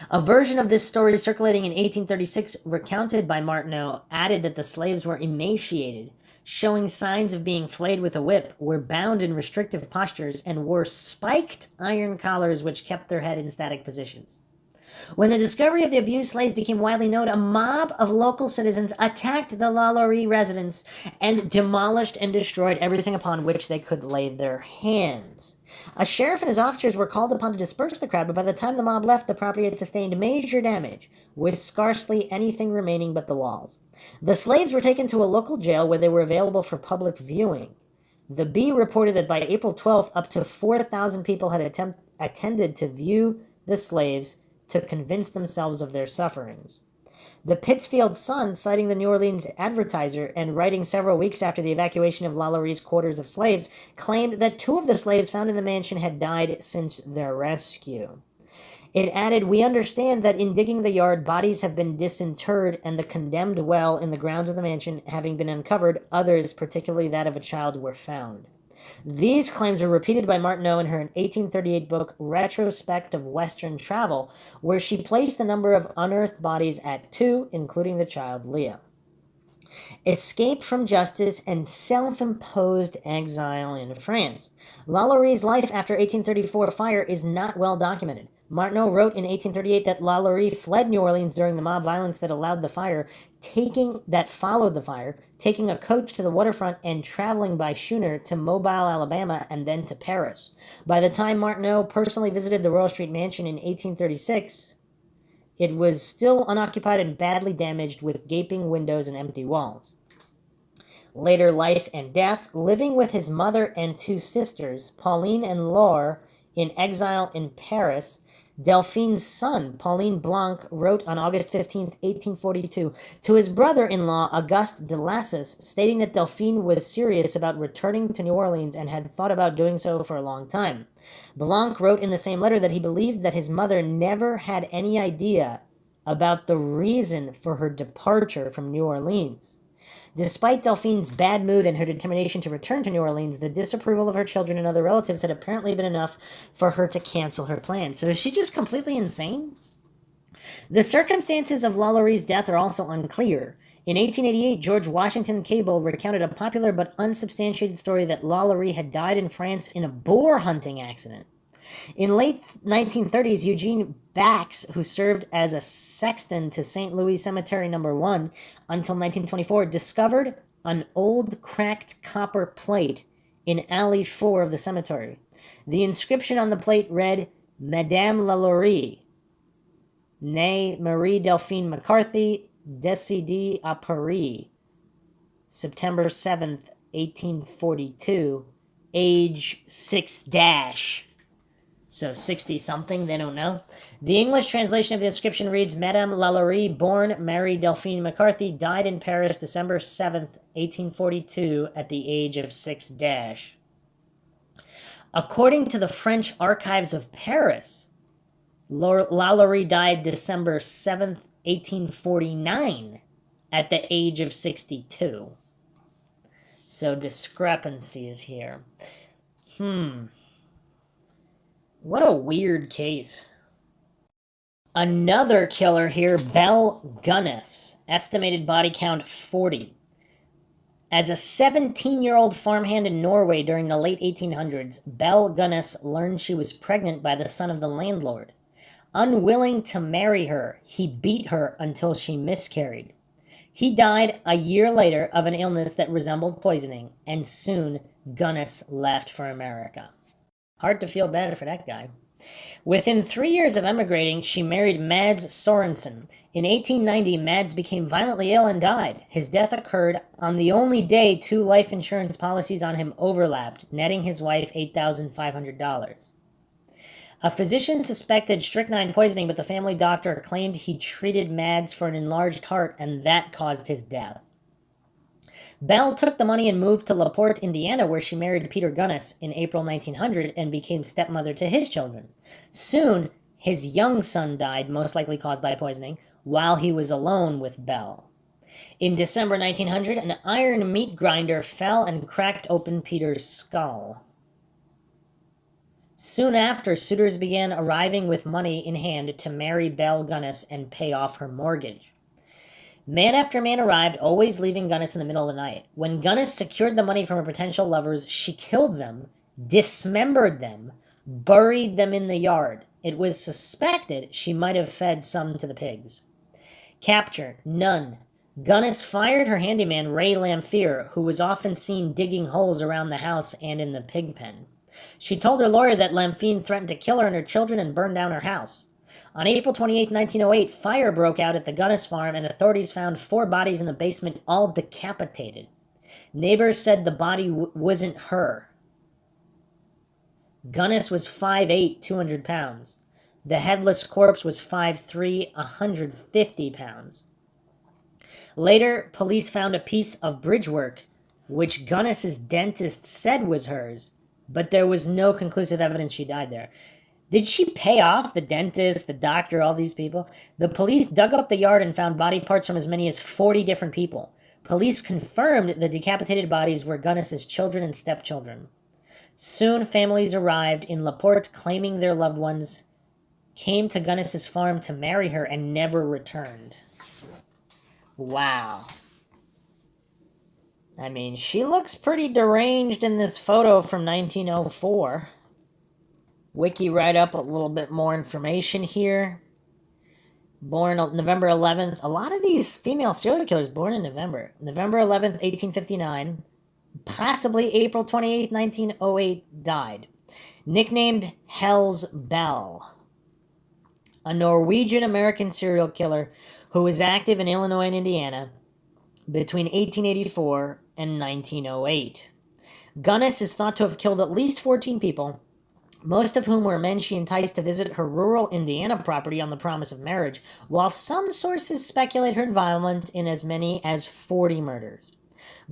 A version of this story circulating in 1836, recounted by Martineau, added that the slaves were emaciated, showing signs of being flayed with a whip, were bound in restrictive postures, and wore spiked iron collars which kept their head in static positions. When the discovery of the abused slaves became widely known, a mob of local citizens attacked the Lalaurie residence and demolished and destroyed everything upon which they could lay their hands. A sheriff and his officers were called upon to disperse the crowd, but by the time the mob left, the property had sustained major damage, with scarcely anything remaining but the walls. The slaves were taken to a local jail where they were available for public viewing. The Bee reported that by April 12th, up to 4,000 people had attended to view the slaves to convince themselves of their sufferings. The Pittsfield Sun, citing the New Orleans Advertiser and writing several weeks after the evacuation of Lalaurie's quarters of slaves, claimed that 2 of the slaves found in the mansion had died since their rescue. It added, "We understand that in digging the yard, bodies have been disinterred, and the condemned well in the grounds of the mansion having been uncovered, others, particularly that of a child, were found." These claims were repeated by Martineau in her 1838 book, Retrospect of Western Travel, where she placed the number of unearthed bodies at 2, including the child Leah. Escape from justice and self-imposed exile in France. Lalaurie's life after 1834 fire is not well documented. Martineau wrote in 1838 that Lalaurie fled New Orleans during the mob violence that followed the fire, taking a coach to the waterfront and traveling by schooner to Mobile, Alabama, and then to Paris. By the time Martineau personally visited the Royal Street Mansion in 1836, it was still unoccupied and badly damaged with gaping windows and empty walls. Later life and death. Living with his mother and 2 sisters, Pauline and Laure, in exile in Paris, Delphine's son, Pauline Blanc, wrote on August 15, 1842, to his brother-in-law, Auguste de Lassus, stating that Delphine was serious about returning to New Orleans and had thought about doing so for a long time. Blanc wrote in the same letter that he believed that his mother never had any idea about the reason for her departure from New Orleans. Despite Delphine's bad mood and her determination to return to New Orleans, the disapproval of her children and other relatives had apparently been enough for her to cancel her plans. So is she just completely insane? The circumstances of Lalaurie's death are also unclear. In 1888, George Washington Cable recounted a popular but unsubstantiated story that Lalaurie had died in France in a boar hunting accident. In late 1930s, Eugene Bax, who served as a sexton to St. Louis Cemetery No. 1 until 1924, discovered an old cracked copper plate in Alley 4 of the cemetery. The inscription on the plate read, Madame Lalaurie, née Marie Delphine McCarthy, décédée à Paris, September 7th, 1842, age 6-. So 60-something, they don't know. The English translation of the inscription reads, Madame Lalaurie, born Marie Delphine McCarthy, died in Paris December 7th, 1842, at the age of 6-. According to the French Archives of Paris, Lalaurie died December 7th, 1849, at the age of 62. So discrepancies here. What a weird case. Another killer here, Belle Gunness. Estimated body count 40. As a 17-year-old farmhand in Norway during the late 1800s, Belle Gunness learned she was pregnant by the son of the landlord. Unwilling to marry her, he beat her until she miscarried. He died a year later of an illness that resembled poisoning, and soon Gunness left for America. Hard to feel bad for that guy. Within 3 years of emigrating, she married Mads Sorensen. In 1890, Mads became violently ill and died. His death occurred on the only day 2 life insurance policies on him overlapped, netting his wife $8,500. A physician suspected strychnine poisoning, but the family doctor claimed he treated Mads for an enlarged heart, and that caused his death. Belle took the money and moved to LaPorte, Indiana, where she married Peter Gunness in April 1900 and became stepmother to his children. Soon, his young son died, most likely caused by poisoning, while he was alone with Belle. In December 1900, an iron meat grinder fell and cracked open Peter's skull. Soon after, suitors began arriving with money in hand to marry Belle Gunness and pay off her mortgage. Man after man arrived, always leaving Gunness in the middle of the night. When Gunness secured the money from her potential lovers, she killed them, dismembered them, buried them in the yard. It was suspected she might have fed some to the pigs. Capture, none. Gunness fired her handyman, Ray Lamphere, who was often seen digging holes around the house and in the pig pen. She told her lawyer that Lamphere threatened to kill her and her children and burn down her house. On April 28, 1908, fire broke out at the Gunness farm, and authorities found 4 bodies in the basement, all decapitated. Neighbors said the body wasn't her. Gunness was 5'8", 200 pounds. The headless corpse was 5'3", 150 pounds. Later, police found a piece of bridgework, which Gunness's dentist said was hers, but there was no conclusive evidence she died there. Did she pay off the dentist, the doctor, all these people? The police dug up the yard and found body parts from as many as 40 different people. Police confirmed the decapitated bodies were Gunness's children and stepchildren. Soon, families arrived in LaPorte claiming their loved ones came to Gunness's farm to marry her and never returned. Wow. I mean, she looks pretty deranged in this photo from 1904. Wiki write up a little bit more information here. Born November 11th. A lot of these female serial killers born in November. November 11th, 1859. Possibly April 28th, 1908, died. Nicknamed Hell's Bell. A Norwegian-American serial killer who was active in Illinois and Indiana between 1884 and 1908. Gunness is thought to have killed at least 14 people, most of whom were men she enticed to visit her rural Indiana property on the promise of marriage, while some sources speculate her involvement in as many as 40 murders.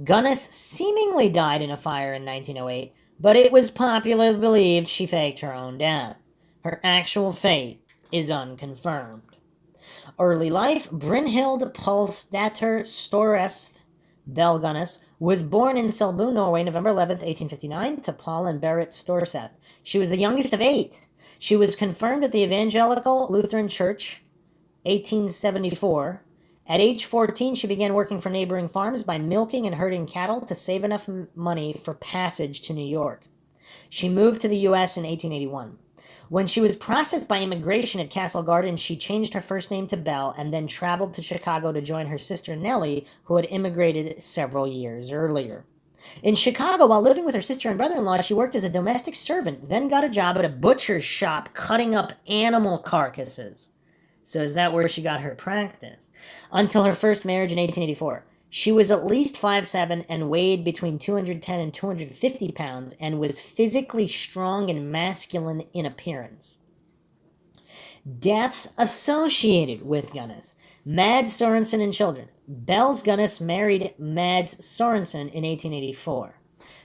Gunness seemingly died in a fire in 1908, but it was popularly believed she faked her own death. Her actual fate is unconfirmed. Early life, Brynhild Paulsdatter Storest Belle Gunness was born in Selbu, Norway, November 11th, 1859, to Paul and Berit Storseth. She was the youngest of 8. She was confirmed at the Evangelical Lutheran Church, 1874, At age 14, she began working for neighboring farms by milking and herding cattle to save enough money for passage to New York. She moved to the U.S. in 1881. When she was processed by immigration at Castle Garden, she changed her first name to Belle and then traveled to Chicago to join her sister Nellie, who had immigrated several years earlier. In Chicago, while living with her sister and brother-in-law, she worked as a domestic servant, then got a job at a butcher's shop cutting up animal carcasses. So is that where she got her practice? Until her first marriage in 1884. She was at least 5'7" and weighed between 210 and 250 pounds and was physically strong and masculine in appearance. Deaths associated with Gunnis. Mads Sorensen and children. Belle's Gunnis married Mads Sorensen in 1884.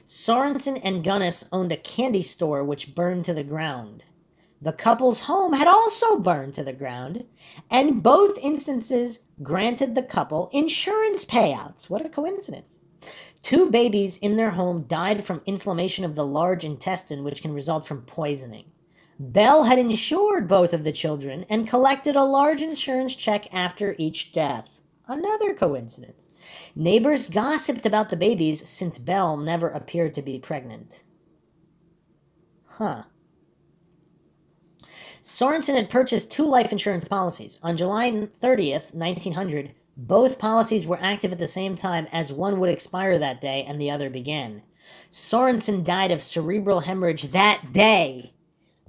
Sorensen and Gunnis owned a candy store which burned to the ground. The couple's home had also burned to the ground, and both instances granted the couple insurance payouts. What a coincidence. 2 babies in their home died from inflammation of the large intestine, which can result from poisoning. Belle had insured both of the children and collected a large insurance check after each death. Another coincidence. Neighbors gossiped about the babies since Belle never appeared to be pregnant. Sorensen had purchased 2 life insurance policies. On July 30th, 1900, both policies were active at the same time, as one would expire that day and the other began. Sorensen died of cerebral hemorrhage that day.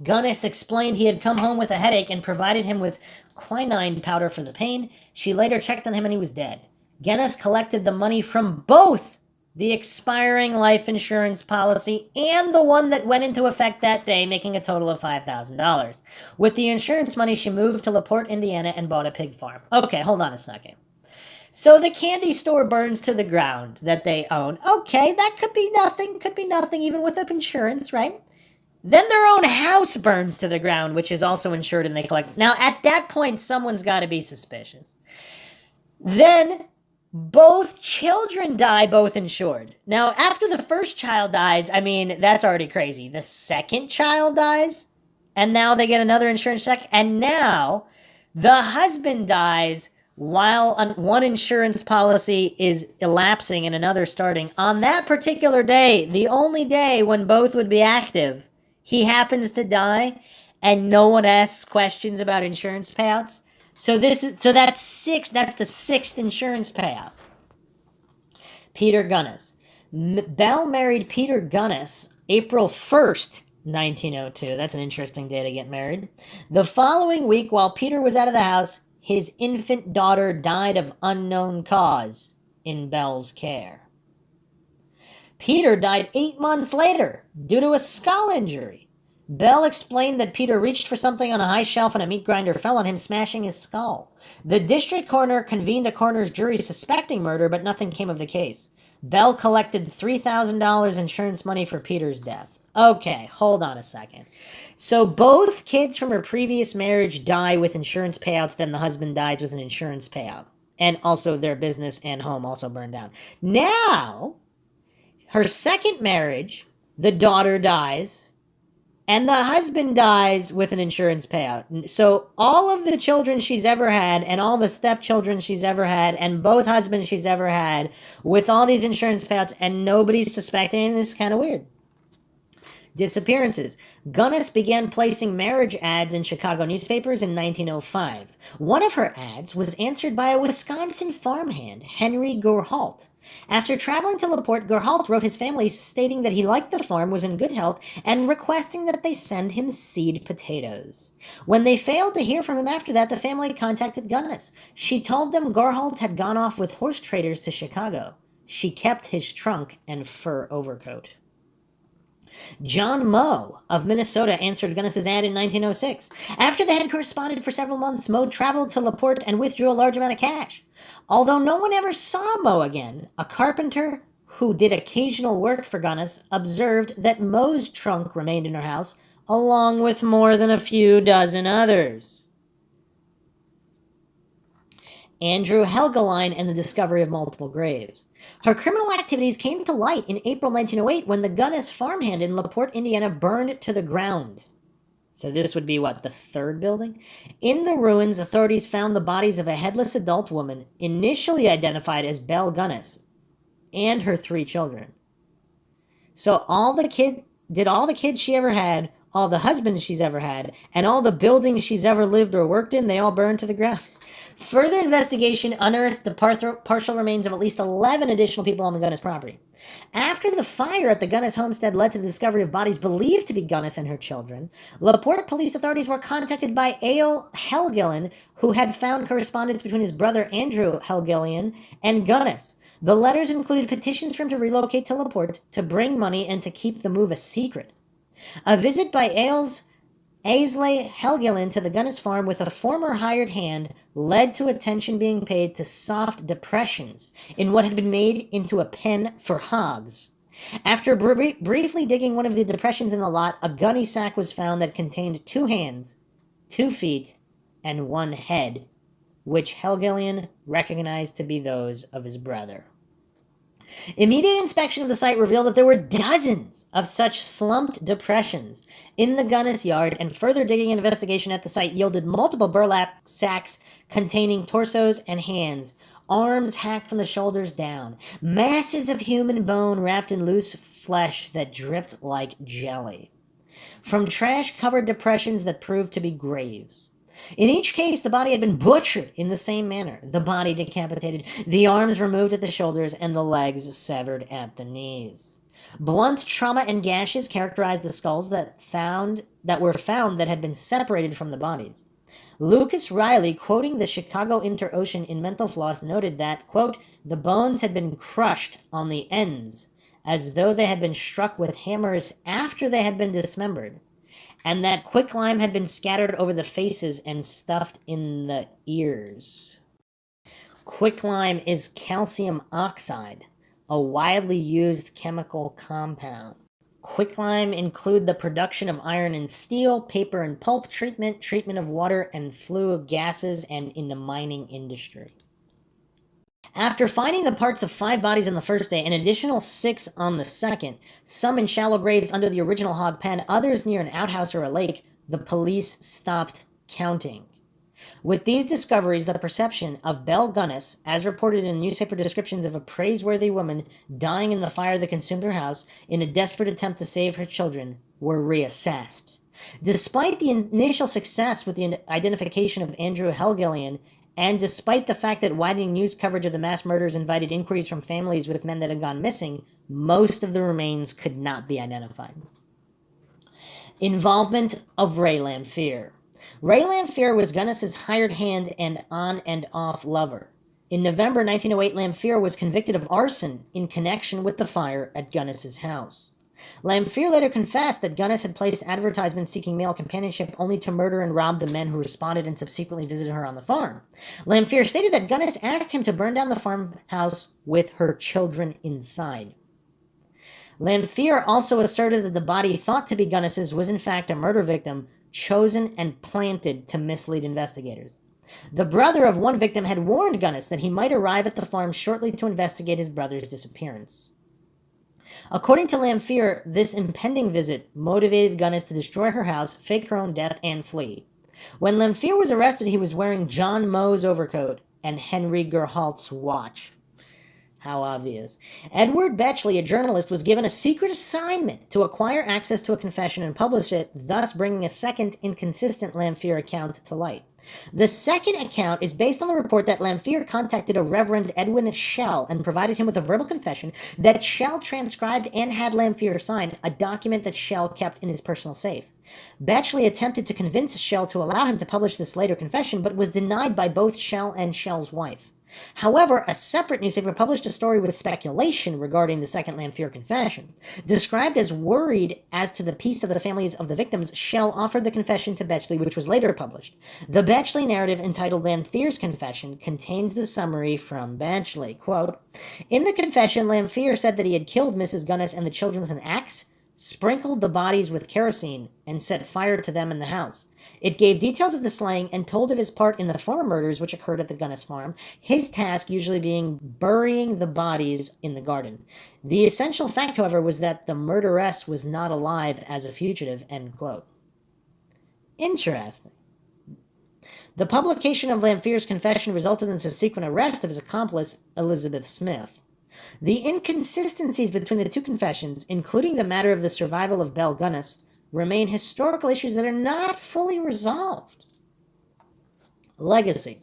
Gunnis explained he had come home with a headache and provided him with quinine powder for the pain. She later checked on him and he was dead. Gunnis collected the money from both the expiring life insurance policy and the one that went into effect that day, making a total of $5,000. With the insurance money, she moved to LaPorte, Indiana, and bought a pig farm. Okay, hold on a second. So the candy store burns to the ground that they own. Okay, that could be nothing, even with insurance, right? Then their own house burns to the ground, which is also insured, and they collect. Now, at that point, someone's got to be suspicious. Then both children die, both insured. Now, after the first child dies, I mean, that's already crazy. The second child dies, and now they get another insurance check, and now the husband dies while one insurance policy is elapsing and another starting. On that particular day, the only day when both would be active, he happens to die, and no one asks questions about insurance payouts. So that's the 6th insurance payout. Peter Gunnis. Belle married Peter Gunnis April 1st, 1902. That's an interesting day to get married. The following week, while Peter was out of the house, his infant daughter died of unknown cause in Belle's care. Peter died 8 months later due to a skull injury. Belle explained that Peter reached for something on a high shelf and a meat grinder fell on him, smashing his skull. The district coroner convened a coroner's jury suspecting murder, but nothing came of the case. Belle collected $3,000 insurance money for Peter's death. Okay, hold on a second. So both kids from her previous marriage die with insurance payouts, then the husband dies with an insurance payout. And also their business and home also burned down. Now, her second marriage, the daughter dies, and the husband dies with an insurance payout. So all of the children she's ever had, and all the stepchildren she's ever had, and both husbands she's ever had, with all these insurance payouts, and nobody's suspecting, this is kind of weird. Disappearances. Gunnis began placing marriage ads in Chicago newspapers in 1905. One of her ads was answered by a Wisconsin farmhand, Henry Gerhalt. After traveling to LaPorte, Gerhalt wrote his family stating that he liked the farm, was in good health, and requesting that they send him seed potatoes. When they failed to hear from him after that, the family contacted Gunnis. She told them Gerhalt had gone off with horse traders to Chicago. She kept his trunk and fur overcoat. John Moe of Minnesota answered Gunnis's ad in 1906. After they had corresponded for several months, Moe traveled to LaPorte and withdrew a large amount of cash. Although no one ever saw Moe again, a carpenter who did occasional work for Gunnis observed that Moe's trunk remained in her house, along with more than a few dozen others. Andrew Helgeline and the discovery of multiple graves. Her criminal activities came to light in April 1908 when the Gunnis farmhand in LaPorte, Indiana, burned to the ground. So this would be what, the third building? In the ruins, authorities found the bodies of a headless adult woman, initially identified as Belle Gunness, and her 3 children. So all the kids she ever had, all the husbands she's ever had, and all the buildings she's ever lived or worked in, they all burned to the ground. Further investigation unearthed the partial remains of at least 11 additional people on the Gunness property. After the fire at the Gunness homestead led to the discovery of bodies believed to be Gunness and her children, LaPorte police authorities were contacted by Ael Helgelien, who had found correspondence between his brother Andrew Helgelien and Gunness. The letters included petitions for him to relocate to LaPorte, to bring money, and to keep the move a secret. A visit by Aisley Helgelien to the Gunness farm with a former hired hand led to attention being paid to soft depressions in what had been made into a pen for hogs. After briefly digging one of the depressions in the lot, a gunny sack was found that contained 2 hands, 2 feet, and 1 head, which Helgelien recognized to be those of his brother. Immediate inspection of the site revealed that there were dozens of such slumped depressions in the Gunness yard, and further digging and investigation at the site yielded multiple burlap sacks containing torsos and hands, arms hacked from the shoulders down, masses of human bone wrapped in loose flesh that dripped like jelly, from trash-covered depressions that proved to be graves. In each case, the body had been butchered in the same manner, the body decapitated, the arms removed at the shoulders, and the legs severed at the knees. Blunt trauma and gashes characterized the skulls that were found that had been separated from the bodies. Lucas Riley, quoting the Chicago Inter-Ocean in Mental Floss, noted that, quote, the bones had been crushed on the ends, as though they had been struck with hammers after they had been dismembered, and that quicklime had been scattered over the faces and stuffed in the ears. Quicklime is calcium oxide, a widely used chemical compound. Quicklime include the production of iron and steel, paper and pulp treatment, treatment of water and flue gases, and in the mining industry. After finding the parts of 5 bodies on the first day, an additional 6 on the second, some in shallow graves under the original hog pen, others near an outhouse or a lake, the police stopped counting. With these discoveries, the perception of Belle Gunness, as reported in newspaper descriptions of a praiseworthy woman dying in the fire that consumed her house in a desperate attempt to save her children, were reassessed. Despite the initial success with the identification of Andrew Helgelien, and despite the fact that widening news coverage of the mass murders invited inquiries from families with men that had gone missing, most of the remains could not be identified. Involvement of Ray Lamphere. Ray Lamphere was Gunness's hired hand and on and off lover. In November 1908, Lamphere was convicted of arson in connection with the fire at Gunness's house. Lamphere later confessed that Gunness had placed advertisements seeking male companionship only to murder and rob the men who responded and subsequently visited her on the farm. Lamphere stated that Gunness asked him to burn down the farmhouse with her children inside. Lamphere also asserted that the body thought to be Gunness's was in fact a murder victim chosen and planted to mislead investigators. The brother of one victim had warned Gunness that he might arrive at the farm shortly to investigate his brother's disappearance. According to Lamphere, this impending visit motivated Gunness to destroy her house, fake her own death, and flee. When Lamphere was arrested, he was wearing John Moe's overcoat and Henry Gerhalt's watch. How obvious. Edward Betchley, a journalist, was given a secret assignment to acquire access to a confession and publish it, thus bringing a second inconsistent Lamphere account to light. The second account is based on the report that Lamphere contacted a Reverend Edwin Schell and provided him with a verbal confession that Schell transcribed and had Lamphere sign, a document that Schell kept in his personal safe. Betchley attempted to convince Schell to allow him to publish this later confession, but was denied by both Schell and Schell's wife. However, a separate newspaper published a story with speculation regarding the second Lamphere confession. Described as worried as to the peace of the families of the victims, Schell offered the confession to Betchley, which was later published. The Betchley narrative, entitled Lamphere's Confession, contains the summary from Betchley. Quote, in the confession, Lamphere said that he had killed Mrs. Gunness and the children with an axe, sprinkled the bodies with kerosene, and set fire to them in the house. It gave details of the slaying and told of his part in the farm murders which occurred at the Gunness farm, his task usually being burying the bodies in the garden. The essential fact, however, was that the murderess was not alive as a fugitive, end quote. Interesting. The publication of Lanfear's confession resulted in the subsequent arrest of his accomplice, Elizabeth Smith. The inconsistencies between the two confessions, including the matter of the survival of Belle Gunness, remain historical issues that are not fully resolved. Legacy.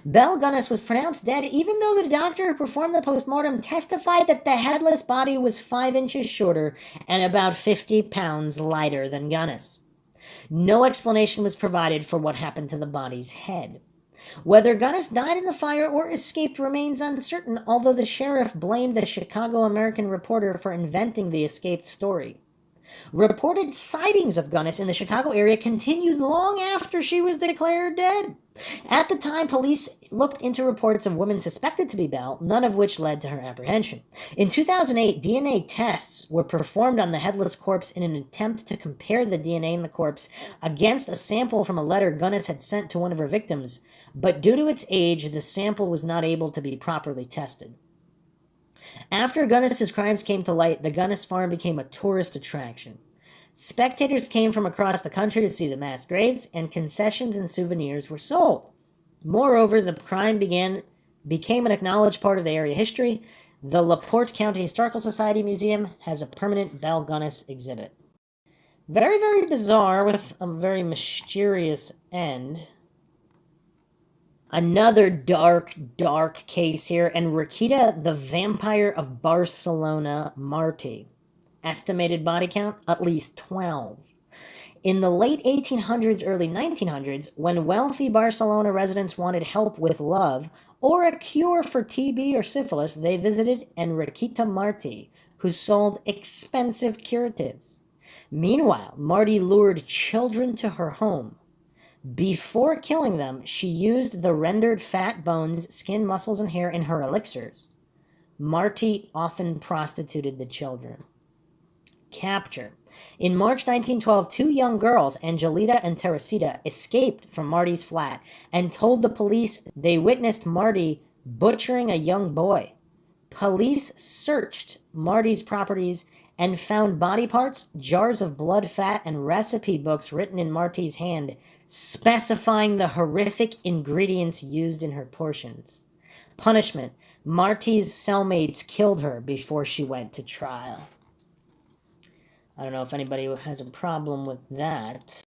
Belle Gunness was pronounced dead even though the doctor who performed the postmortem testified that the headless body was 5 inches shorter and about 50 pounds lighter than Gunness. No explanation was provided for what happened to the body's head. Whether Gunness died in the fire or escaped remains uncertain, although the sheriff blamed the Chicago American reporter for inventing the escaped story. Reported sightings of Gunness in the Chicago area continued long after she was declared dead. At the time, police looked into reports of women suspected to be Belle, none of which led to her apprehension. In 2008, DNA tests were performed on the headless corpse in an attempt to compare the DNA in the corpse against a sample from a letter Gunness had sent to one of her victims, but due to its age, the sample was not able to be properly tested. After Gunness's crimes came to light, the Gunness farm became a tourist attraction. Spectators came from across the country to see the mass graves, and concessions and souvenirs were sold. Moreover, the crime became an acknowledged part of the area history. The LaPorte County Historical Society Museum has a permanent Belle Gunness exhibit. Very, very bizarre, with a very mysterious end. Another dark, dark case here, Enriqueta, the Vampire of Barcelona Martí. Estimated body count, at least 12. In the late 1800s, early 1900s, when wealthy Barcelona residents wanted help with love or a cure for TB or syphilis, they visited Enriqueta Martí, who sold expensive curatives. Meanwhile, Martí lured children to her home. Before killing them, she used the rendered fat, bones, skin, muscles, and hair in her elixirs. Martí often prostituted the children. Capture. In March 1912, 2 young girls, Angelita and Teresita, escaped from Marty's flat and told the police they witnessed Martí butchering a young boy. Police searched Marty's properties and found body parts, jars of blood fat, and recipe books written in Marty's hand, specifying the horrific ingredients used in her portions. Punishment. Marty's cellmates killed her before she went to trial. I don't know if anybody has a problem with that.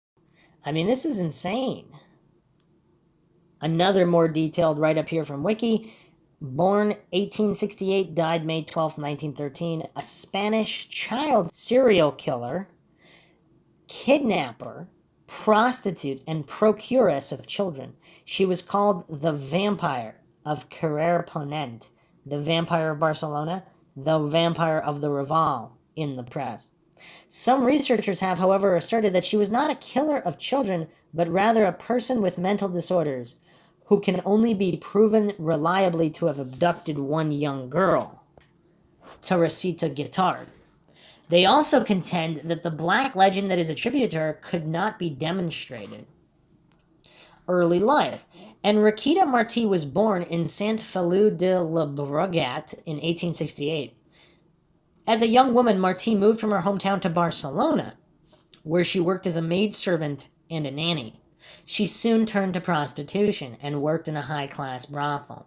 I mean, this is insane. Another more detailed write-up here from Wiki. Born 1868, died May 12, 1913. A Spanish child serial killer, kidnapper, prostitute, and procuress of children. She was called the Vampire of Carrer Ponent, the Vampire of Barcelona, the Vampire of the Raval in the press. Some researchers have, however, asserted that she was not a killer of children, but rather a person with mental disorders, who can only be proven reliably to have abducted one young girl, Teresita Guittard. They also contend that the black legend that is attributed to her could not be demonstrated. Early life. Enriqueta Martí was born in Sant Feliu de Llobregat in 1868. As a young woman, Martí moved from her hometown to Barcelona, where she worked as a maidservant and a nanny. She soon turned to prostitution and worked in a high-class brothel.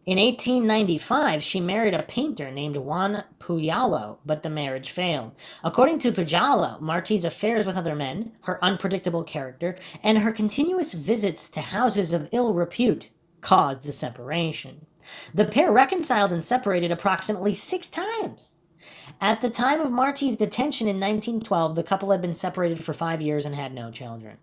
In 1895, she married a painter named Juan Puyallo, but the marriage failed. According to Puyallo, Martí's affairs with other men, her unpredictable character, and her continuous visits to houses of ill repute caused the separation. The pair reconciled and separated approximately 6 times. At the time of Martí's detention in 1912, the couple had been separated for 5 years and had no children.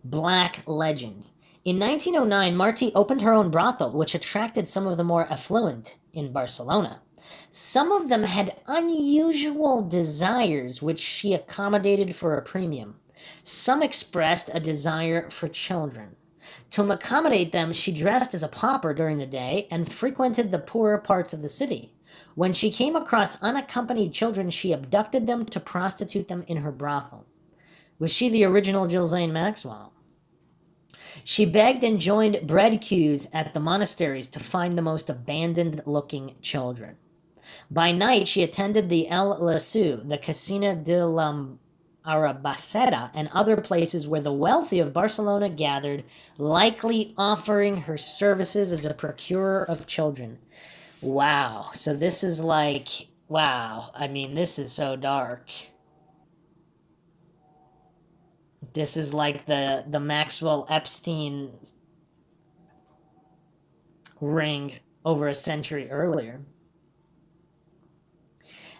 Black legend. In 1909, Martí opened her own brothel, which attracted some of the more affluent in Barcelona. Some of them had unusual desires, which she accommodated for a premium. Some expressed a desire for children. To accommodate them, she dressed as a pauper during the day and frequented the poorer parts of the city. When she came across unaccompanied children, she abducted them to prostitute them in her brothel. Was she the original Ghislaine Maxwell? She begged and joined bread queues at the monasteries to find the most abandoned-looking children. By night, she attended the El Lasso, the Casino de la Arabaceta, and other places where the wealthy of Barcelona gathered, likely offering her services as a procurer of children. Wow. So this is like, wow. I mean, this is so dark. This is like the Maxwell Epstein ring over a century earlier.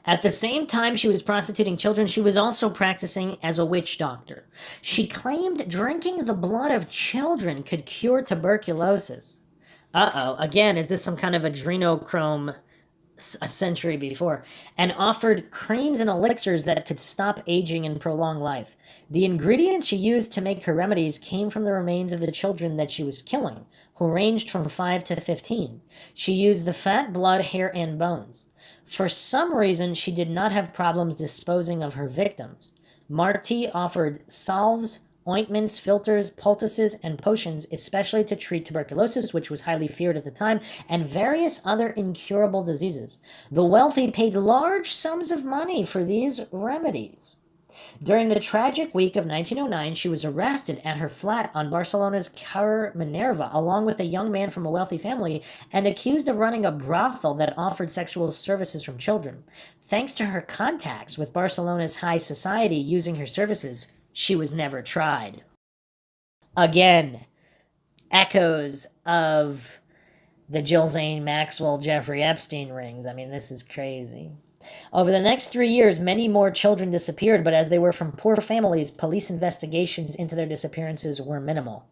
At the same time she was prostituting children, she was also practicing as a witch doctor. She claimed drinking the blood of children could cure tuberculosis. Uh-oh, again, is this some kind of adrenochrome a century before, and offered creams and elixirs that could stop aging and prolong life. The ingredients she used to make her remedies came from the remains of the children that she was killing, who ranged from 5 to 15. She used the fat, blood, hair, and bones. For some reason, she did not have problems disposing of her victims. Marti offered salves, ointments, filters, poultices, and potions, especially to treat tuberculosis, which was highly feared at the time, and various other incurable diseases. The wealthy paid large sums of money for these remedies. During the tragic week of 1909, she was arrested at her flat on Barcelona's Carrer Minerva, along with a young man from a wealthy family, and accused of running a brothel that offered sexual services from children. Thanks to her contacts with Barcelona's high society using her services, she was never tried. Again, echoes of the Jill Zane Maxwell Jeffrey Epstein rings. I mean, this is crazy. Over the next 3 years, many more children disappeared, but as they were from poor families, police investigations into their disappearances were minimal.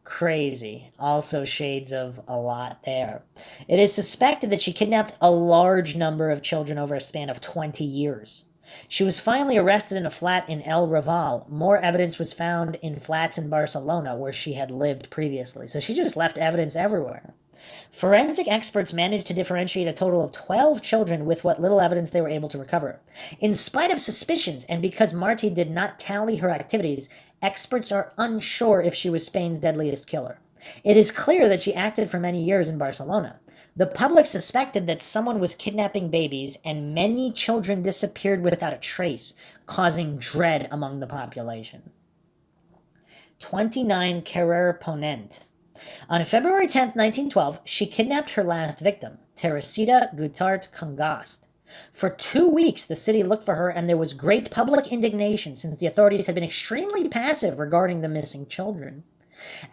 Crazy. Also shades of a lot there. It is suspected that she kidnapped a large number of children over a span of 20 years. She was finally arrested in a flat in El Raval. More evidence was found in flats in Barcelona where she had lived previously. So she just left evidence everywhere. Forensic experts managed to differentiate a total of 12 children with what little evidence they were able to recover. In spite of suspicions, and because Marti did not tally her activities, experts are unsure if she was Spain's deadliest killer. It is clear that she acted for many years in Barcelona. The public suspected that someone was kidnapping babies, and many children disappeared without a trace, causing dread among the population. 29 Carrer Ponent. On February 10, 1912, she kidnapped her last victim, Teresita Guitart Congost. For 2 weeks, the city looked for her, and there was great public indignation since the authorities had been extremely passive regarding the missing children.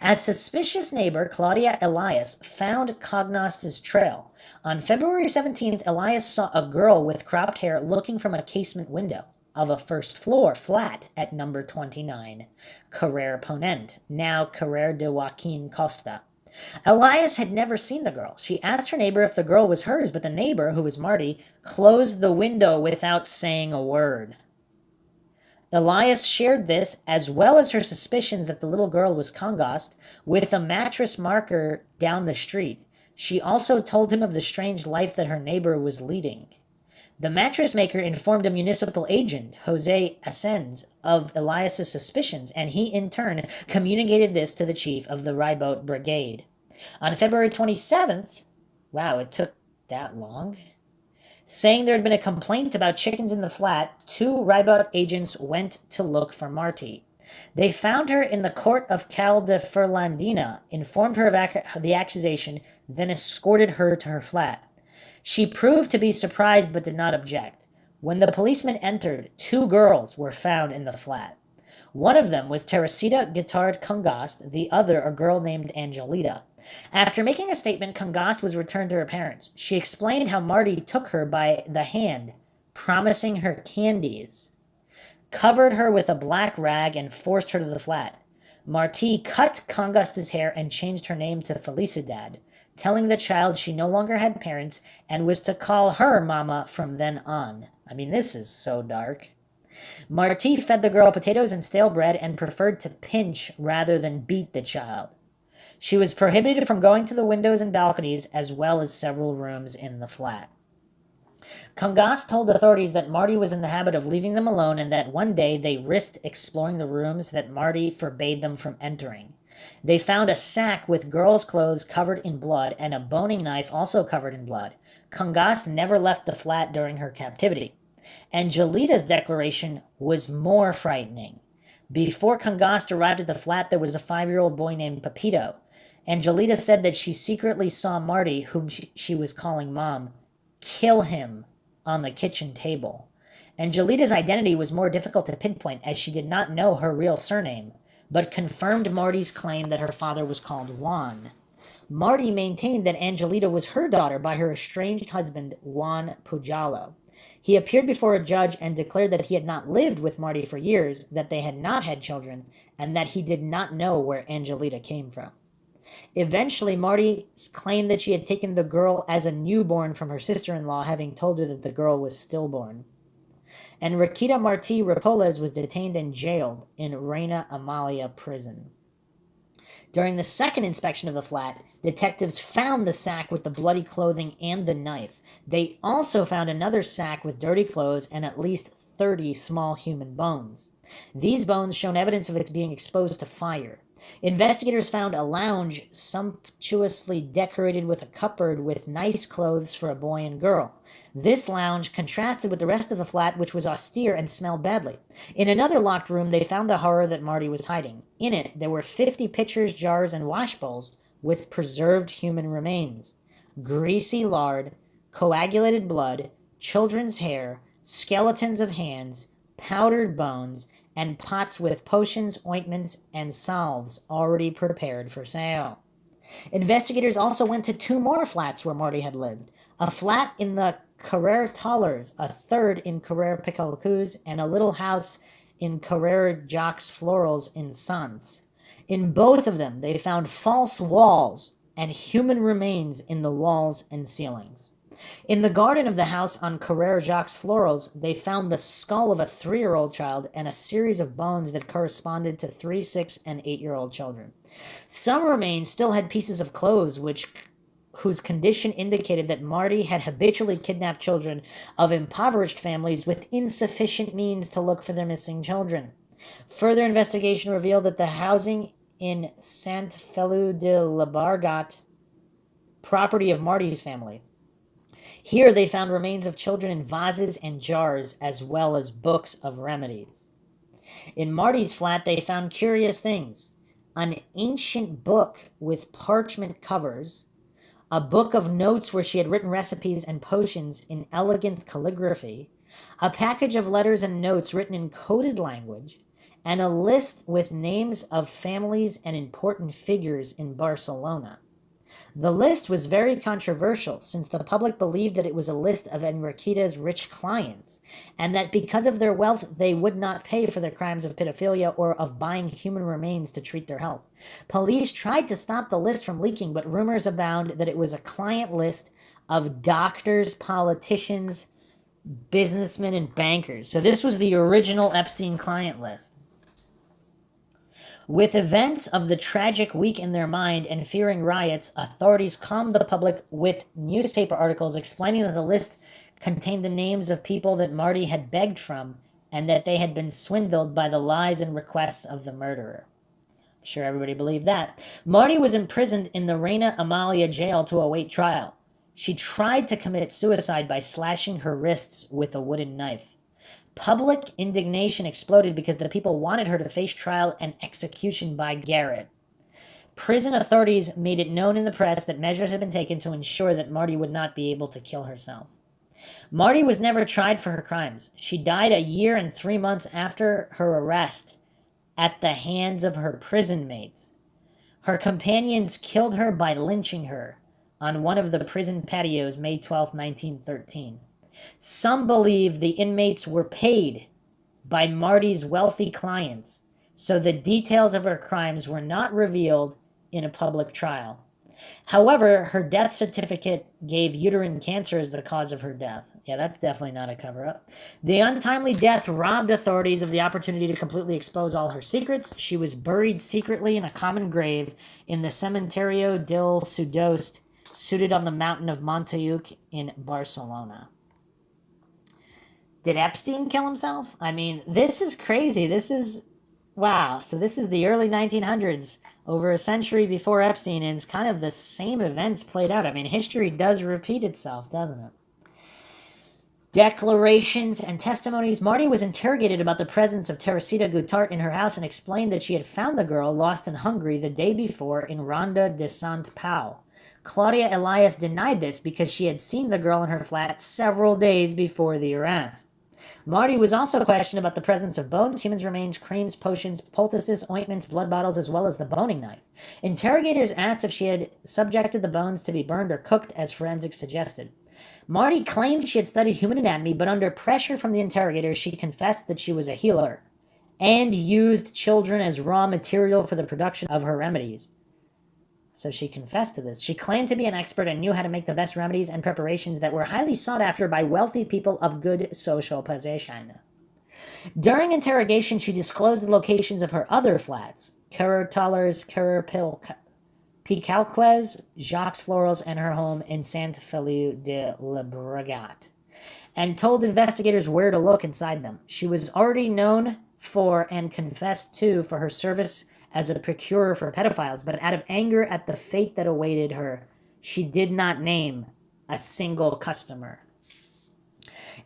A suspicious neighbor, Claudia Elias, found Cognos's trail. On February 17th, Elias saw a girl with cropped hair looking from a casement window of a first-floor flat at number 29, Carrer Ponent, now Carrer de Joaquin Costa. Elias had never seen the girl. She asked her neighbor if the girl was hers, but the neighbor, who was Marty, closed the window without saying a word. Elias shared this, as well as her suspicions that the little girl was Congost, with a mattress marker down the street. She also told him of the strange life that her neighbor was leading. The mattress maker informed a municipal agent, Jose Asens, of Elias's suspicions, and he in turn communicated this to the chief of the Ribaut Brigade. On February 27th, wow, it took that long, saying there had been a complaint about chickens in the flat, 2 Ribaut agents went to look for Marti. They found her in the court of Cal de Ferlandina, informed her of the accusation, then escorted her to her flat. She proved to be surprised but did not object. When the policemen entered, 2 girls were found in the flat. One of them was Teresita Guitart Congost, the other a girl named Angelita. After making a statement, Congost was returned to her parents. She explained how Marty took her by the hand, promising her candies, covered her with a black rag, and forced her to the flat. Marti cut Congost's hair and changed her name to Felicidad, telling the child she no longer had parents and was to call her Mama from then on. I mean, this is so dark. Marti fed the girl potatoes and stale bread and preferred to pinch rather than beat the child. She was prohibited from going to the windows and balconies, as well as several rooms in the flat. Congost told authorities that Marty was in the habit of leaving them alone and that one day they risked exploring the rooms that Marty forbade them from entering. They found a sack with girls' clothes covered in blood and a boning knife also covered in blood. Congost never left the flat during her captivity. Angelita's declaration was more frightening. Before Congost arrived at the flat, there was a 5-year-old boy named Pepito. Angelita said that she secretly saw Marty, whom she was calling Mom, kill him on the kitchen table. Angelita's identity was more difficult to pinpoint as she did not know her real surname, but confirmed Marty's claim that her father was called Juan. Marty maintained that Angelita was her daughter by her estranged husband, Juan Pujalo. He appeared before a judge and declared that he had not lived with Marty for years, that they had not had children, and that he did not know where Angelita came from. Eventually, Marty claimed that she had taken the girl as a newborn from her sister-in-law, having told her that the girl was stillborn. And Raquita Martí Repoles was detained and jailed in Reina Amalia prison. During the second inspection of the flat, detectives found the sack with the bloody clothing and the knife. They also found another sack with dirty clothes and at least 30 small human bones. These bones showed evidence of it being exposed to fire. Investigators found a lounge sumptuously decorated with a cupboard with nice clothes for a boy and girl. This lounge contrasted with the rest of the flat, which was austere and smelled badly. In another locked room, they found the horror that Marty was hiding. In it, there were 50 pitchers, jars, and wash bowls with preserved human remains. Greasy lard, coagulated blood, children's hair, skeletons of hands, powdered bones, and pots with potions, ointments, and salves already prepared for sale. Investigators also went to 2 more flats where Marty had lived. A flat in the Carrer Tallers, a third in Carrer Picalcuz, and a little house in Carrer Jacques Florals in Sants. In both of them, they found false walls and human remains in the walls and ceilings. In the garden of the house on Carrer Jacques Florals, they found the skull of a 3-year-old child and a series of bones that corresponded to 3, 6, and 8-year-old children. Some remains still had pieces of clothes whose condition indicated that Marty had habitually kidnapped children of impoverished families with insufficient means to look for their missing children. Further investigation revealed that the housing in Sant Feliu de Llobregat, property of Marty's family. Here they found remains of children in vases and jars, as well as books of remedies. In Marty's flat, they found curious things: an ancient book with parchment covers, a book of notes where she had written recipes and potions in elegant calligraphy, a package of letters and notes written in coded language, and a list with names of families and important figures in Barcelona. The list was very controversial, since the public believed that it was a list of Enriqueta's rich clients, and that because of their wealth they would not pay for their crimes of pedophilia or of buying human remains to treat their health. Police tried to stop the list from leaking, but rumors abound that it was a client list of doctors, politicians, businessmen, and bankers. So this was the original Epstein client list. With events of the tragic week in their mind and fearing riots, authorities calmed the public with newspaper articles explaining that the list contained the names of people that Marty had begged from and that they had been swindled by the lies and requests of the murderer. I'm sure everybody believed that. Marty was imprisoned in the Reina Amalia jail to await trial. She tried to commit suicide by slashing her wrists with a wooden knife. Public indignation exploded because the people wanted her to face trial and execution by garrote. Prison authorities made it known in the press that measures had been taken to ensure that Marty would not be able to kill herself. Marty was never tried for her crimes. She died a year and 3 months after her arrest at the hands of her prison mates. Her companions killed her by lynching her on one of the prison patios May 12, 1913. Some believe the inmates were paid by Marty's wealthy clients, so the details of her crimes were not revealed in a public trial. However, her death certificate gave uterine cancer as the cause of her death. Yeah, that's definitely not a cover-up. The untimely death robbed authorities of the opportunity to completely expose all her secrets. She was buried secretly in a common grave in the Cementerio del Sudost, situated on the mountain of Montjuic in Barcelona. Did Epstein kill himself? I mean, this is crazy. This is, wow. So this is the early 1900s, over a century before Epstein, and it's kind of the same events played out. I mean, history does repeat itself, doesn't it? declarations and testimonies. Marty was interrogated about the presence of Teresita Guttart in her house and explained that she had found the girl lost in Hungary the day before in Ronda de Sant Pau. Claudia Elias denied this because she had seen the girl in her flat several days before the arrest. Marty was also questioned about the presence of bones, human remains, creams, potions, poultices, ointments, blood bottles, as well as the boning knife. Interrogators asked if she had subjected the bones to be burned or cooked, as forensics suggested. Marty claimed she had studied human anatomy, but under pressure from the interrogators, she confessed that she was a healer and used children as raw material for the production of her remedies. So she confessed to this. She claimed to be an expert and knew how to make the best remedies and preparations that were highly sought after by wealthy people of good social position. During interrogation, she disclosed the locations of her other flats, Currer Toller's, Currer Picalquez, Jacques Floral's, and her home in Saint Feliu de Llobregat, and told investigators where to look inside them. She was already known for and confessed to for her service as a procurer for pedophiles, but out of anger at the fate that awaited her, she did not name a single customer.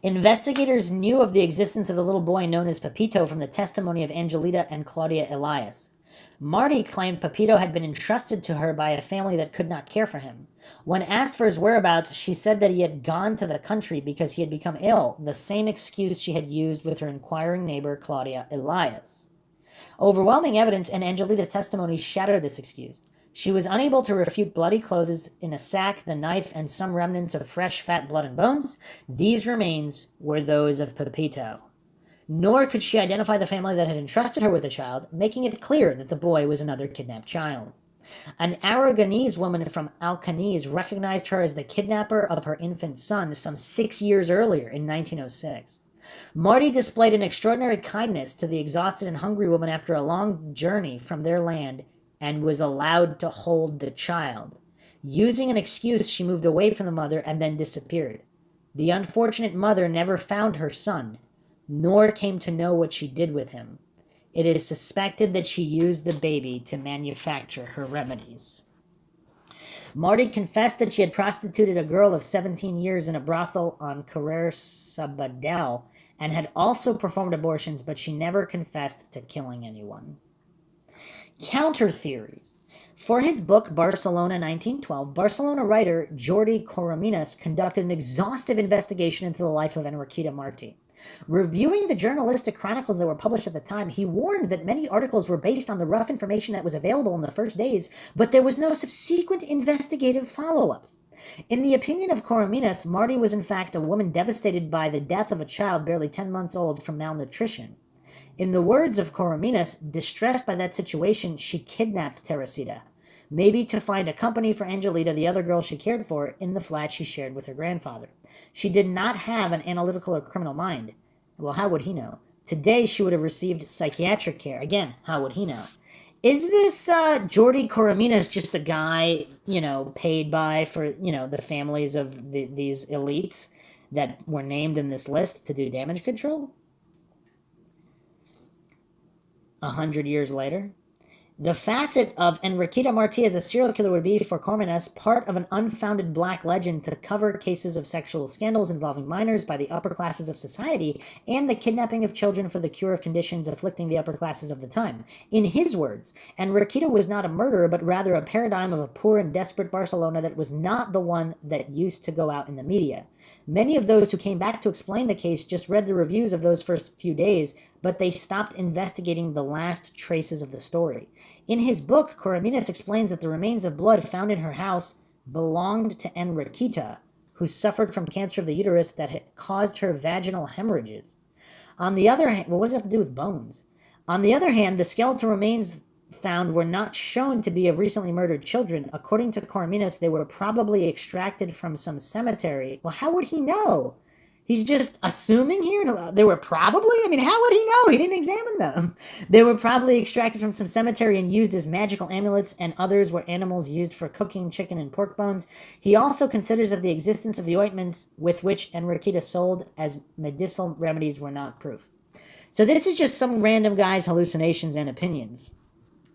Investigators knew of the existence of the little boy known as Pepito from the testimony of Angelita and Claudia Elias. Marty claimed Pepito had been entrusted to her by a family that could not care for him. When asked for his whereabouts, she said that he had gone to the country because he had become ill, the same excuse she had used with her inquiring neighbor Claudia Elias. Overwhelming evidence and Angelita's testimony shattered this excuse. She was unable to refute bloody clothes in a sack, the knife, and some remnants of fresh fat, blood, and bones. These remains were those of Pepito. Nor could she identify the family that had entrusted her with the child, making it clear that the boy was another kidnapped child. An Aragonese woman from Alcaniz recognized her as the kidnapper of her infant son some 6 years earlier in 1906. Marty displayed an extraordinary kindness to the exhausted and hungry woman after a long journey from their land and was allowed to hold the child. Using an excuse, she moved away from the mother and then disappeared. The unfortunate mother never found her son, nor came to know what she did with him. It is suspected that she used the baby to manufacture her remedies. Marty confessed that she had prostituted a girl of 17 years in a brothel on Carrer Sabadell and had also performed abortions, but she never confessed to killing anyone. Counter theories. For his book Barcelona 1912, Barcelona writer Jordi Corominas conducted an exhaustive investigation into the life of Enriqueta Martí. Reviewing the journalistic chronicles that were published at the time, he warned that many articles were based on the rough information that was available in the first days, but there was no subsequent investigative follow-ups. In the opinion of Corominas, Marty was in fact a woman devastated by the death of a child barely 10 months old from malnutrition. In the words of Corominas, distressed by that situation, she kidnapped Teresita, maybe to find a company for Angelita, the other girl she cared for, in the flat she shared with her grandfather. She did not have an analytical or criminal mind. Well, how would he know? Today, she would have received psychiatric care. Again, how would he know? Is this Jordi Corominas just a guy, paid by for, the families of these elites that were named in this list to do damage control? 100 years later? The facet of Enriqueta Martí as a serial killer would be, for Corominas, part of an unfounded black legend to cover cases of sexual scandals involving minors by the upper classes of society and the kidnapping of children for the cure of conditions afflicting the upper classes of the time. In his words, Enriqueta was not a murderer, but rather a paradigm of a poor and desperate Barcelona that was not the one that used to go out in the media. Many of those who came back to explain the case just read the reviews of those first few days, but they stopped investigating the last traces of the story. In his book, Corominas explains that the remains of blood found in her house belonged to Enriqueta, who suffered from cancer of the uterus that had caused her vaginal hemorrhages. On the other hand, what does that have to do with bones? On the other hand, the skeletal remains found were not shown to be of recently murdered children. According to Corominas, they were probably extracted from some cemetery. Well, how would he know? He's just assuming here? They were probably? How would he know? He didn't examine them. They were probably extracted from some cemetery and used as magical amulets, and others were animals used for cooking chicken and pork bones. He also considers that the existence of the ointments with which Enriqueta sold as medicinal remedies were not proof. So this is just some random guy's hallucinations and opinions.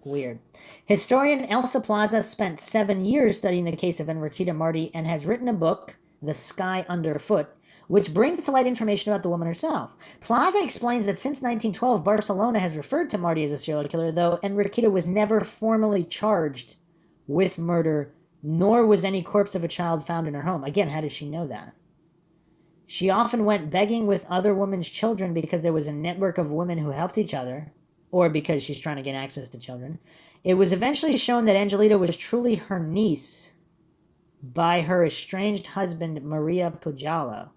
Weird. Historian Elsa Plaza spent 7 years studying the case of Enriqueta Martí and has written a book, the sky underfoot, which brings to light information about the woman herself. Plaza explains that since 1912, Barcelona has referred to Marty as a serial killer, though Enriqueta was never formally charged with murder, nor was any corpse of a child found in her home. Again, how does she know that? She often went begging with other women's children because there was a network of women who helped each other, or because she's trying to get access to children. It was eventually shown that Angelita was truly her niece by her estranged husband, Maria Pujalo.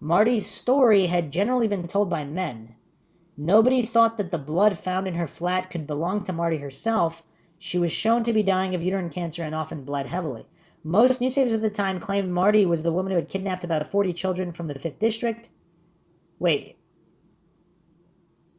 Marty's story had generally been told by men. Nobody thought that the blood found in her flat could belong to Marty herself. She was shown to be dying of uterine cancer and often bled heavily. Most newspapers at the time claimed Marty was the woman who had kidnapped about 40 children from the 5th District. Wait.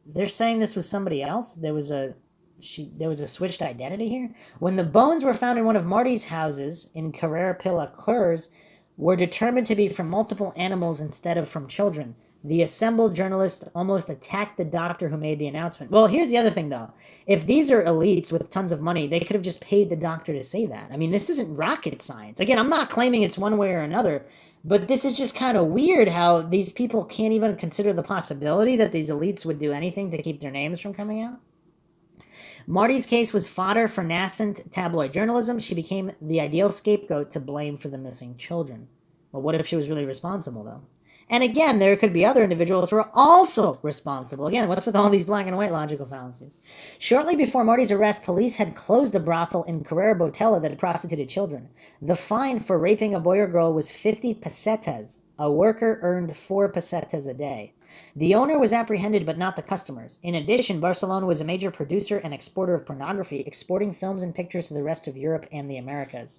They're saying this was somebody else? There was a switched identity here? When the bones were found in one of Marty's houses in Carrera Pila Curs, were determined to be from multiple animals instead of from children. The assembled journalists almost attacked the doctor who made the announcement. Well, here's the other thing, though. If these are elites with tons of money, they could have just paid the doctor to say that. I mean, this isn't rocket science. Again, I'm not claiming it's one way or another, but this is just kind of weird how these people can't even consider the possibility that these elites would do anything to keep their names from coming out. Marty's case was fodder for nascent tabloid journalism. She became the ideal scapegoat to blame for the missing children. Well, what if she was really responsible, though? And again, there could be other individuals who are also responsible. Again, what's with all these black and white logical fallacies? Shortly before Marty's arrest, police had closed a brothel in Carrera Botella that had prostituted children. The fine for raping a boy or girl was 50 pesetas. A worker earned 4 pesetas a day. The owner was apprehended, but not the customers. In addition, Barcelona was a major producer and exporter of pornography, exporting films and pictures to the rest of Europe and the Americas.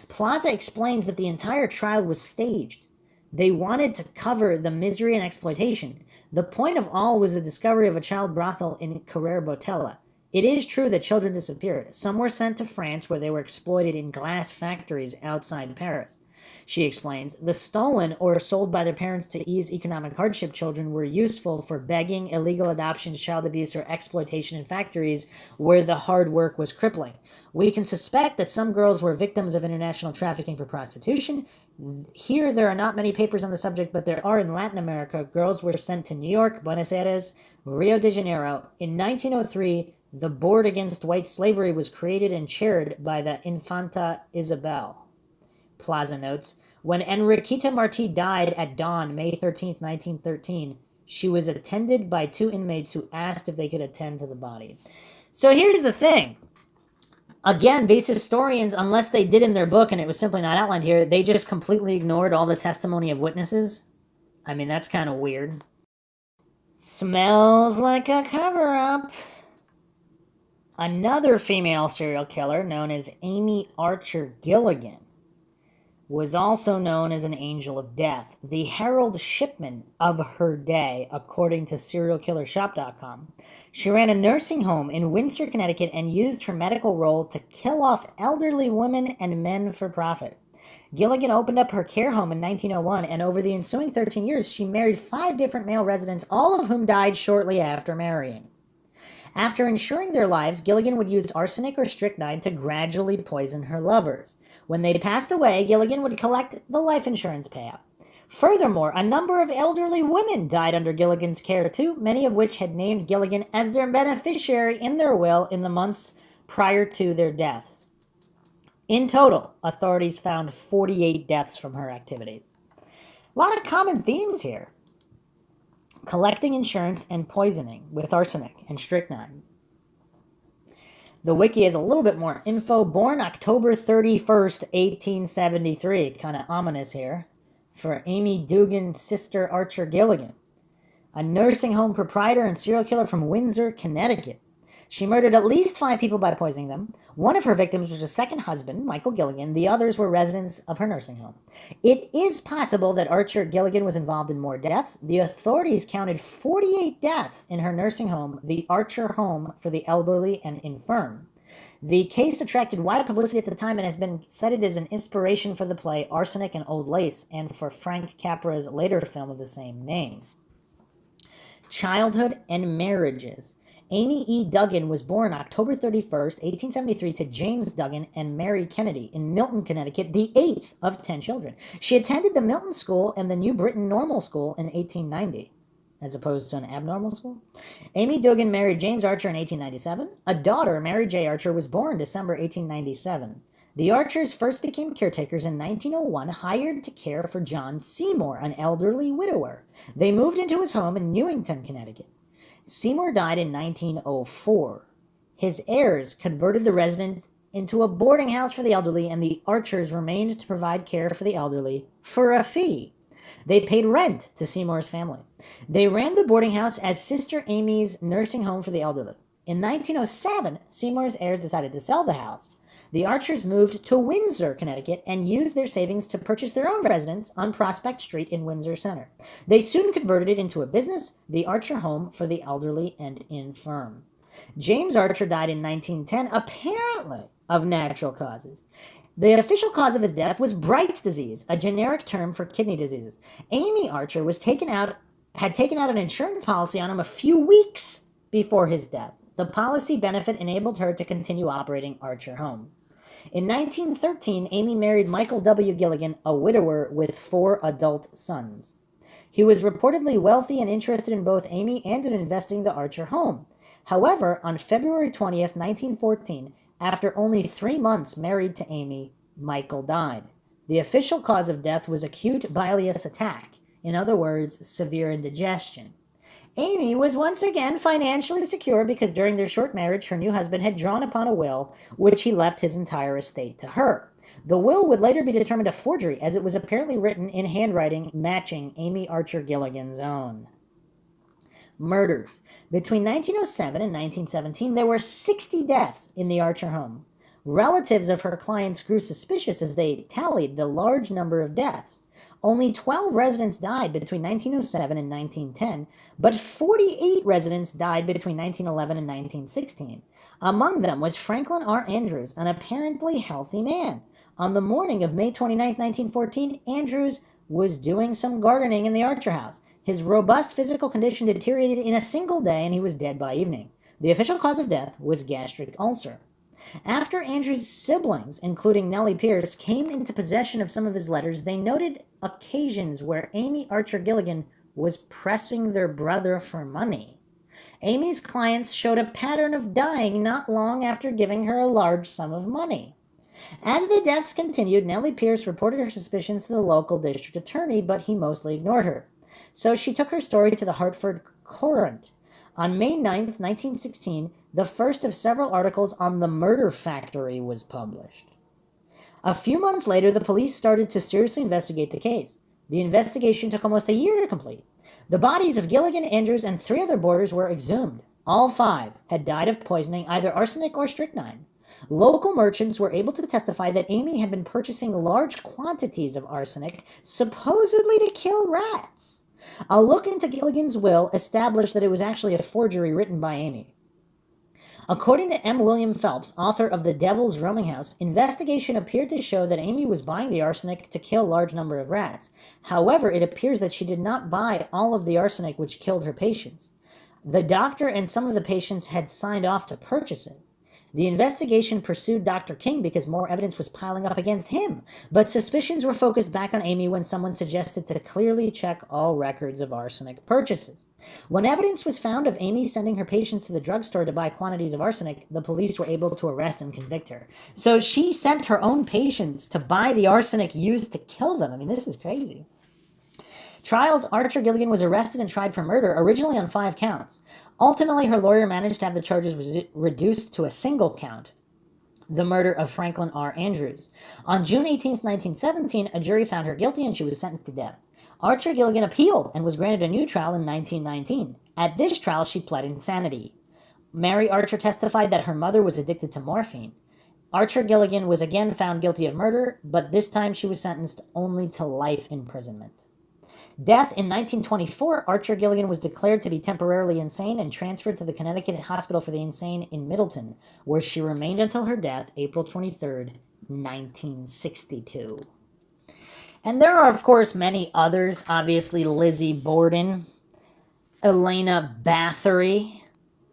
Plaza explains that the entire trial was staged. They wanted to cover the misery and exploitation. The point of all was the discovery of a child brothel in Carrera Botella. It is true that children disappeared. Some were sent to France, where they were exploited in glass factories outside Paris. She explains, the stolen or sold by their parents to ease economic hardship children were useful for begging, illegal adoptions, child abuse, or exploitation in factories where the hard work was crippling. We can suspect that some girls were victims of international trafficking for prostitution. Here, there are not many papers on the subject, but there are in Latin America. Girls were sent to New York, Buenos Aires, Rio de Janeiro. In 1903, the Board Against White Slavery was created and chaired by the Infanta Isabel. Plaza notes, when Enriqueta Martí died at dawn, May 13, 1913, she was attended by 2 inmates who asked if they could attend to the body. So here's the thing. Again, these historians, unless they did in their book and it was simply not outlined here, they just completely ignored all the testimony of witnesses. I mean, that's kind of weird. Smells like a cover-up. Another female serial killer known as Amy Archer Gilligan was also known as an angel of death, the Herald Shipman of her day, according to SerialKillerShop.com. She ran a nursing home in Windsor, Connecticut, and used her medical role to kill off elderly women and men for profit. Gilligan opened up her care home in 1901, and over the ensuing 13 years, she married 5 different male residents, all of whom died shortly after marrying. After ensuring their lives, Gilligan would use arsenic or strychnine to gradually poison her lovers. When they passed away, Gilligan would collect the life insurance payout. Furthermore, a number of elderly women died under Gilligan's care too, many of which had named Gilligan as their beneficiary in their will in the months prior to their deaths. In total, authorities found 48 deaths from her activities. A lot of common themes here. Collecting insurance and poisoning with arsenic and strychnine. The wiki has a little bit more info. Born October 31st, 1873. Kind of ominous here. For Amy Dugan's sister Archer Gilligan. A nursing home proprietor and serial killer from Windsor, Connecticut. She murdered at least 5 people by poisoning them. One of her victims was her second husband, Michael Gilligan. The others were residents of her nursing home. It is possible that Archer Gilligan was involved in more deaths. The authorities counted 48 deaths in her nursing home, the Archer Home for the Elderly and Infirm. The case attracted wide publicity at the time and has been cited as an inspiration for the play Arsenic and Old Lace and for Frank Capra's later film of the same name. Childhood and marriages. Amy E. Duggan was born October 31st, 1873 to James Duggan and Mary Kennedy in Milton, Connecticut, the eighth of 10 children. She attended the Milton School and the New Britain Normal School in 1890, as opposed to an abnormal school. Amy Duggan married James Archer in 1897. A daughter, Mary J. Archer, was born December 1897. The Archers first became caretakers in 1901, hired to care for John Seymour, an elderly widower. They moved into his home in Newington, Connecticut. Seymour died in 1904. His heirs converted the residence into a boarding house for the elderly, and the Archers remained to provide care for the elderly for a fee. They paid rent to Seymour's family. They ran the boarding house as Sister Amy's nursing home for the elderly. In 1907, Seymour's heirs decided to sell the house. The Archers moved to Windsor, Connecticut, and used their savings to purchase their own residence on Prospect Street in Windsor Center. They soon converted it into a business, the Archer Home for the Elderly and Infirm. James Archer died in 1910, apparently of natural causes. The official cause of his death was Bright's disease, a generic term for kidney diseases. Amy Archer had taken out an insurance policy on him a few weeks before his death. The policy benefit enabled her to continue operating Archer Home. In 1913, Amy married Michael W. Gilligan, a widower with 4 adult sons. He was reportedly wealthy and interested in both Amy and in investing the Archer Home. However, on February 20th, 1914, after only 3 months married to Amy, Michael died. The official cause of death was acute bilious attack, in other words, severe indigestion. Amy was once again financially secure because during their short marriage, her new husband had drawn upon a will, which he left his entire estate to her. The will would later be determined a forgery, as it was apparently written in handwriting matching Amy Archer Gilligan's own. Murders. Between 1907 and 1917, there were 60 deaths in the Archer home. Relatives of her clients grew suspicious as they tallied the large number of deaths. Only 12 residents died between 1907 and 1910, but 48 residents died between 1911 and 1916. Among them was Franklin R. Andrews, an apparently healthy man. On the morning of May 29, 1914, Andrews was doing some gardening in the Archer house. His robust physical condition deteriorated in a single day, and he was dead by evening. The official cause of death was gastric ulcer. After Andrews' siblings, including Nellie Pierce, came into possession of some of his letters, they noted occasions where Amy Archer Gilligan was pressing their brother for money. Amy's clients showed a pattern of dying not long after giving her a large sum of money. As the deaths continued, Nellie Pierce reported her suspicions to the local district attorney, but he mostly ignored her. So she took her story to the Hartford Courant. On May 9, 1916, the first of several articles on the murder factory was published. A few months later, the police started to seriously investigate the case. The investigation took almost a year to complete. The bodies of Gilligan, Andrews, and 3 other boarders were exhumed. All 5 had died of poisoning, either arsenic or strychnine. Local merchants were able to testify that Amy had been purchasing large quantities of arsenic, supposedly to kill rats. A look into Gilligan's will established that it was actually a forgery written by Amy. According to M. William Phelps, author of The Devil's Roaming House, investigation appeared to show that Amy was buying the arsenic to kill a large number of rats. However, it appears that she did not buy all of the arsenic which killed her patients. The doctor and some of the patients had signed off to purchase it. The investigation pursued Dr. King because more evidence was piling up against him, but suspicions were focused back on Amy when someone suggested to clearly check all records of arsenic purchases. When evidence was found of Amy sending her patients to the drugstore to buy quantities of arsenic, the police were able to arrest and convict her. So she sent her own patients to buy the arsenic used to kill them. I mean, this is crazy. Trials, Archer Gilligan was arrested and tried for murder, originally on 5 counts. Ultimately, her lawyer managed to have the charges reduced to a single count, the murder of Franklin R. Andrews. On June 18, 1917, a jury found her guilty and she was sentenced to death. Archer Gilligan appealed and was granted a new trial in 1919. At this trial, she pled insanity. Mary Archer testified that her mother was addicted to morphine. Archer Gilligan was again found guilty of murder, but this time she was sentenced only to life imprisonment. Death in 1924, Archer Gilligan was declared to be temporarily insane and transferred to the Connecticut Hospital for the Insane in Middleton, where she remained until her death, April 23, 1962. And there are, of course, many others. Obviously, Lizzie Borden, Elena Bathory,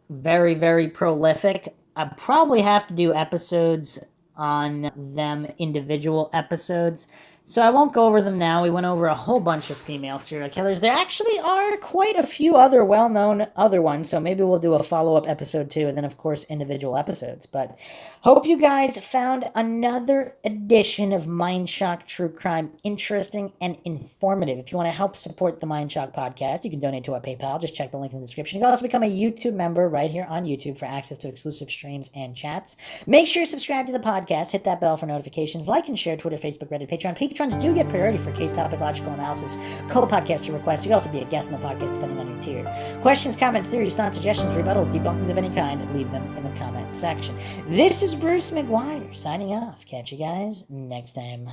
Very, very prolific. I probably have to do episodes on them, individual episodes. So I won't go over them now. We went over a whole bunch of female serial killers. There actually are quite a few other well-known other ones, so maybe we'll do a follow-up episode too, and then of course individual episodes. But hope you guys found another edition of MindShock True Crime interesting and informative. If you want to help support the MindShock podcast, you can donate to our PayPal. Just check the link in the description. You can also become a YouTube member right here on YouTube for access to exclusive streams and chats. Make sure you subscribe to the podcast, hit that bell for notifications, like and share Twitter, Facebook, Reddit, Patreon. Patrons do get priority for case topic logical analysis, co-podcaster requests. You can also be a guest in the podcast depending on your tier. Questions, comments, theories, thoughts, suggestions, rebuttals, debunkings of any kind, leave them in the comments section. This is Bruce McGuire signing off. Catch you guys next time.